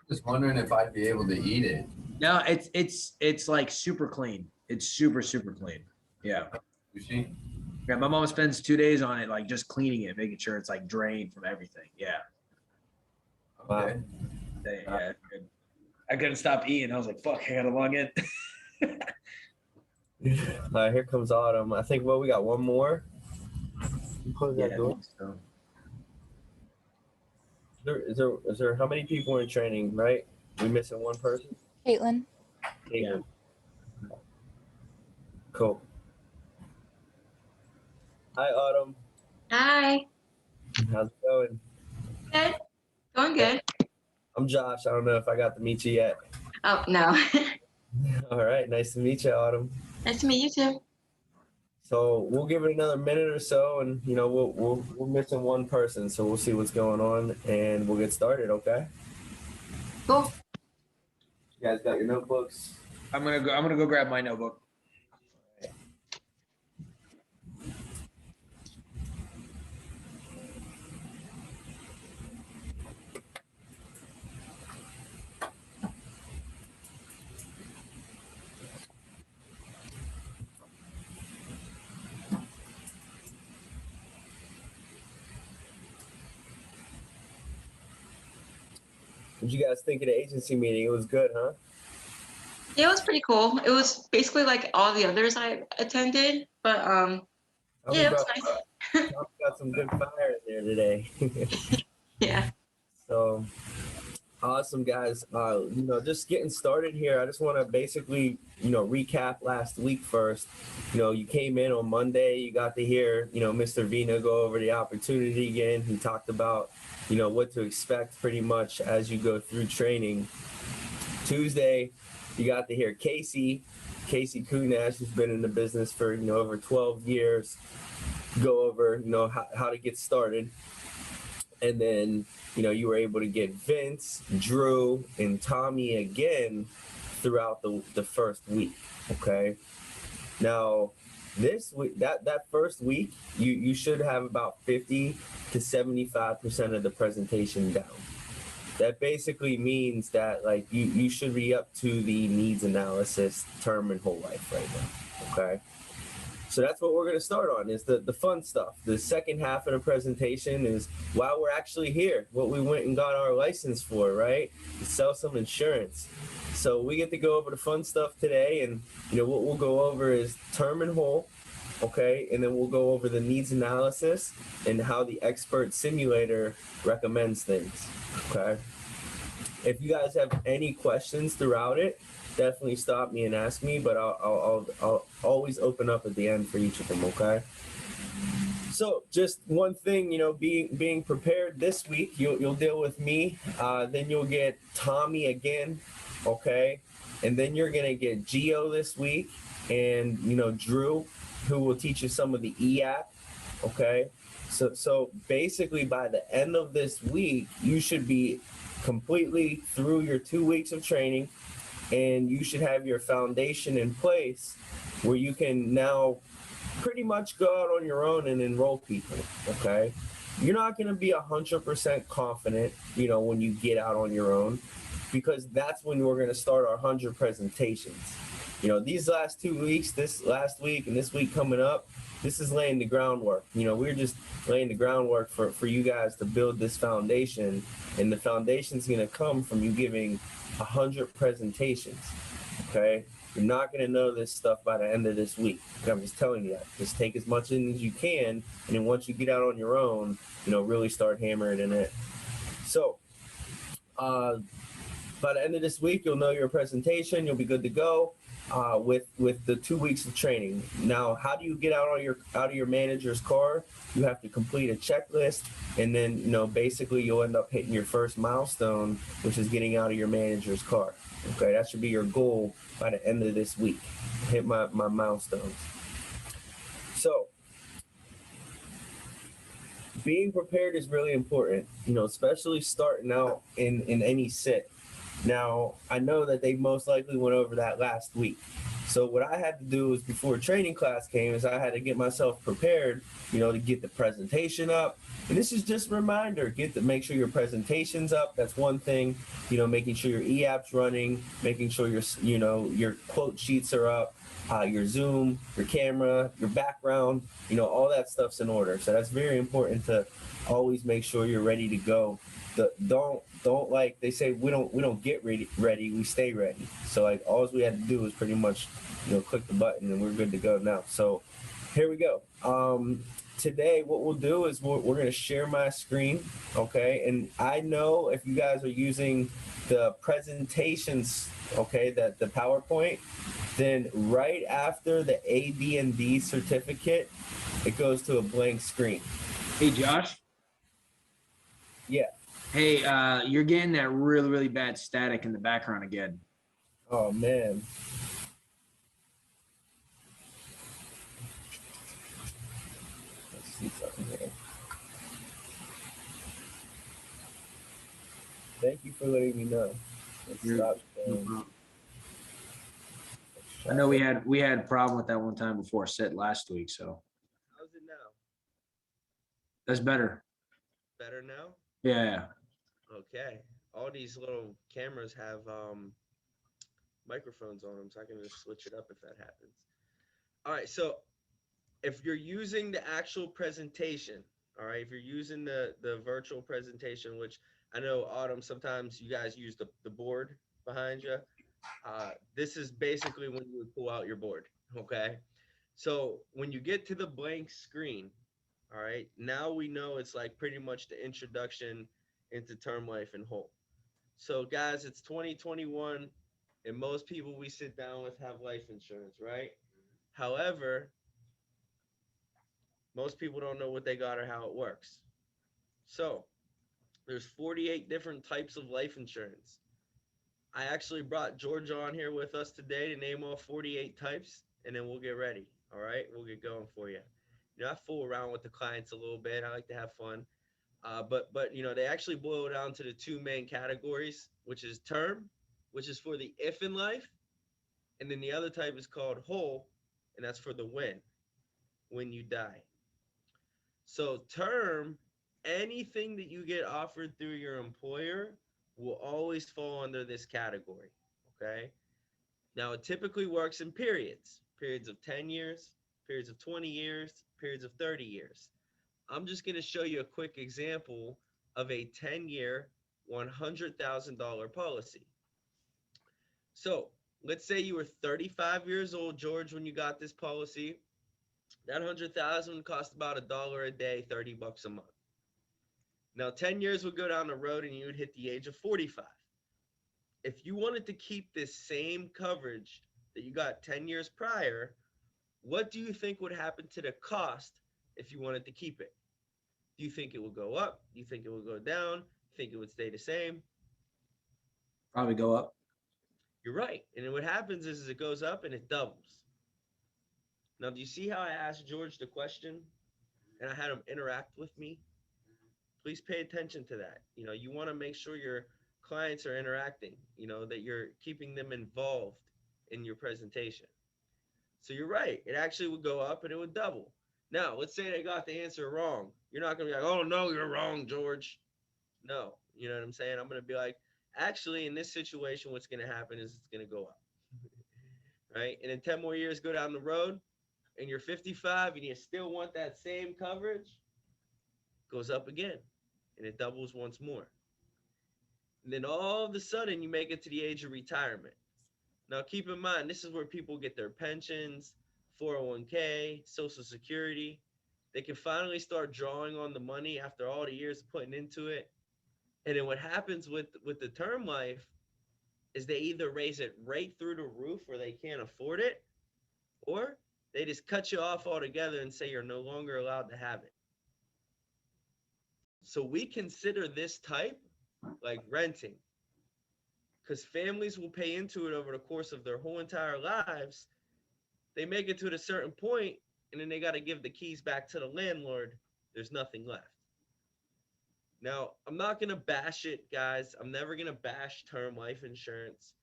Just wondering if I'd be able to eat it. No, it's like super clean. It's super clean. Yeah. Sushi? Yeah, my mom spends 2 days on it, like just cleaning it, making sure it's like drained from everything. Yeah. Okay. Yeah, good. I couldn't stop eating. I was like, fuck, I gotta log in. All right, here comes Autumn. I think, well, we got one more. Close Yeah, that I door. think so. Is there how many people in training, right? We missing one person? Caitlin. Yeah. Cool. Hi, Autumn. Hi. How's it going? Good. Going good. I'm Josh. I don't know if I got to meet you yet. Oh, no. All right. Nice to meet you, Autumn. Nice to meet you too. So we'll give it another minute or so, and we're missing one person, so we'll see what's going on, and we'll get started. Okay. Cool. You guys got your notebooks? I'm gonna go grab my notebook. What'd you guys think of the agency meeting? It was good, huh? Yeah, it was pretty cool. It was basically like all the others I attended, but yeah, it was nice. Got some good fire in there today. Yeah. So awesome, guys. Just getting started here. I just want to basically, recap last week first. You came in on Monday. You got to hear, Mr. Vina go over the opportunity again. He talked about, what to expect pretty much as you go through training. Tuesday, you got to hear Casey Kunash, who's been in the business for, over 12 years, go over, how to get started. And then, you were able to get Vince, Drew, and Tommy again throughout the first week. Okay. Now, this week, that first week, you should have about 50 to 75% of the presentation down. That basically means that like you should be up to the needs analysis term and whole life right now. Okay. So that's what we're going to start on is the fun stuff. The second half of the presentation is why we're actually here, what we went and got our license for, right? To sell some insurance. So we get to go over the fun stuff today. And, what we'll go over is term and whole, okay? And then we'll go over the needs analysis and how the expert simulator recommends things, okay? If you guys have any questions throughout it, definitely stop me and ask me, but I'll always open up at the end for each of them, okay? So just one thing, being prepared this week, you'll deal with me, then you'll get Tommy again, okay? And then you're gonna get Gio this week and, Drew, who will teach you some of the e-app, okay? So basically by the end of this week, you should be completely through your 2 weeks of training, and you should have your foundation in place where you can now pretty much go out on your own and enroll people, okay? You're not going to be 100% confident, when you get out on your own, because that's when we're going to start our 100 presentations. These last 2 weeks, this last week and this week coming up, this is laying the groundwork. We're just laying the groundwork for you guys to build this foundation, and the foundation's going to come from you giving 100 presentations, okay? You're not going to know this stuff by the end of this week. I'm just telling you that. Just take as much in as you can, and then once you get out on your own, really start hammering in it. So, by the end of this week, you'll know your presentation. You'll be good to go with the 2 weeks of training. Now, how do you get out of your manager's car? You have to complete a checklist, and then basically you'll end up hitting your first milestone, which is getting out of your manager's car. Okay, that should be your goal by the end of this week. Hit my milestones. So, being prepared is really important. Especially starting out in any sit. Now, I know that they most likely went over that last week. So what I had to do was before training class came is I had to get myself prepared, to get the presentation up. And this is just a reminder, make sure your presentation's up. That's one thing, making sure your e-app's running, making sure your quote sheets are up, your Zoom, your camera, your background, all that stuff's in order. So that's very important to always make sure you're ready to go don't like they say we don't get ready, we stay ready. So like all we had to do was pretty much, click the button and we're good to go now. So here we go. Today what we'll do is we're going to share my screen, okay? And I know if you guys are using the presentations, okay, that the PowerPoint, then right after the AD&D certificate, it goes to a blank screen. Hey, Josh. Yeah. Hey, you're getting that really, really bad static in the background again. Oh, man. Let's see something here. Thank you for letting me know. Stop. I know we had a problem with that one time before set last week, so How's it now? that's better. Better now? Yeah. Okay. All these little cameras have microphones on them, so I can just switch it up if that happens. All right, so if you're using the actual presentation, all right, if you're using the virtual presentation, which I know, Autumn, sometimes you guys use the board behind you. This is basically when you would pull out your board, okay? So when you get to the blank screen, all right, now we know it's like pretty much the introduction into term life and whole. So guys, it's 2021 and most people we sit down with have life insurance, right? However, most people don't know what they got or how it works. So there's 48 different types of life insurance. I actually brought George on here with us today to name all 48 types, and then we'll get ready. All right, we'll get going for you. I fool around with the clients a little bit. I like to have fun. But they actually boil down to the two main categories, which is term, which is for the if in life, and then the other type is called whole, and that's for the when you die. So term, anything that you get offered through your employer will always fall under this category, okay? Now, it typically works in periods of 10 years, periods of 20 years, periods of 30 years. I'm just going to show you a quick example of a 10-year, $100,000 policy. So let's say you were 35 years old, George, when you got this policy. That $100,000 cost about $1 a day, 30 bucks a month. Now, 10 years would go down the road and you would hit the age of 45. If you wanted to keep this same coverage that you got 10 years prior, what do you think would happen to the cost if you wanted to keep it? Do you think it will go up? Do you think it will go down? Do you think it would stay the same? Probably go up. You're right. And then what happens is it goes up and it doubles. Now, do you see how I asked George the question and I had him interact with me? Please pay attention to that. You want to make sure your clients are interacting, that you're keeping them involved in your presentation. So you're right. It actually would go up and it would double. Now, let's say they got the answer wrong. You're not going to be like, oh, no, you're wrong, George. No, you know what I'm saying? I'm going to be like, actually, in this situation, what's going to happen is it's going to go up. Right? And in 10 more years, go down the road, and you're 55 and you still want that same coverage, goes up again, and it doubles once more. And then all of a sudden, you make it to the age of retirement. Now, keep in mind, this is where people get their pensions, 401k, Social Security. They can finally start drawing on the money after all the years of putting into it. And then what happens with the term life is they either raise it right through the roof where they can't afford it, or they just cut you off altogether and say you're no longer allowed to have it. So we consider this type like renting, because families will pay into it over the course of their whole entire lives. They make it to a certain point, and then they got to give the keys back to the landlord. There's nothing left. Now, I'm not going to bash it, guys. I'm never going to bash term life insurance.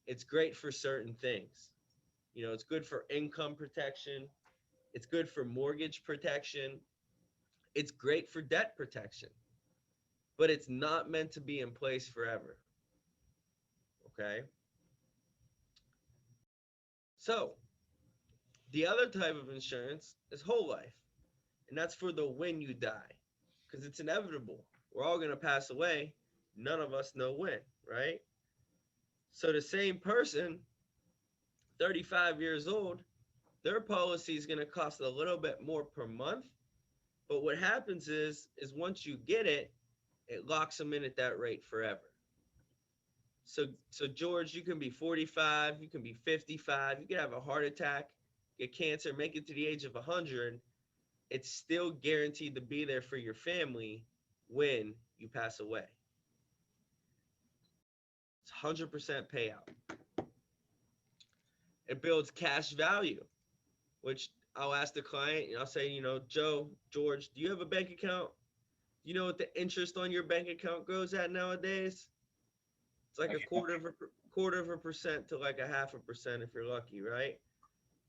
It's great for certain things. It's good for income protection. It's good for mortgage protection. It's great for debt protection. But it's not meant to be in place forever. Okay? So, the other type of insurance is whole life. And that's for the when you die. Because it's inevitable. We're all going to pass away. none of us know when, right? So the same person, 35 years old, their policy is going to cost a little bit more per month. But what happens is once you get it, it locks them in at that rate forever. So George, you can be 45, you can be 55, you can have a heart attack, get cancer, make it to the age of 100. It's still guaranteed to be there for your family when you pass away. It's 100% payout. It builds cash value, which I'll ask the client, and I'll say, you know, Joe, George, do you have a bank account? You know what the interest on your bank account goes at nowadays? It's like a quarter of a percent to like a 0.5% if you're lucky, right?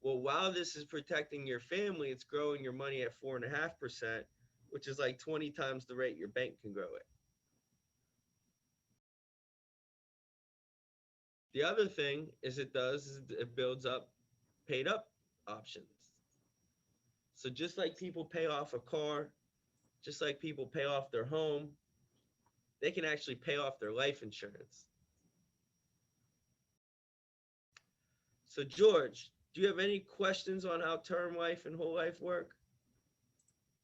Well, while this is protecting your family, it's growing your money at 4.5%, which is like 20 times the rate your bank can grow it. The other thing is it builds up paid up options. So just like people pay off a car, just like people pay off their home, they can actually pay off their life insurance. So George, do you have any questions on how term life and whole life work?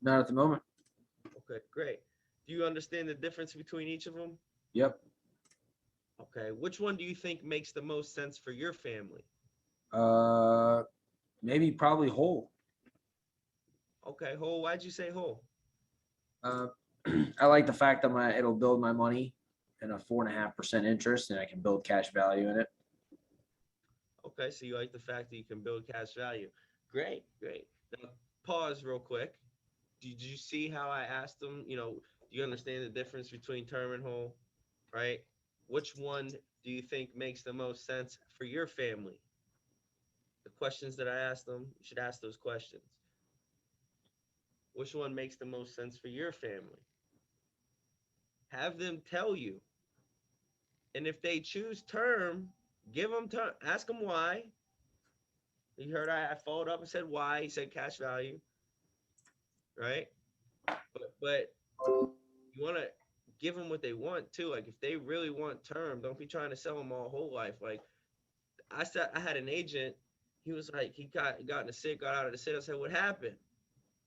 Not at the moment. Okay, great. Do you understand the difference between each of them? Yep. Okay, which one do you think makes the most sense for your family? Maybe probably whole. Okay, whole. Why'd you say whole? I like the fact that it'll build my money and a 4.5% interest, and I can build cash value in it. Okay, so you like the fact that you can build cash value. Great, great. Now pause real quick. Did you see how I asked them, you know, do you understand the difference between term and whole, right? Which one do you think makes the most sense for your family? The questions that I asked them, you should ask those questions. Which one makes the most sense for your family? Have them tell you. And if they choose term, give them term. Ask them why. You heard I followed up and said why. He said cash value, right? But you want to give them what they want too. Like if they really want term, don't be trying to sell them all whole life. Like I said, I had an agent. He was like, he got in the sit, got out of the sit. I said, what happened?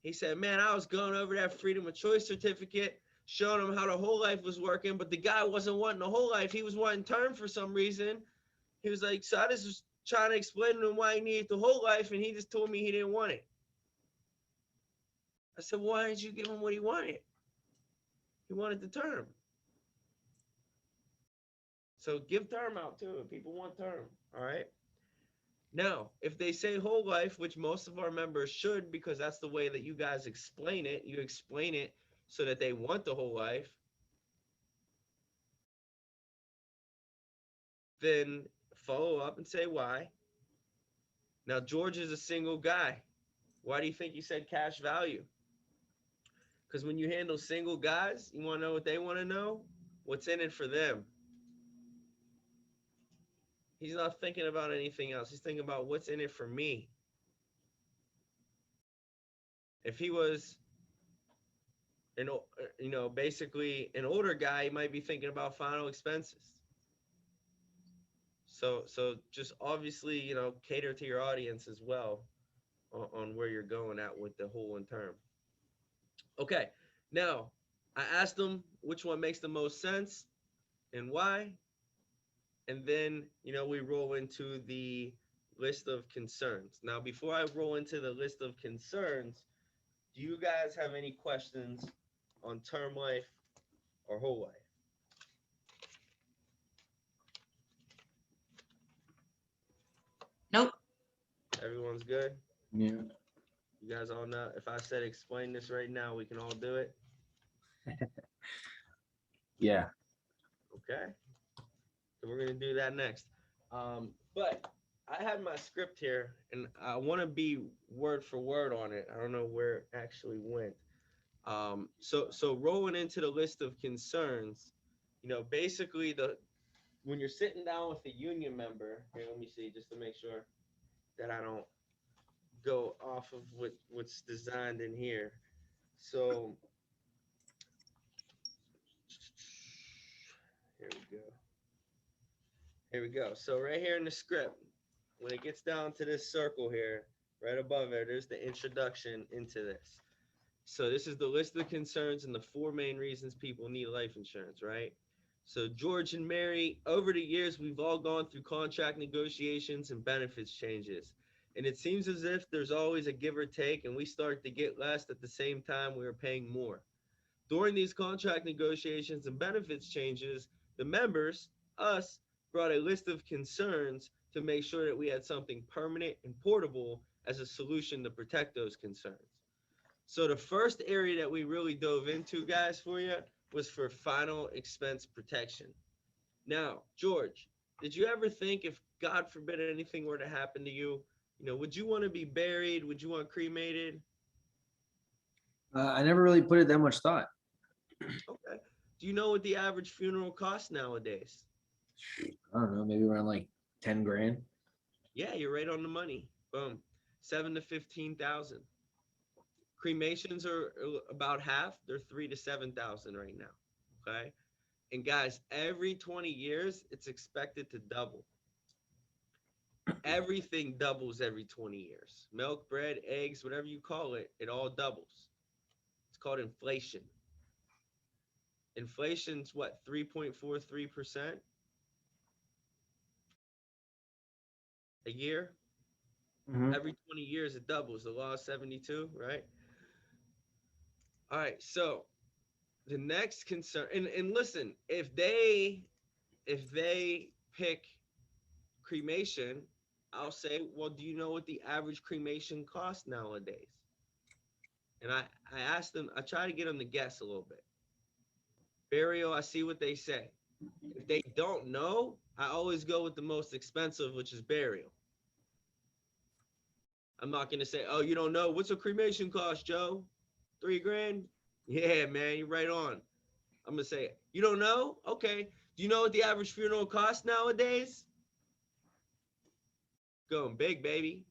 He said, man, I was going over that freedom of choice certificate, showing him how the whole life was working, but the guy wasn't wanting the whole life. He was wanting term for some reason. He was like, so I just was trying to explain to him why he needed the whole life, and he just told me he didn't want it. I said, why didn't you give him what he wanted? He wanted the term. So give term out too. If people want term, all right? Now, if they say whole life, which most of our members should, because that's the way that you guys explain it, you explain it so that they want the whole life, then follow up and say why. Now, George is a single guy. Why do you think he said cash value? Because when you handle single guys, you want to know what they want to know? What's in it for them? He's not thinking about anything else. He's thinking about what's in it for me. If he was basically an older guy, he might be thinking about final expenses. So just obviously, cater to your audience as well on where you're going at with the whole and term. Okay, now I asked them which one makes the most sense and why. And then, we roll into the list of concerns. Now, before I roll into the list of concerns, do you guys have any questions on term life or whole life? Nope. Everyone's good? Yeah. You guys all know, if I said explain this right now, we can all do it? Yeah. Okay. So we're going to do that next. But I have my script here, and I want to be word for word on it. I don't know where it actually went. So rolling into the list of concerns, basically when you're sitting down with a union member, here, let me see, just to make sure that I don't go off of what's designed in here. So Here we go. Here we go. So right here in the script, when it gets down to this circle here, right above it, there's the introduction into this. So this is the list of concerns and the 4 main reasons people need life insurance, right? So George and Mary, over the years, we've all gone through contract negotiations and benefits changes. And it seems as if there's always a give or take, and we start to get less at the same time we are paying more. During these contract negotiations and benefits changes, the members, us, brought a list of concerns to make sure that we had something permanent and portable as a solution to protect those concerns. So the first area that we really dove into, guys, for you was for final expense protection. Now, George, did you ever think if God forbid anything were to happen to you, would you want to be buried? Would you want cremated? I never really put it that much thought. Okay. Do you know what the average funeral costs nowadays? I don't know, maybe around like 10 grand. Yeah, you're right on the money. Boom. 7 to 15,000. Cremations are about half. They're 3 to 7,000 right now. Okay. And guys, every 20 years, it's expected to double. Everything doubles every 20 years. Milk, bread, eggs, whatever you call it, it all doubles. It's called inflation. Inflation's what, 3.43% a year? Mhm. Every 20 years it doubles. The law of 72, right? All right, so the next concern, and listen, if they pick cremation, I'll say, well, do you know what the average cremation costs nowadays? And I asked them, I try to get them to guess a little bit. Burial, I see what they say. If they don't know, I always go with the most expensive, which is burial. I'm not going to say, oh, you don't know. What's a cremation cost, Joe? 3 grand? Yeah, man, you're right on. I'm going to say, you don't know? Okay. Do you know what the average funeral costs nowadays? Going big, baby.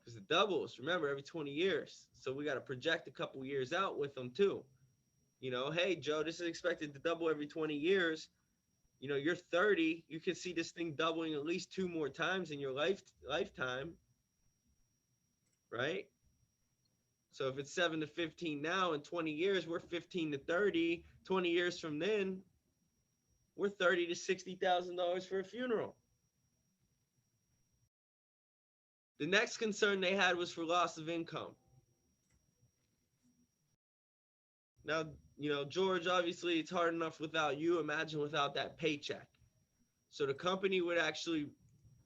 Because it doubles, remember, every 20 years. So we got to project a couple years out with them too. Hey, Joe, this is expected to double every 20 years. You're 30. You could see this thing doubling at least 2 more times in your lifetime, right? So if it's 7 to 15 now, in 20 years, we're 15 to 30. 20 years from then, we're $30,000 to $60,000 for a funeral. The next concern they had was for loss of income. Now, George, obviously it's hard enough without you. Imagine without that paycheck. So the company would actually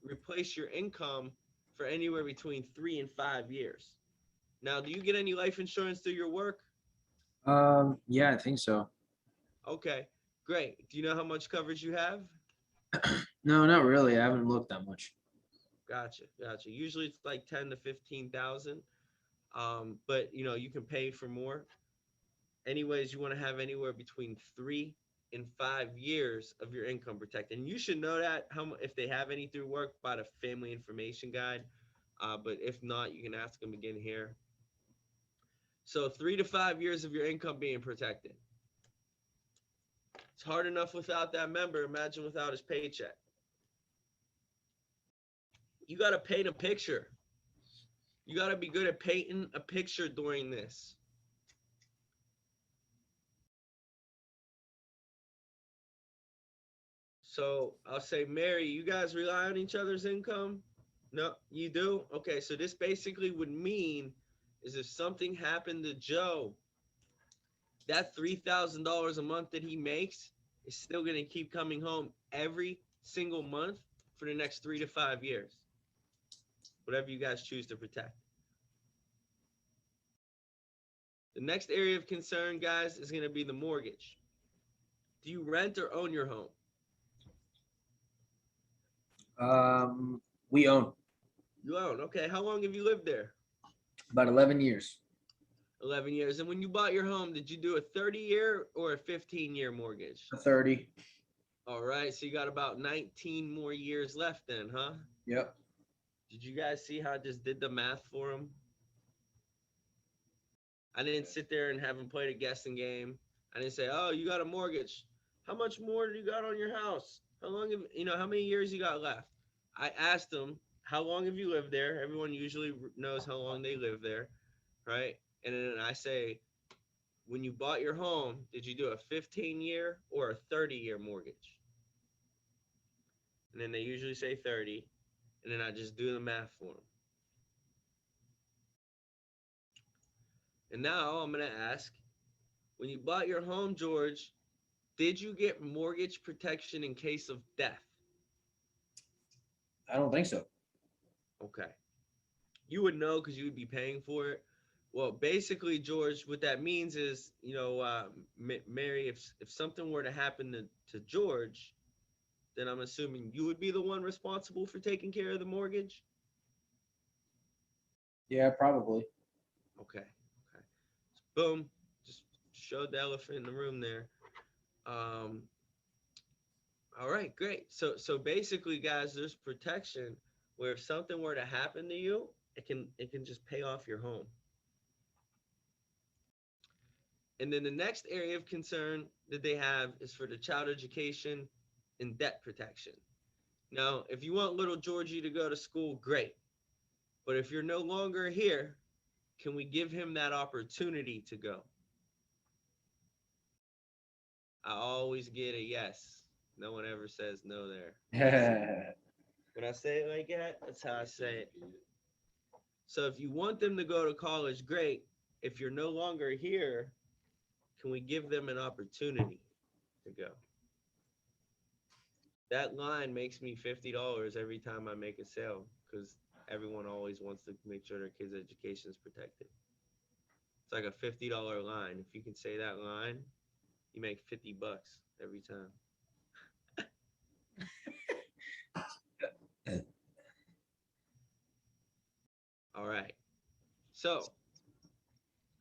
replace your income for anywhere between 3 and 5 years. Now, do you get any life insurance through your work? Yeah, I think so. Okay, great. Do you know how much coverage you have? No, not really. I haven't looked that much. Gotcha. Usually it's like 10 to 15,000. But you can pay for more. Anyways, you want to have anywhere between 3 and 5 years of your income protected. And you should know that if they have any through work by the family information guide. But if not, you can ask them again here. So 3 to 5 years of your income being protected. It's hard enough without that member. Imagine without his paycheck. You got to paint a picture. You got to be good at painting a picture during this. So I'll say, Mary, you guys rely on each other's income? No, you do? Okay, so this basically would mean is if something happened to Joe, that $3,000 a month that he makes is still going to keep coming home every single month for the next 3 to 5 years. Whatever you guys choose to protect. The next area of concern, guys, is going to be the mortgage. Do you rent or own your home? We own. You own. Okay. How long have you lived there? About 11 years. 11 years. And when you bought your home, did you do a 30-year or a 15-year mortgage? A 30. All right. So you got about 19 more years left then, huh? Yep. Did you guys see how I just did the math for them? I didn't sit there and have them play a guessing game. I didn't say, oh, you got a mortgage. How much more do you got on your house? How long have, how many years you got left? I asked them, how long have you lived there? Everyone usually knows how long they live there, right? And then I say, when you bought your home, did you do a 15-year or a 30-year mortgage? And then they usually say 30, and then I just do the math for them. And now I'm going to ask, when you bought your home, George, did you get mortgage protection in case of death? I don't think so. Okay. You would know because you would be paying for it. Well, basically, George, what that means is, Mary, if something were to happen to George, then I'm assuming you would be the one responsible for taking care of the mortgage? Yeah, probably. Okay. Boom. Just showed the elephant in the room there. All right, great. So basically, guys, there's protection where if something were to happen to you, it can just pay off your home. And then the next area of concern that they have is for the child education and debt protection. Now, if you want little Georgie to go to school, great. But if you're no longer here, can we give him that opportunity to go? I always get a yes. No one ever says no there. When I say it like that, that's how I say it. So if you want them to go to college, great. If you're no longer here, can we give them an opportunity to go? That line makes me $50 every time I make a sale because everyone always wants to make sure their kids' education is protected. It's like a $50 line. If you can say that line, you make $50 every time. All right. So,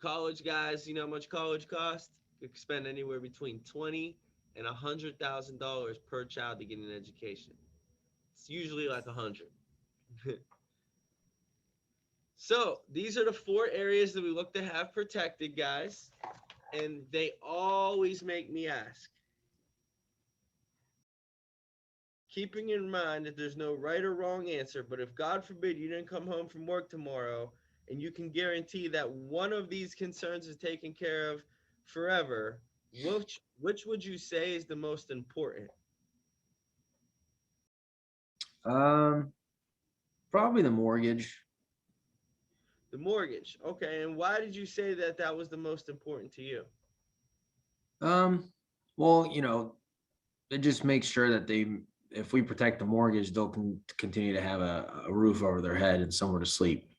college guys, you know how much college costs? You can spend anywhere between $20,000 and $100,000 per child to get an education. It's usually like 100. So these are the 4 areas that we look to have protected, guys. And they always make me ask. Keeping in mind that there's no right or wrong answer, but if God forbid you didn't come home from work tomorrow and you can guarantee that one of these concerns is taken care of forever, which would you say is the most important? Probably the mortgage. The mortgage. Okay, and why did you say that that was the most important to you? Well, it just makes sure that if we protect the mortgage, they'll continue to have a roof over their head and somewhere to sleep.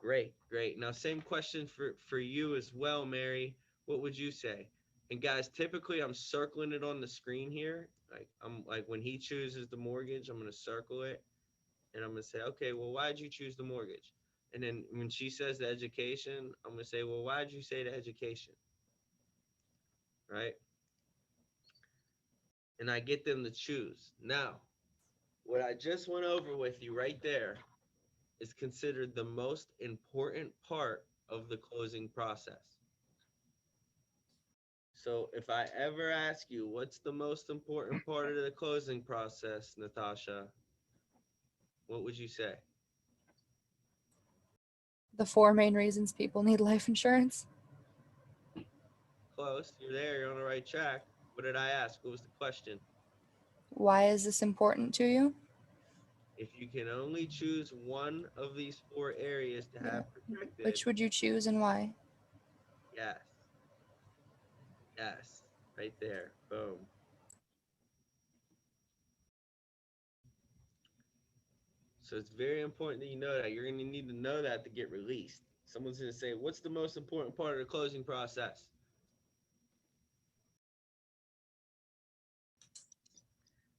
Great. Now, same question for you as well, Mary. What would you say? And guys, typically I'm circling it on the screen here. Like when he chooses the mortgage, I'm gonna circle it, and I'm gonna say, okay, well, why'd you choose the mortgage? And then when she says the education, I'm gonna say, well, why'd you say the education? Right? And I get them to choose. Now, what I just went over with you right there is considered the most important part of the closing process. So if I ever ask you, what's the most important part of the closing process, Natasha, what would you say? The 4 main reasons people need life insurance. Close. You're there. You're on the right track. What did I ask? What was the question? Why is this important to you? If you can only choose one of these 4 areas to have protected. Which would you choose and why? Yes. Right there. Boom. So it's very important that you know that. You're going to need to know that to get released. Someone's going to say, what's the most important part of the closing process?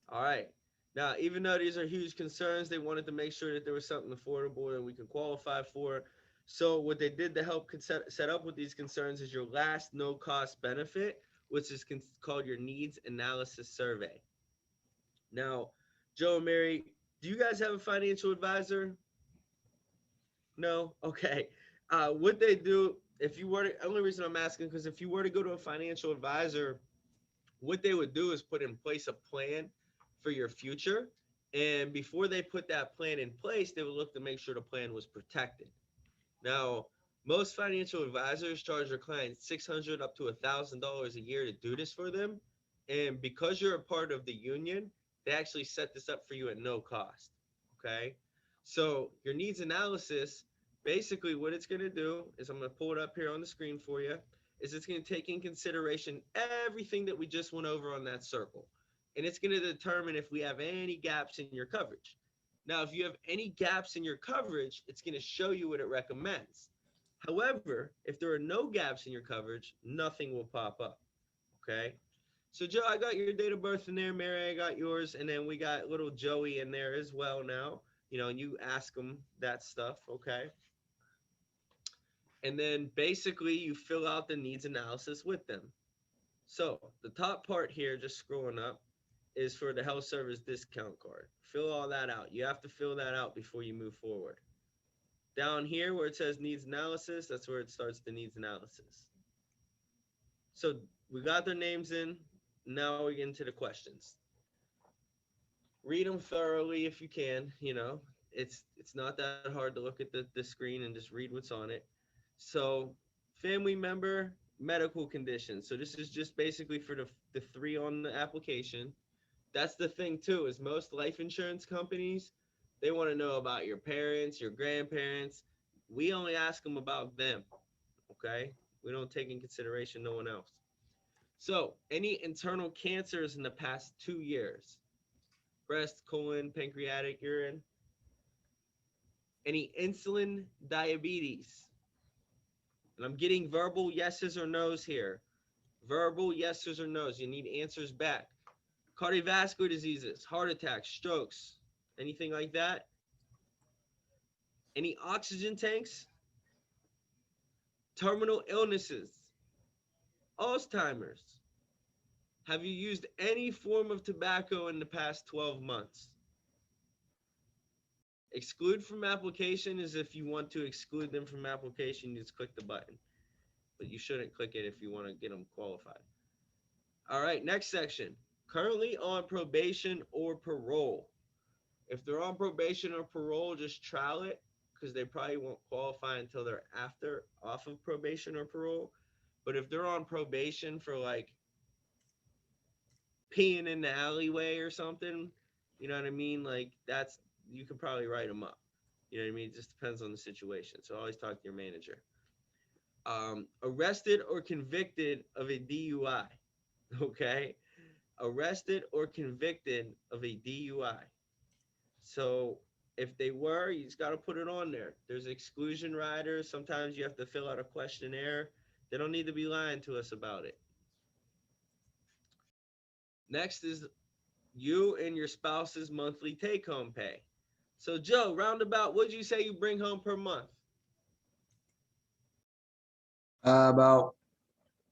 All right. Now, even though these are huge concerns, they wanted to make sure that there was something affordable that we could qualify for. So what they did to help set up with these concerns is your last no-cost benefit, which is called your needs analysis survey. Now, Joe and Mary, do you guys have a financial advisor? No? Okay. What they do if you were to, only reason I'm asking, because if you were to go to a financial advisor, what they would do is put in place a plan for your future. And before they put that plan in place, they would look to make sure the plan was protected. Now, most financial advisors charge their clients $600 up to $1,000 a year to do this for them. And because you're a part of the union, they actually set this up for you at no cost. Okay. So your needs analysis, basically what it's going to do is, I'm going to pull it up here on the screen for you, is it's going to take in consideration everything that we just went over on that circle. And it's going to determine if we have any gaps in your coverage. Now, if you have any gaps in your coverage, it's going to show you what it recommends. However, if there are no gaps in your coverage, nothing will pop up. Okay. So Joe, I got your date of birth in there. Mary, I got yours. And then we got little Joey in there as well now, you know, and you ask them that stuff. Okay. And then basically you fill out the needs analysis with them. So the top part here, just scrolling up, is for the health service discount card. Fill all that out. You have to fill that out before you move forward. Down here where it says needs analysis, that's where it starts the needs analysis. So we got their names in. Now we get into the questions. Read them thoroughly if you can. You know, it's not that hard to look at the screen and just read what's on it. So family member, medical condition. So this is just basically for the three on the application. That's the thing too, is most life insurance companies, they want to know about your parents, your grandparents. We only ask them about them, okay? We don't take in consideration no one else. So any internal cancers in the past 2 years, breast, colon, pancreatic, urine, any insulin, diabetes. And I'm getting verbal yeses or nos here. Verbal yeses or nos. You need answers back. Cardiovascular diseases, heart attacks, strokes, anything like that? Any oxygen tanks? Terminal illnesses? Alzheimer's? Have you used any form of tobacco in the past 12 months? Exclude from application is if you want to exclude them from application, you just click the button. But you shouldn't click it if you want to get them qualified. All right, next section. Currently on probation or parole. If they're on probation or parole, just trial it, because they probably won't qualify until they're off of probation or parole. But if they're on probation for like peeing in the alleyway or something, you know what I mean? Like that's, you could probably write them up. You know what I mean? It just depends on the situation. So always talk to your manager. Arrested or convicted of a DUI. Okay. Arrested or convicted of a DUI. So if they were, you just got to put it on there. There's exclusion riders. Sometimes you have to fill out a questionnaire. They don't need to be lying to us about it. Next is you and your spouse's monthly take-home pay. So Joe, roundabout, what'd you say you bring home per month? About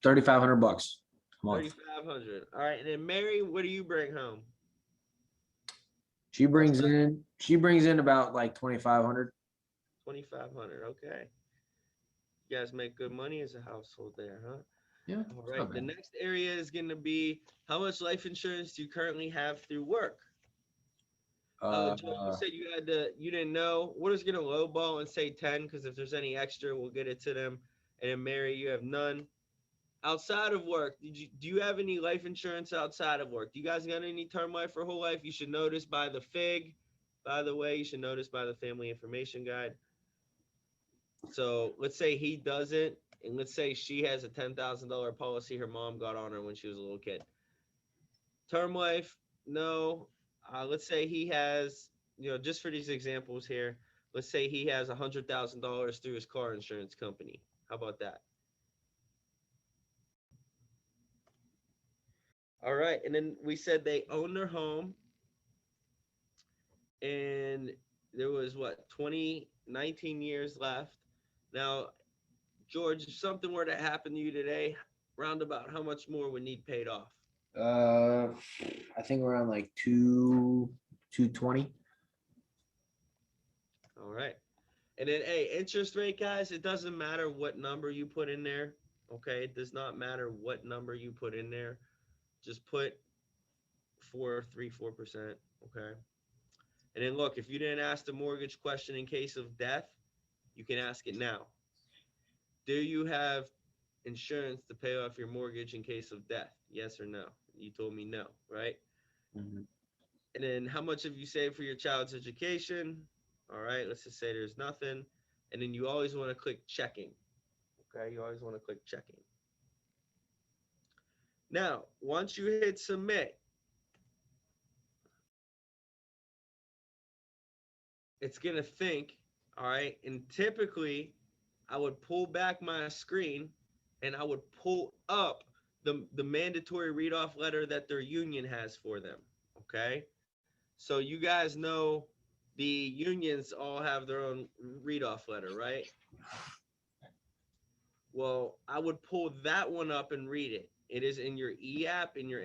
$3,500 a month. 3,500. All right, and then Mary, what do you bring home? She brings in about like 2,500. 2,500. Okay. You guys make good money as a household there, huh? Yeah. All right. The next area is going to be how much life insurance do you currently have through work? Joe, you said you didn't know. We're just going to lowball and say 10, because if there's any extra, we'll get it to them. And then Mary, you have none. Outside of work, do you have any life insurance outside of work? Do you guys got any term life or whole life? You should know this by the FIG. By the way, you should know this by the Family Information Guide. So let's say he doesn't, and let's say she has a $10,000 policy her mom got on her when she was a little kid. Term life, no. Let's say he has, you know, just for these examples here, let's say he has $100,000 through his car insurance company. How about that? All right, and then we said they own their home, and there was what, 19 years left. Now, George, if something were to happen to you today, roundabout how much more would need paid off? I think around like 220. All right. And then, hey, interest rate, guys, it doesn't matter what number you put in there. Okay, it does not matter what number you put in there. Just put 4.34%. Okay. And then look, if you didn't ask the mortgage question in case of death, you can ask it now. Do you have insurance to pay off your mortgage in case of death? Yes or no? You told me no, right? Mm-hmm. And then how much have you saved for your child's education? All right, let's just say there's nothing. And then you always want to click checking. Okay, you always want to click checking. Now, once you hit submit, it's going to think, all right, and typically I would pull back my screen and I would pull up the mandatory read-off letter that their union has for them, okay? So you guys know the unions all have their own read-off letter, right? Well, I would pull that one up and read it. It is in your e-app, in your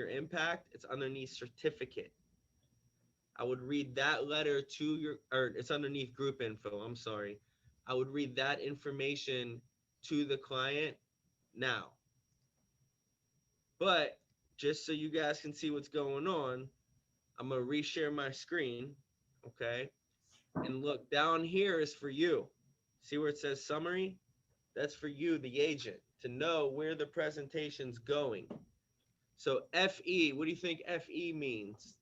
impact, it's underneath certificate. I would read that letter to your, or it's underneath group info, I'm sorry. I would read that information to the client now. But just so you guys can see what's going on, I'm going to reshare my screen, okay? And look, down here is for you. See where it says summary? That's for you, the agent, to know where the presentation's going. So FE, what do you think FE means?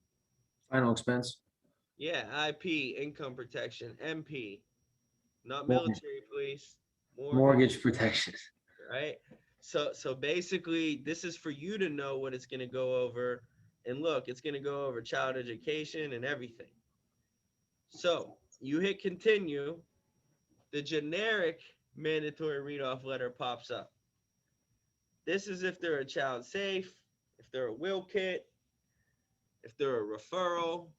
Final expense. Yeah, IP, income protection. MP, not Mortgage. military police. Mortgage protection. Right? So basically, this is for you to know what it's going to go over. And look, it's going to go over child education and everything. So you hit continue. The generic mandatory read-off letter pops up. This is if they're a child safe, if they're a will kit, if they're a referral.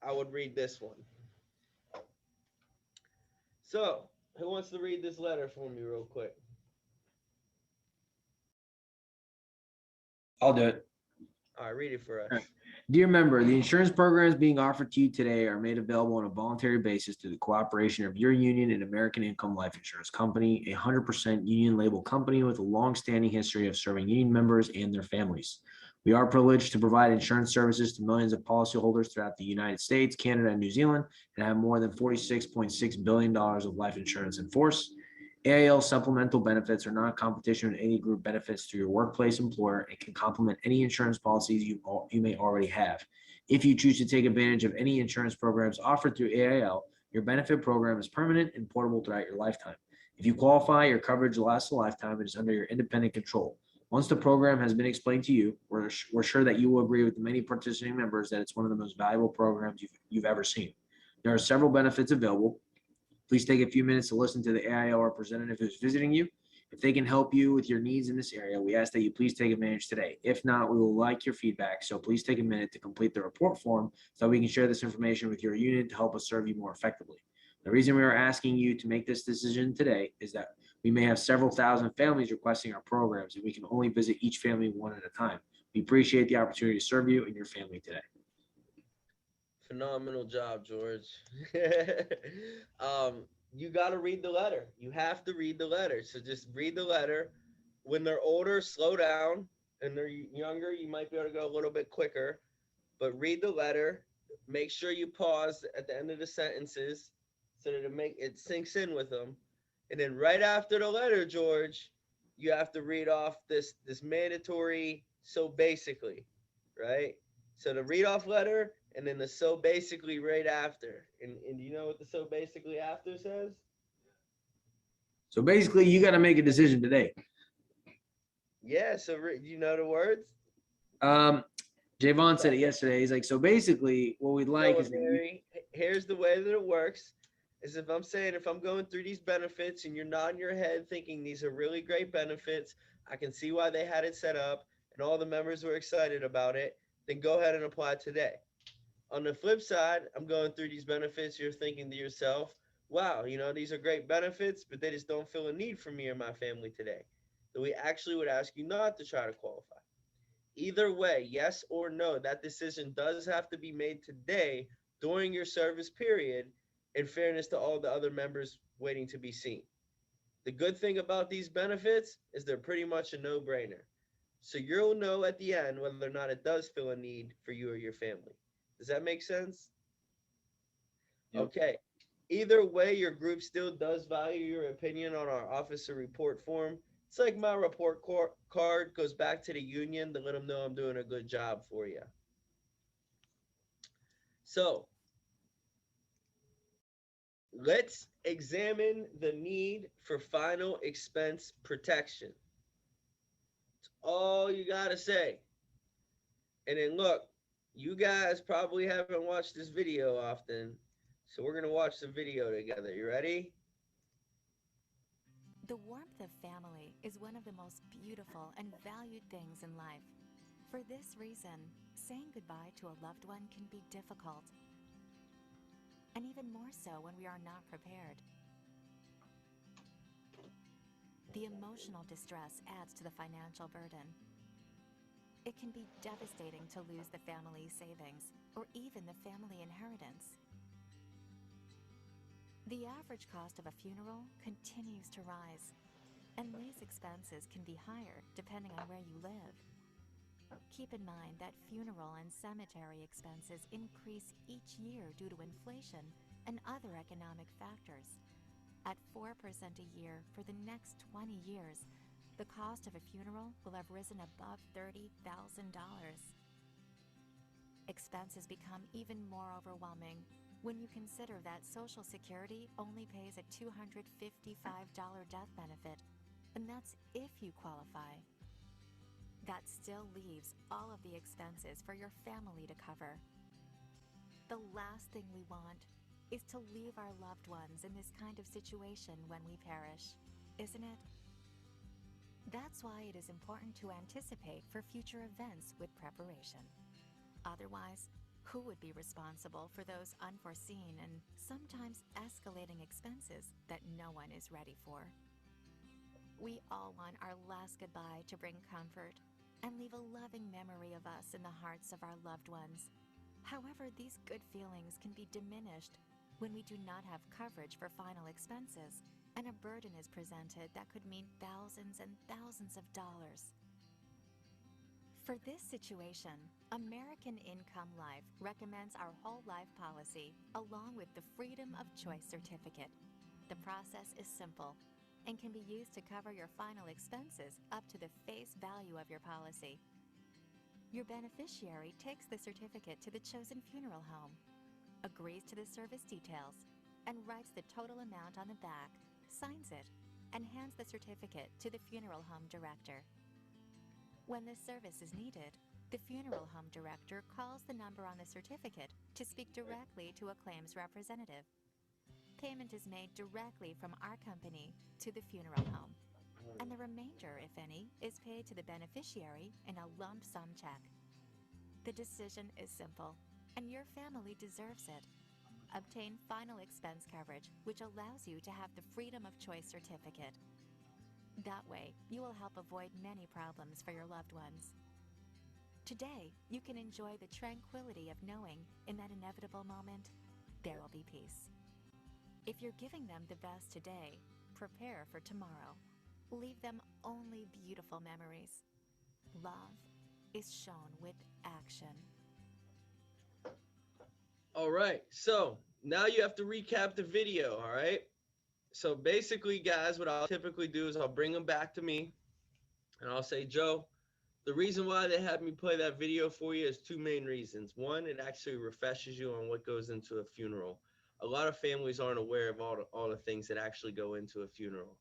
I would read this one. So, who wants to read this letter for me real quick? I'll do it. All right, read it for us. Dear member, the insurance programs being offered to you today are made available on a voluntary basis through the cooperation of your union and American Income Life Insurance Company, a 100% union label company with a long-standing history of serving union members and their families. We are privileged to provide insurance services to millions of policyholders throughout the United States, Canada, and New Zealand, and have more than $46.6 billion of life insurance in force. AIL supplemental benefits are not in competition with any group benefits through your workplace employer and can complement any insurance policies you may already have. If you choose to take advantage of any insurance programs offered through AIL, your benefit program is permanent and portable throughout your lifetime. If you qualify, your coverage lasts a lifetime and is under your independent control. Once the program has been explained to you, we're sure that you will agree with the many participating members that it's one of the most valuable programs you've ever seen. There are several benefits available. Please take a few minutes to listen to the AIL representative who's visiting you. If they can help you with your needs in this area, we ask that you please take advantage today. If not, we will like your feedback. So please take a minute to complete the report form so we can share this information with your unit to help us serve you more effectively. The reason we are asking you to make this decision today is that we may have several thousand families requesting our programs, and we can only visit each family one at a time. We appreciate the opportunity to serve you and your family today. Phenomenal job, George. You got to read the letter. You have to read the letter. So just read the letter. When they're older, slow down. And they're younger, you might be able to go a little bit quicker. But read the letter. Make sure you pause at the end of the sentences so that it sinks in with them. And then right after the letter, George, you have to read off this mandatory so basically, right? So the read off letter, and then the so basically right after. And you know what the so basically after says? So basically, you got to make a decision today. Yeah, so you know the words? Javon said it yesterday. He's like, so basically, what we'd like is here's the way that it works. Is if I'm going through these benefits and you're nodding your head thinking these are really great benefits, I can see why they had it set up and all the members were excited about it, then go ahead and apply today. On the flip side, I'm going through these benefits, you're thinking to yourself, wow, these are great benefits, but they just don't feel a need for me or my family today. So we actually would ask you not to try to qualify. Either way, yes or no, that decision does have to be made today during your service period. in fairness to all the other members waiting to be seen. The good thing about these benefits is they're pretty much a no-brainer. So you'll know at the end whether or not it does fill a need for you or your family. Does that make sense? Yep. Okay. Either way, your group still does value your opinion on our officer report form. It's like my report card goes back to the union to let them know I'm doing a good job for you. So let's examine the need for final expense protection. It's all you got to say. And then look, you guys probably haven't watched this video often, so we're going to watch the video together. You ready? The warmth of family is one of the most beautiful and valued things in life. For this reason, saying goodbye to a loved one can be difficult, and even more so when we are not prepared. The emotional distress adds to the financial burden. It can be devastating to lose the family savings or even the family inheritance. The average cost of a funeral continues to rise, and these expenses can be higher depending on where you live. Keep in mind that funeral and cemetery expenses increase each year due to inflation and other economic factors. At 4% a year for the next 20 years, the cost of a funeral will have risen above $30,000. Expenses become even more overwhelming when you consider that Social Security only pays a $255 death benefit, and that's if you qualify. That still leaves all of the expenses for your family to cover. The last thing we want is to leave our loved ones in this kind of situation when we perish, isn't it? That's why it is important to anticipate for future events with preparation. Otherwise, who would be responsible for those unforeseen and sometimes escalating expenses that no one is ready for? We all want our last goodbye to bring comfort and leave a loving memory of us in the hearts of our loved ones. However, these good feelings can be diminished when we do not have coverage for final expenses, and a burden is presented that could mean thousands and thousands of dollars. For this situation, American Income Life recommends our whole life policy along with the Freedom of Choice certificate. The process is simple and can be used to cover your final expenses up to the face value of your policy. Your beneficiary takes the certificate to the chosen funeral home, agrees to the service details, and writes the total amount on the back, signs it, and hands the certificate to the funeral home director. When the service is needed, the funeral home director calls the number on the certificate to speak directly to a claims representative. Payment is made directly from our company to the funeral home, and the remainder, if any, is paid to the beneficiary in a lump sum check. The decision is simple, and your family deserves it. Obtain final expense coverage, which allows you to have the Freedom of Choice certificate. That way, you will help avoid many problems for your loved ones. Today, you can enjoy the tranquility of knowing, in that inevitable moment, there will be peace. If you're giving them the best today, prepare for tomorrow. Leave them only beautiful memories. Love is shown with action. All right, so now you have to recap the video, all right? So basically, guys, what I'll typically do is I'll bring them back to me, and I'll say, Joe, the reason why they had me play that video for you is two main reasons. One, it actually refreshes you on what goes into a funeral. A lot of families aren't aware of all the things that actually go into a funeral.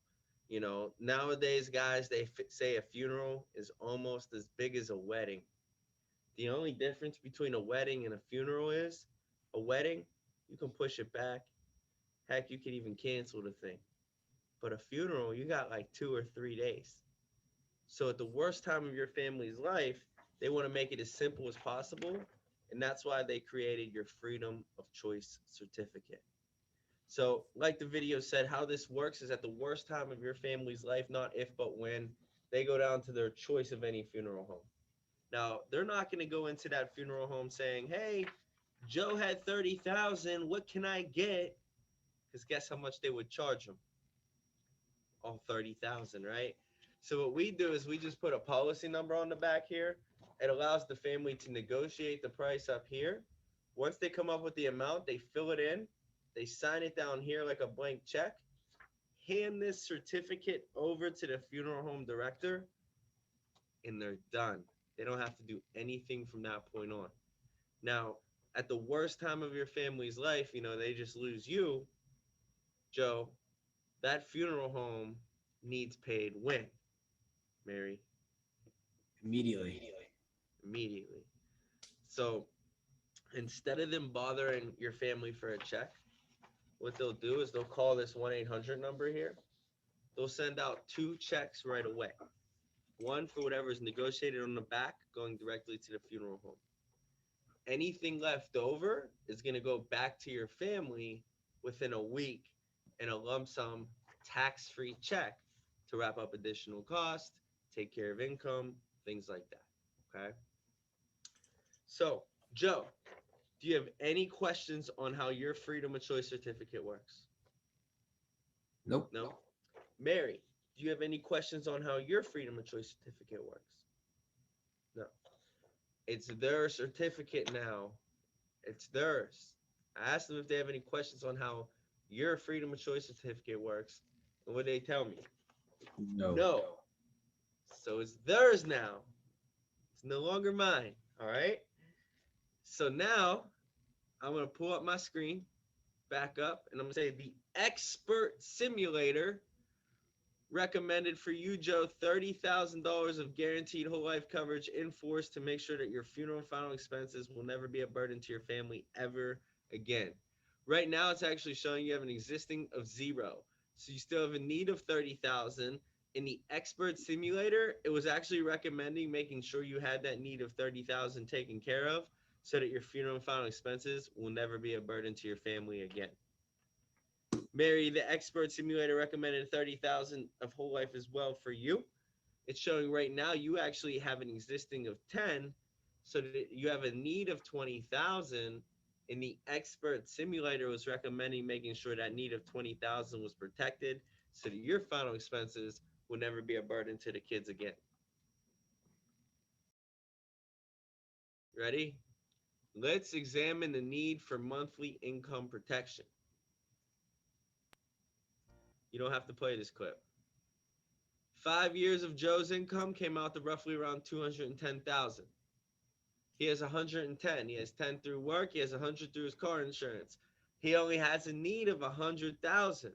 You know, nowadays, guys, they say a funeral is almost as big as a wedding. The only difference between a wedding and a funeral is a wedding, you can push it back. Heck, you can even cancel the thing. But a funeral, you got like 2 or 3 days. So at the worst time of your family's life, they want to make it as simple as possible. And that's why they created your Freedom of Choice certificate. So like the video said, how this works is at the worst time of your family's life, not if, but when, they go down to their choice of any funeral home. Now, they're not going to go into that funeral home saying, hey, Joe had 30,000. What can I get? Because guess how much they would charge them? All 30,000, right? So what we do is we just put a policy number on the back here. It allows the family to negotiate the price up here. Once they come up with the amount, they fill it in, they sign it down here like a blank check, hand this certificate over to the funeral home director, and they're done. They don't have to do anything from that point on. Now, at the worst time of your family's life, you know, they just lose you, Joe, that funeral home needs paid when, Mary? Immediately. Immediately. So instead of them bothering your family for a check, what they'll do is they'll call this 1-800 number here. They'll send out 2 checks right away. One for whatever is negotiated on the back, going directly to the funeral home. Anything left over is going to go back to your family within a week in a lump sum tax-free check to wrap up additional costs, take care of income, things like that. Okay. So, Joe, do you have any questions on how your freedom of choice certificate works? Nope. No. Mary, do you have any questions on how your freedom of choice certificate works? No. It's their certificate now. It's theirs. I asked them if they have any questions on how your freedom of choice certificate works, and what they tell me? No. So it's theirs now. It's no longer mine. All right. So now I'm going to pull up my screen, back up, and I'm going to say the expert simulator recommended for you, Joe, $30,000 of guaranteed whole life coverage in force to make sure that your funeral and final expenses will never be a burden to your family ever again. Right now, it's actually showing you have an existing of 0. So you still have a need of 30,000. In the expert simulator, it was actually recommending making sure you had that need of 30,000 taken care of so that your funeral and final expenses will never be a burden to your family again. Mary, the expert simulator recommended 30,000 of whole life as well for you. It's showing right now you actually have an existing of 10, so that you have a need of 20,000. And the expert simulator was recommending making sure that need of 20,000 was protected so that your final expenses will never be a burden to the kids again. Ready? Let's examine the need for monthly income protection. You don't have to play this clip. 5 years of Joe's income came out to roughly around 210,000. He has 110. He has 10 through work. He has 100 through his car insurance. He only has a need of 100,000.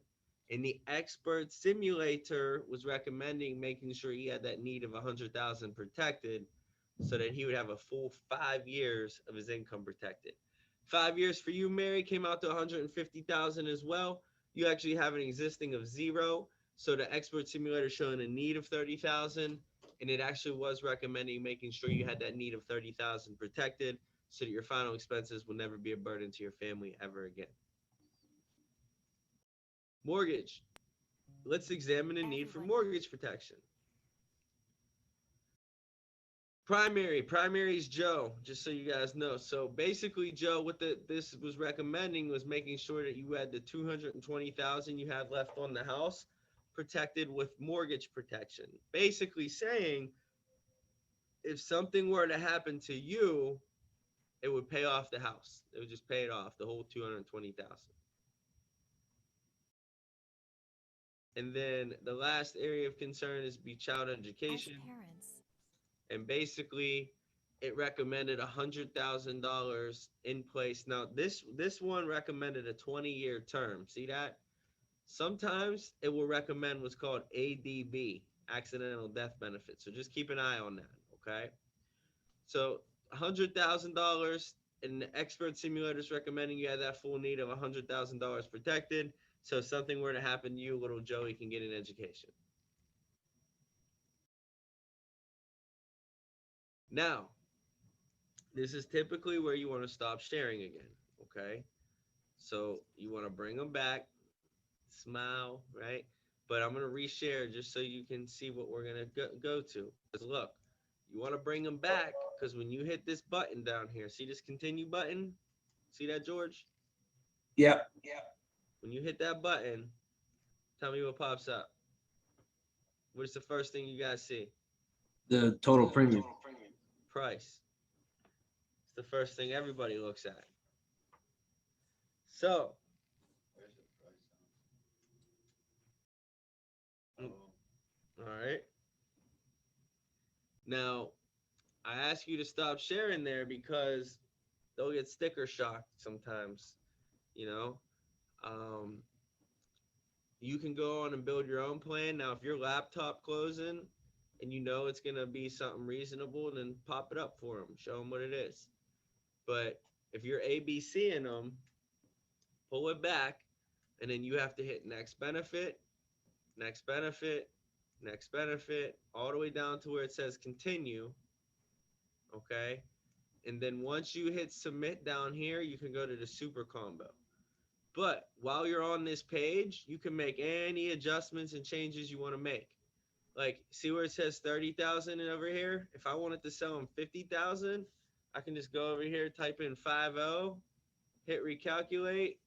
And the expert simulator was recommending making sure he had that need of 100,000 protected so that he would have a full 5 years of his income protected. 5 years for you, Mary, came out to 150,000 as well. You actually have an existing of 0. So the expert simulator showing a need of 30,000, and it actually was recommending making sure you had that need of 30,000 protected so that your final expenses will never be a burden to your family ever again. Mortgage. Let's examine the need for mortgage protection. Primary is Joe, just so you guys know. So basically, Joe, what this was recommending was making sure that you had the 220,000 you had left on the house protected with mortgage protection. Basically saying, if something were to happen to you, it would pay off the house. It would just pay it off, the whole 220,000. And then the last area of concern is be child education. As parents, and basically it recommended $100,000 in place. Now this one recommended a 20-year term. See that? Sometimes it will recommend what's called ADB, accidental death benefit. So just keep an eye on that, okay? So $100,000, and the expert simulator is recommending you have that full need of $100,000 protected. So if something were to happen to you, little Joey can get an education. Now, this is typically where you want to stop sharing again, okay? So you want to bring them back, smile, right? But I'm going to reshare just so you can see what we're going to go to. Because look, you want to bring them back because when you hit this button down here, see this continue button? See that, George? Yep. When you hit that button, tell me what pops up. What's the first thing you guys see? The total premium. Price. It's the first thing everybody looks at. So, all right. Now, I ask you to stop sharing there because they'll get sticker shock sometimes, you know. You can go on and build your own plan. Now, if your laptop closing and you know it's going to be something reasonable, then pop it up for them. Show them what it is. But if you're ABCing them, pull it back, and then you have to hit next benefit, next benefit, next benefit, all the way down to where it says continue. Okay. And then once you hit submit down here, you can go to the super combo. But while you're on this page, you can make any adjustments and changes you want to make. Like, see where it says 30,000 over here? If I wanted to sell them 50,000, I can just go over here, type in 50, hit recalculate,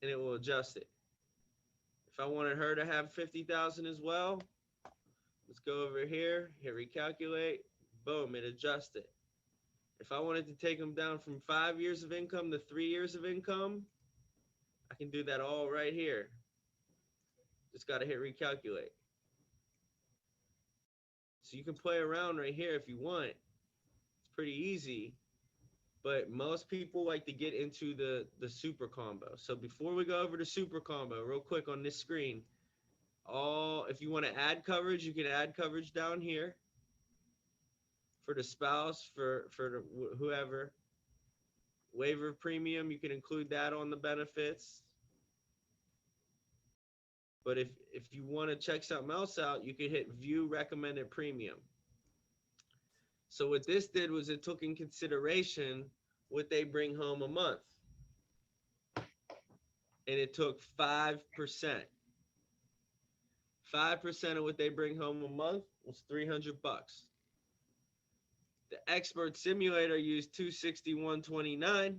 and it will adjust it. If I wanted her to have 50,000 as well, let's go over here, hit recalculate, boom, it adjusts it. If I wanted to take them down from 5 years of income to 3 years of income, I can do that all right here. Just got to hit recalculate. So you can play around right here if you want. It's pretty easy, but most people like to get into the super combo. So before we go over to super combo, real quick on this screen, if you want to add coverage, you can add coverage down here for the spouse, for whoever. Waiver of premium, you can include that on the benefits. But if you want to check something else out, you can hit view recommended premium. So what this did was it took in consideration what they bring home a month. And it took 5%. 5% of what they bring home a month was $300. The expert simulator used $261.29,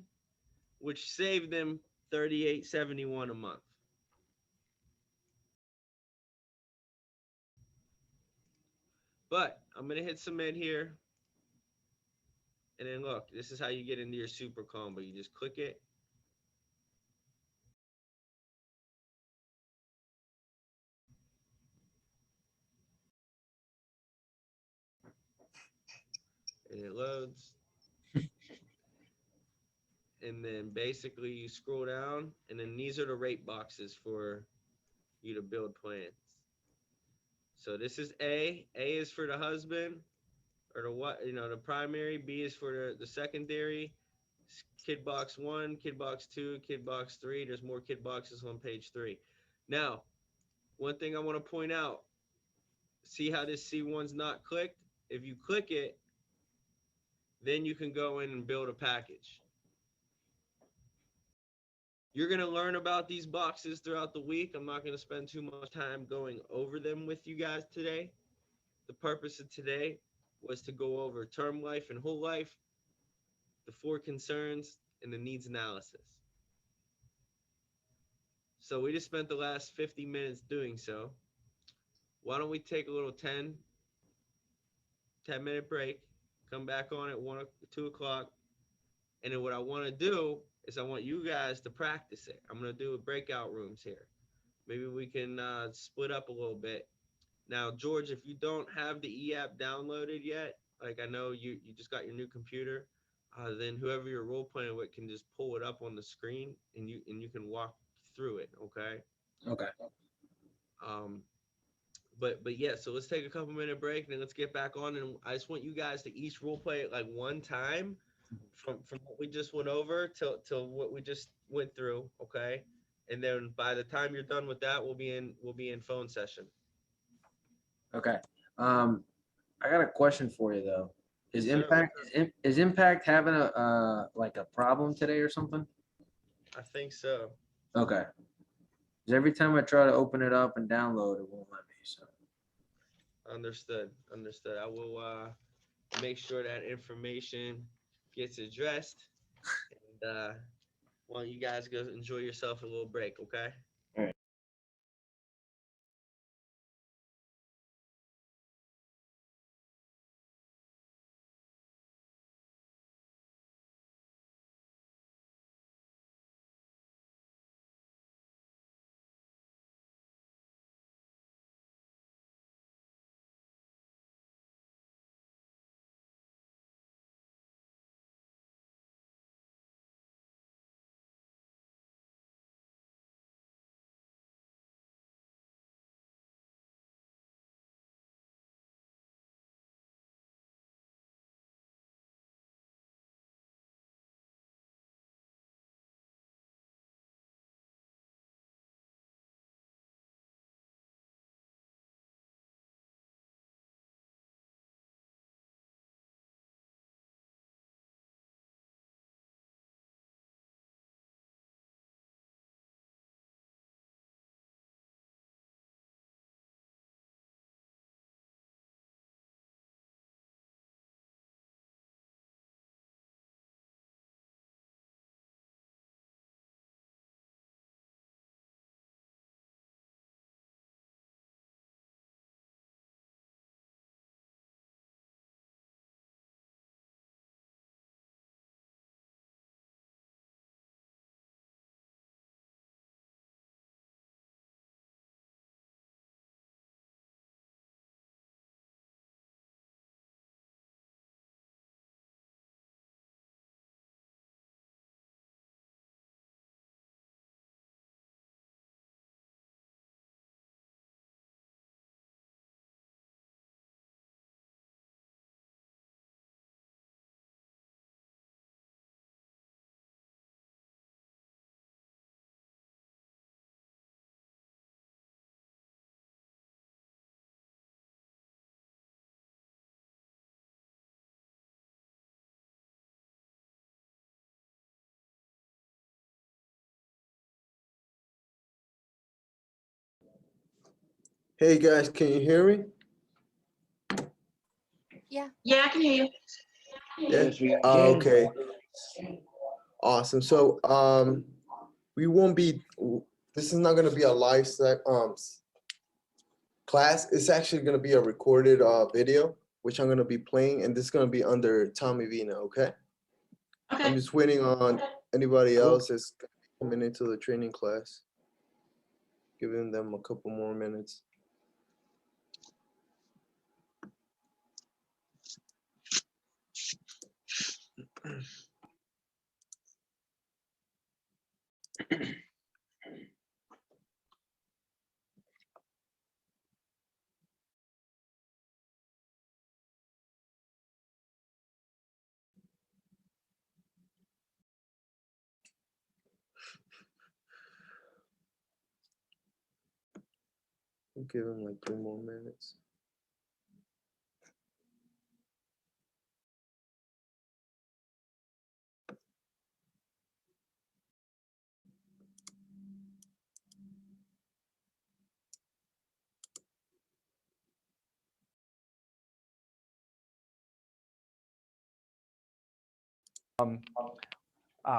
which saved them $38.71 a month. But I'm going to hit submit here. And then look, this is how you get into your super combo. You just click it. And it loads. And then basically you scroll down, and then these are the rate boxes for you to build plans. So this is A. A is for the husband, or the primary. B is for the secondary. Kid box 1, kid box 2, kid box 3. There's more kid boxes on page 3. Now, one thing I want to point out, see how this C1's not clicked? If you click it, then you can go in and build a package. You're going to learn about these boxes throughout the week. I'm not going to spend too much time going over them with you guys today. The purpose of today was to go over term life and whole life, the 4 concerns, and the needs analysis. So we just spent the last 50 minutes doing so. Why don't we take a little 10-minute break, come back on at 2 o'clock, and then what I want to do is I want you guys to practice it. I'm going to do breakout rooms here. Maybe we can split up a little bit. Now, George, if you don't have the e-app downloaded yet, like I know you just got your new computer, then whoever you're role playing with can just pull it up on the screen and you can walk through it, okay? Okay. But yeah, so let's take a couple minute break and then let's get back on, and I just want you guys to each role play it like one time from what we just went over till what we just went through, okay? And then by the time you're done with that, we'll be in phone session. Okay. I got a question for you though. Is Yes, Impact having a like a problem today or something? I think so. Okay. 'Cause every time I try to open it up and download, it won't let me. So. Understood. I will make sure that information gets addressed. And why don't you guys go enjoy yourself a little break, okay? Hey guys, can you hear me? Yeah. Yeah, I can hear you. Yeah. Yes, we Oh, can. okay. Awesome. So we won't be. This is not going to be a live class. It's actually going to be a recorded video, which I'm going to be playing, and this is going to be under Tommy Vina. Okay. Okay. I'm just waiting on anybody Cool. else that's coming into the training class. Giving them a couple more minutes. I'll give them like 3 more minutes.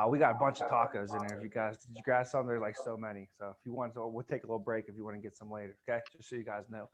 We got a bunch of tacos in there. If you guys, did you grab some? There's like so many. So if you want to, we'll take a little break if you want to get some later. Okay, just so you guys know.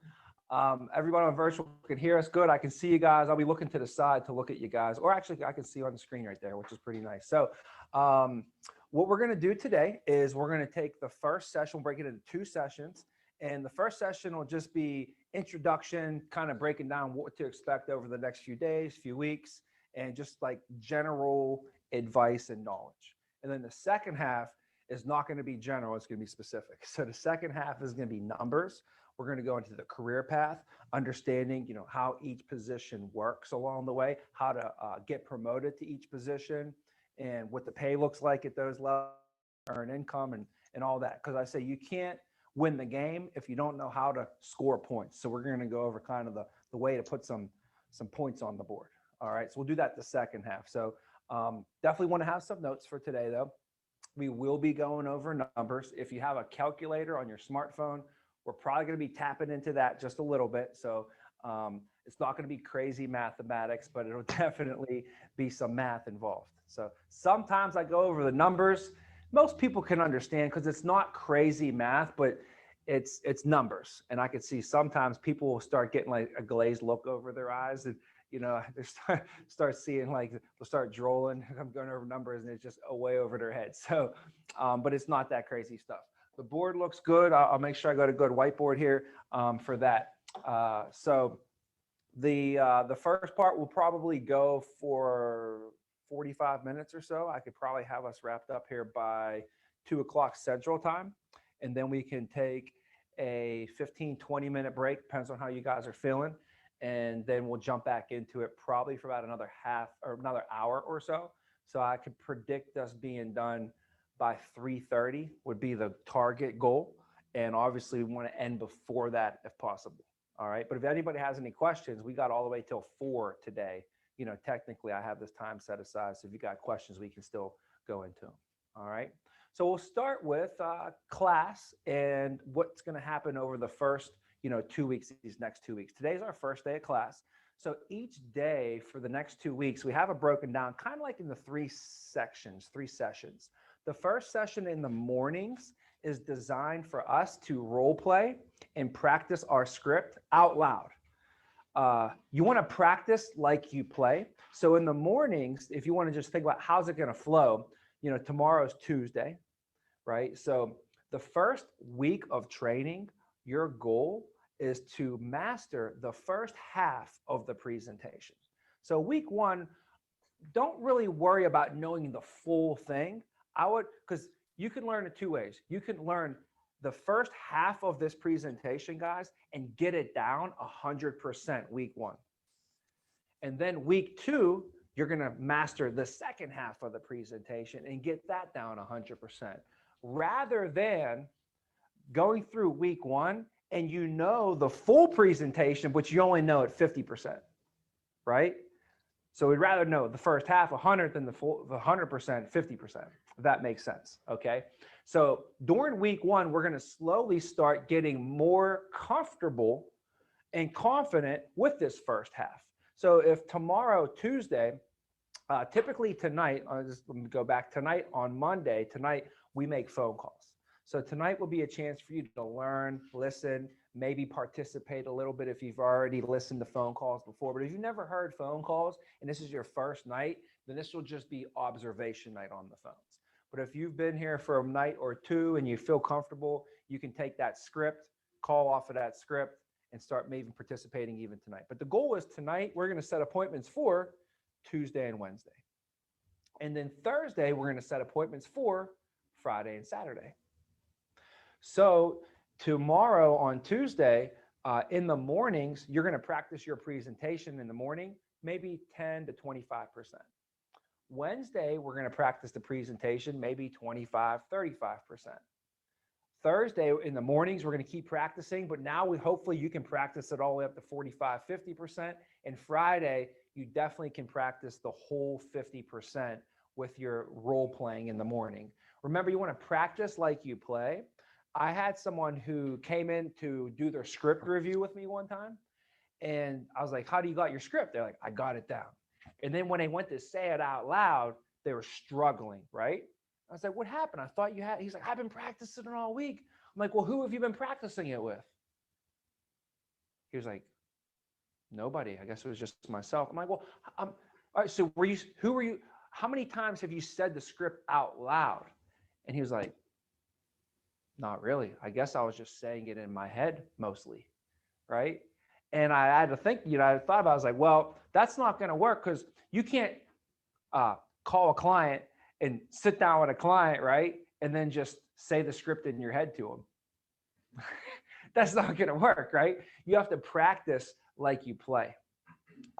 Everyone on virtual can hear us good. I can see you guys. I'll be looking to the side to look at you guys, or actually I can see you on the screen right there, which is pretty nice. So what we're going to do today is we're going to take the first session, we'll break it into 2 sessions. And the first session will just be introduction, kind of breaking down what to expect over the next few days, few weeks, and just like general advice and knowledge. And then the second half is not going to be general, it's going to be specific. So the second half is going to be numbers. We're going to go into the career path, understanding, how each position works along the way, how to get promoted to each position, and what the pay looks like at those levels, earn income, and all that. Because I say you can't win the game if you don't know how to score points. So we're going to go over kind of the way to put some points on the board. All right, so we'll do that the second half. So definitely want to have some notes for today, though. We will be going over numbers. If you have a calculator on your smartphone, we're probably going to be tapping into that just a little bit. So it's not going to be crazy mathematics, but it'll definitely be some math involved. So sometimes I go over the numbers. most people can understand because it's not crazy math, but it's numbers. And I could see sometimes people will start getting like a glazed look over their eyes, and they start seeing like they'll start drooling. I'm going over numbers and it's just way over their head. So, but it's not that crazy stuff. The board looks good. I'll make sure I got a good whiteboard here for that. So the first part will probably go for 45 minutes or so. I could probably have us wrapped up here by 2 o'clock Central Time. And then we can take a 15-20 minute break, depends on how you guys are feeling. And then we'll jump back into it probably for about another another hour or so. So I could predict us being done by 3:30 would be the target goal. And obviously we want to end before that if possible. All right. But if anybody has any questions, we got all the way till 4 today. Technically I have this time set aside. So if you got questions, we can still go into them. All right. So we'll start with class and what's going to happen over the first, 2 weeks, these next 2 weeks. Today's our first day of class. So each day for the next 2 weeks, we have it broken down kind of like in the 3 sessions. The first session in the mornings is designed for us to role play and practice our script out loud. You want to practice like you play. So in the mornings, if you want to just think about how's it going to flow, tomorrow's Tuesday, right? So the first week of training, your goal is to master the first half of the presentation. So week 1, don't really worry about knowing the full thing. Because you can learn it 2 ways. You can learn the first half of this presentation, guys, and get it down 100% week 1. And then week 2, you're going to master the second half of the presentation and get that down 100%. Rather than going through week 1 and the full presentation, but you only know it 50%, right? So we'd rather know the first half 100 than the 100%, 50%, if that makes sense, okay? So during week 1, we're going to slowly start getting more comfortable and confident with this first half. So if tomorrow, Tuesday, typically tonight, let me go back, tonight on Monday, tonight we make phone calls. So tonight will be a chance for you to learn, listen, maybe participate a little bit if you've already listened to phone calls before. But if you've never heard phone calls and this is your first night, then this will just be observation night on the phones. But if you've been here for a night or 2 and you feel comfortable, you can take that script, call off of that script, and start maybe participating even tonight. But the goal is tonight, we're going to set appointments for Tuesday and Wednesday. And then Thursday, we're going to set appointments for Friday and Saturday. So tomorrow on Tuesday, in the mornings, you're going to practice your presentation in the morning, maybe 10 to 25%. Wednesday, we're going to practice the presentation, maybe 25, 35%. Thursday in the mornings, we're going to keep practicing, but now hopefully you can practice it all the way up to 45, 50%. And Friday, you definitely can practice the whole 50% with your role playing in the morning. Remember, you want to practice like you play. I had someone who came in to do their script review with me one time. And I was like, how do you got your script? They're like, I got it down. And then when they went to say it out loud, they were struggling, right? I was like, what happened? I thought you had, he's like, I've been practicing it all week. I'm like, well, who have you been practicing it with? He was like, nobody. I guess it was just myself. I'm like, well, all right, so who were you, how many times have you said the script out loud? And he was like, not really. I guess I was just saying it in my head mostly, right? And I had to think, I thought about it, I was like, well, that's not going to work because you can't call a client and sit down with a client, right? And then just say the script in your head to them. That's not going to work, right? You have to practice like you play.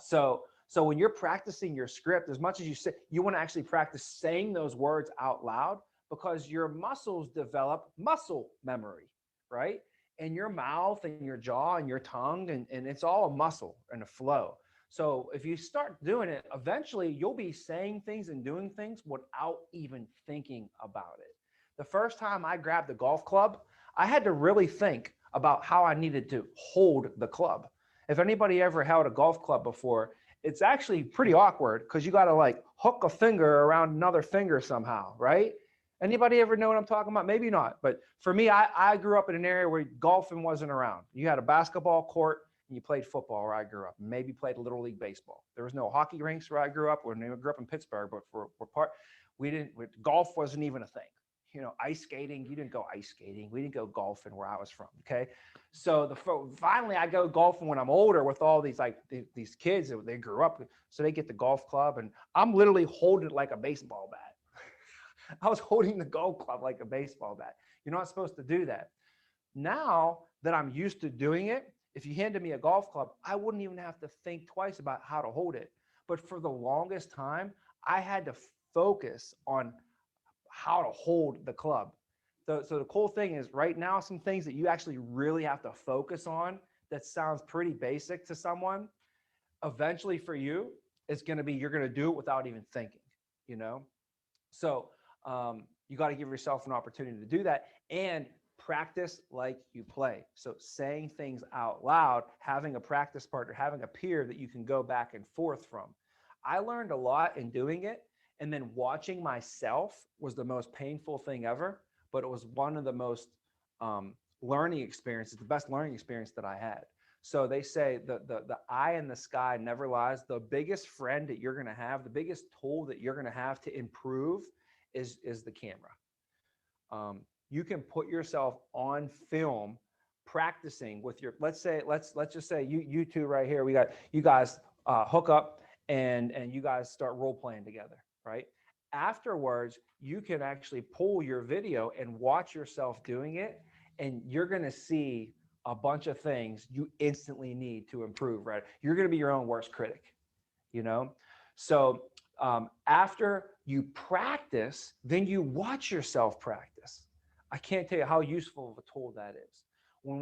So when you're practicing your script, as much as you say, you want to actually practice saying those words out loud because your muscles develop muscle memory, right? And your mouth and your jaw and your tongue, and it's all a muscle and a flow. So if you start doing it, eventually you'll be saying things and doing things without even thinking about it. The first time I grabbed the golf club, I had to really think about how I needed to hold the club. If anybody ever held a golf club before, it's actually pretty awkward because you got to like hook a finger around another finger somehow, right? Anybody ever know what I'm talking about? Maybe not. But for me, I grew up in an area where golfing wasn't around. You had a basketball court and you played football where I grew up. Maybe played a little league baseball. There was no hockey rinks where I grew up. When I grew up in Pittsburgh, but golf wasn't even a thing. You know, ice skating, you didn't go ice skating. We didn't go golfing where I was from. Okay. So finally I go golfing when I'm older with all these, like these kids that they grew up with. So they get the golf club and I'm literally holding it like a baseball bat. I was holding the golf club like a baseball bat. You're not supposed to do that. Now that I'm used to doing it, if you handed me a golf club, I wouldn't even have to think twice about how to hold it. But for the longest time, I had to focus on how to hold the club. So the cool thing is right now, some things that you actually really have to focus on that sounds pretty basic to someone, eventually for you, it's going to be, you're going to do it without even thinking, you know? So you got to give yourself an opportunity to do that and practice like you play. So saying things out loud, having a practice partner, having a peer that you can go back and forth from. I learned a lot in doing it. And then watching myself was the most painful thing ever, but it was one of the most learning experiences, the best learning experience that I had. So they say the eye in the sky never lies. The biggest friend that you're going to have, the biggest tool that you're going to have to improve is the camera. You can put yourself on film practicing with your, let's just say you two right here, we got you guys hook up and you guys start role playing together. Right? Afterwards, you can actually pull your video and watch yourself doing it, and you're going to see a bunch of things you instantly need to improve, right? You're going to be your own worst critic, you know? So after you practice, then you watch yourself practice. I can't tell you how useful of a tool that is. When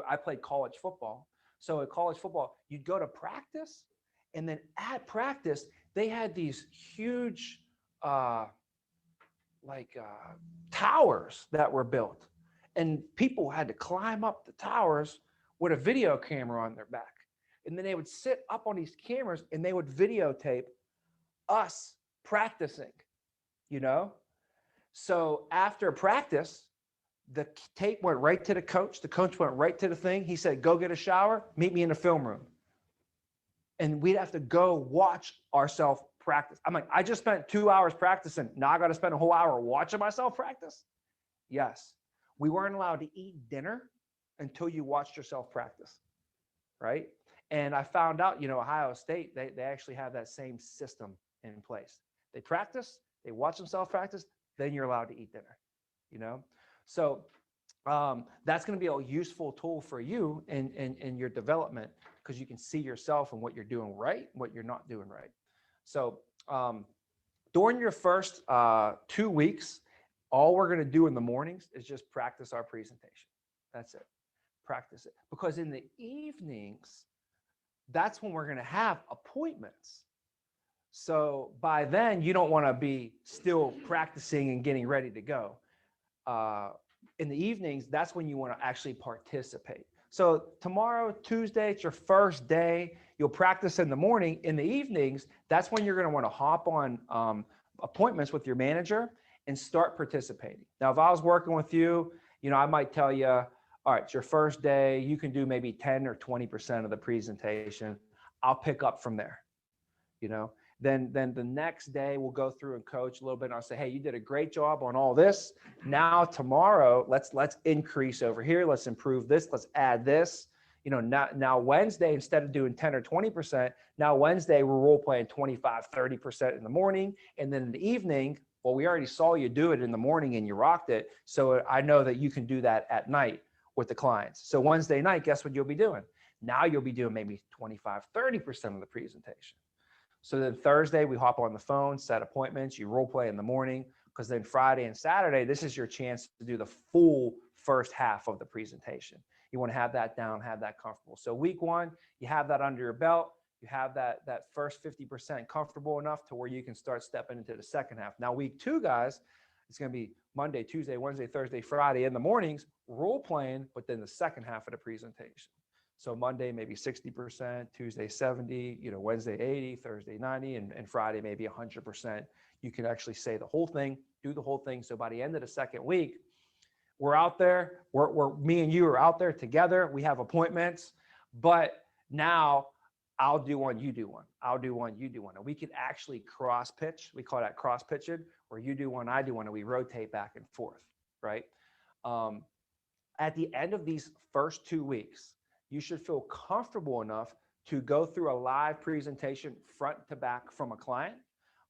I played college football. So at college football, you'd go to practice, and then at practice, they had these huge towers that were built, and people had to climb up the towers with a video camera on their back. And then they would sit up on these cameras and they would videotape us practicing, you know? So after practice, the tape went right to the coach. The coach went right to the thing. He said, go get a shower, meet me in the film room. And we'd have to go watch ourselves practice. I'm like, I just spent 2 hours practicing. Now I got to spend a whole hour watching myself practice? Yes. We weren't allowed to eat dinner until you watched yourself practice, right? And I found out, you know, Ohio State, they actually have that same system in place. They practice, they watch themselves practice, then you're allowed to eat dinner, you know? So that's going to be a useful tool for you in your development, because you can see yourself and what you're doing right, what you're not doing right. So during your first 2 weeks, all we're going to do in the mornings is just practice our presentation. That's it. Practice it. Because in the evenings, that's when we're going to have appointments. So by then, you don't want to be still practicing and getting ready to go. In the evenings, that's when you want to actually participate. So tomorrow, Tuesday, it's your first day. You'll practice in the morning. In the evenings, that's when you're going to want to hop on appointments with your manager and start participating. Now, if I was working with you, you know, I might tell you, all right, it's your first day. You can do maybe 10 or 20% of the presentation. I'll pick up from there, you know. Then the next day we'll go through and coach a little bit, and I'll say, hey, you did a great job on all this. Now tomorrow, let's increase over here. Let's improve this. Let's add this. You know, now Wednesday, instead of doing 10 or 20%, now Wednesday we're role playing 25, 30% in the morning. And then in the evening, well, we already saw you do it in the morning and you rocked it. So I know that you can do that at night with the clients. So Wednesday night, guess what you'll be doing? Now you'll be doing maybe 25, 30% of the presentation. So then Thursday, we hop on the phone, set appointments, you role play in the morning, because then Friday and Saturday, this is your chance to do the full first half of the presentation. You want to have that down, have that comfortable. So week one, you have that under your belt. You have that first 50% comfortable enough to where you can start stepping into the second half. Now, week two, guys, it's going to be Monday, Tuesday, Wednesday, Thursday, Friday in the mornings, role playing, but then the second half of the presentation. So Monday, maybe 60%, Tuesday, 70, you know, Wednesday, 80, Thursday, 90, and Friday, maybe 100%. You can actually say the whole thing do the whole thing. So by the end of the second week, we're out there, me and you are out there together. We have appointments, but now I'll do one, you do one. I'll do one, you do one. And we can actually cross pitch. We call that cross pitching, where you do one, I do one, and we rotate back and forth, right? At the end of these first 2 weeks, you should feel comfortable enough to go through a live presentation front to back from a client,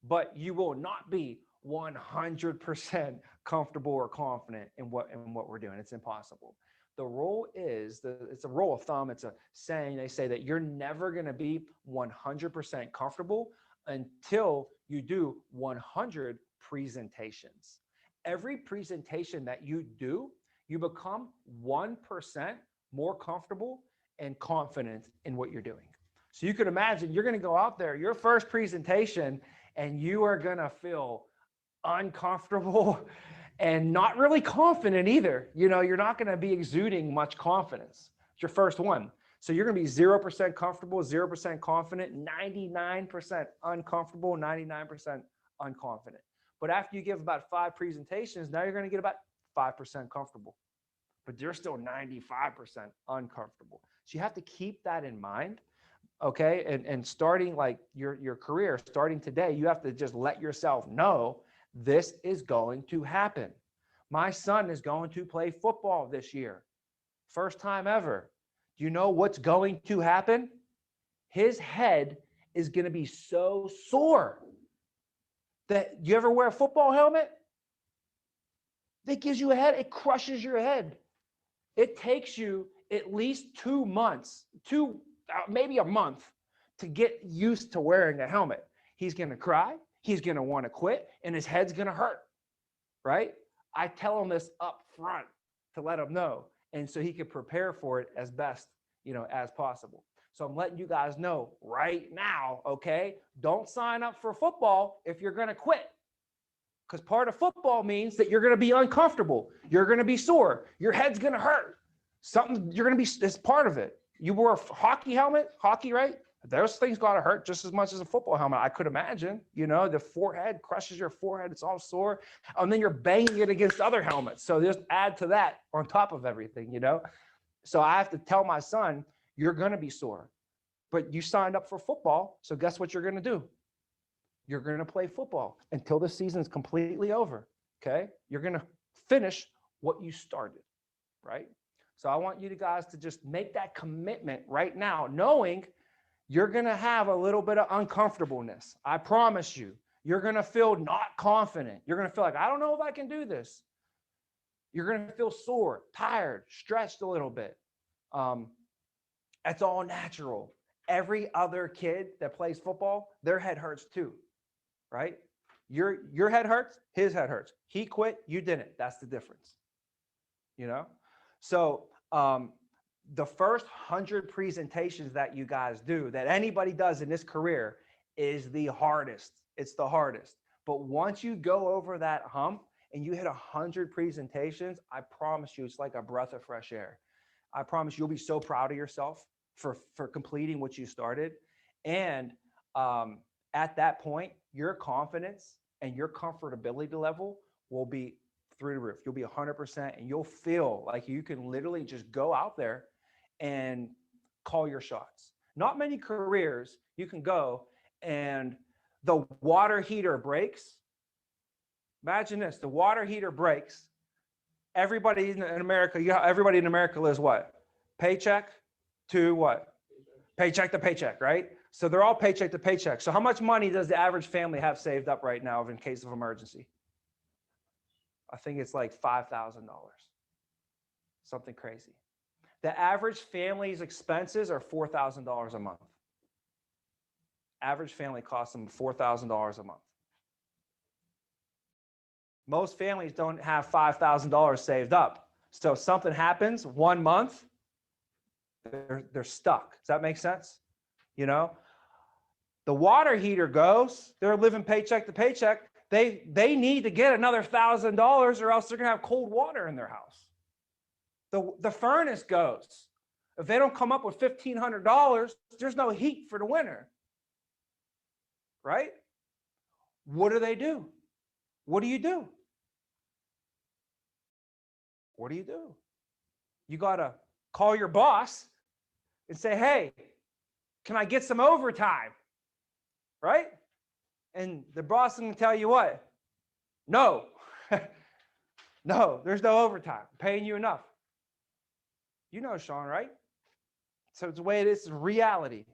but you will not be 100% comfortable or confident in what we're doing. It's impossible. The rule is, it's a rule of thumb. It's a saying. They say that you're never going to be 100% comfortable until you do 100 presentations. Every presentation that you do, you become 1% more comfortable and confident in what you're doing. So you could imagine you're going to go out there, your first presentation, and you are going to feel uncomfortable and not really confident either. You know, you're not going to be exuding much confidence. It's your first one. So you're going to be 0% comfortable, 0% confident, 99% uncomfortable, 99% unconfident. But after you give about 5 presentations, now you're going to get about 5% comfortable, but you're still 95% uncomfortable. So you have to keep that in mind. Okay. And starting like your career, starting today, you have to just let yourself know this is going to happen. My son is going to play football this year. First time ever. Do you know what's going to happen? His head is going to be so sore that you ever wear a football helmet? That gives you a head, it crushes your head. It takes you at least 2 months, maybe a month to get used to wearing a helmet. He's going to cry. He's going to want to quit, and his head's going to hurt, right? I tell him this up front to let him know, and so he can prepare for it as best, as possible. So I'm letting you guys know right now, okay? Don't sign up for football if you're going to quit, because part of football means that you're going to be uncomfortable. You're going to be sore. Your head's going to hurt. It's part of it. You wore a hockey helmet, right? Those things got to hurt just as much as a football helmet, I could imagine. The forehead crushes your forehead. It's all sore. And then you're banging it against other helmets. So just add to that on top of everything, So I have to tell my son, you're going to be sore. But you signed up for football. So guess what you're going to do? You're going to play football until the season's completely over. Okay? You're going to finish what you started, right? So I want you guys to just make that commitment right now, knowing you're going to have a little bit of uncomfortableness. I promise you, you're going to feel not confident. You're going to feel like, I don't know if I can do this. You're going to feel sore, tired, stretched a little bit. That's all natural. Every other kid that plays football, their head hurts too, right? Your head hurts, his head hurts. He quit, you didn't. That's the difference, So the first 100 presentations that you guys do, that anybody does in this career, is the hardest. It's the hardest. But once you go over that hump and you hit 100 presentations, I promise you, it's like a breath of fresh air. I promise you'll be so proud of yourself for completing what you started. And at that point, your confidence and your comfortability level will be through the roof. You'll be 100%, and you'll feel like you can literally just go out there and call your shots. Not many careers you can go and the water heater breaks. Imagine this, the water heater breaks. Everybody in America, everybody in America lives what? Paycheck to what? Paycheck to paycheck, right? So they're all paycheck to paycheck. So how much money does the average family have saved up right now in case of emergency? I think it's like $5,000, something crazy. The average family's expenses are $4,000 a month. Average family costs them $4,000 a month. Most families don't have $5,000 saved up. So if something happens 1 month, they're stuck. Does that make sense? The water heater goes, they're living paycheck to paycheck. They need to get another $1,000 or else they're gonna have cold water in their house. The furnace goes. If they don't come up with $1,500, there's no heat for the winter, right? What do? What do you do? what do? You got to call your boss and say, hey, can I get some overtime? Right? And the boss is going to tell you what? No. No, there's no overtime. I'm paying you enough. You know, Sean, right? So it's the way it is. It's reality,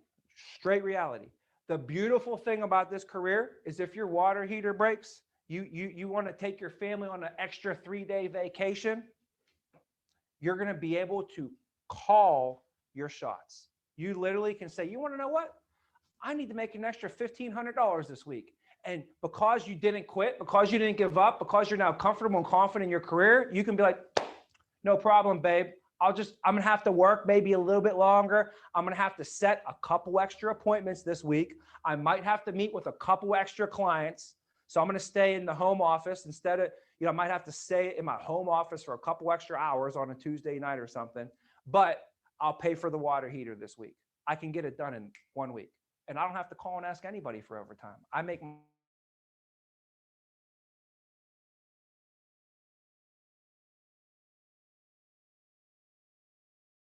straight reality. The beautiful thing about this career is if your water heater breaks, you want to take your family on an extra 3-day vacation, you're going to be able to call your shots. You literally can say, you want to know what? I need to make an extra $1,500 this week. And because you didn't quit, because you didn't give up, because you're now comfortable and confident in your career, you can be like, no problem, babe. I'm going to have to work maybe a little bit longer. I'm going to have to set a couple extra appointments this week. I might have to meet with a couple extra clients. So I'm going to stay in the home office instead of, I might have to stay in my home office for a couple extra hours on a Tuesday night or something, but I'll pay for the water heater this week. I can get it done in 1 week and I don't have to call and ask anybody for overtime. I make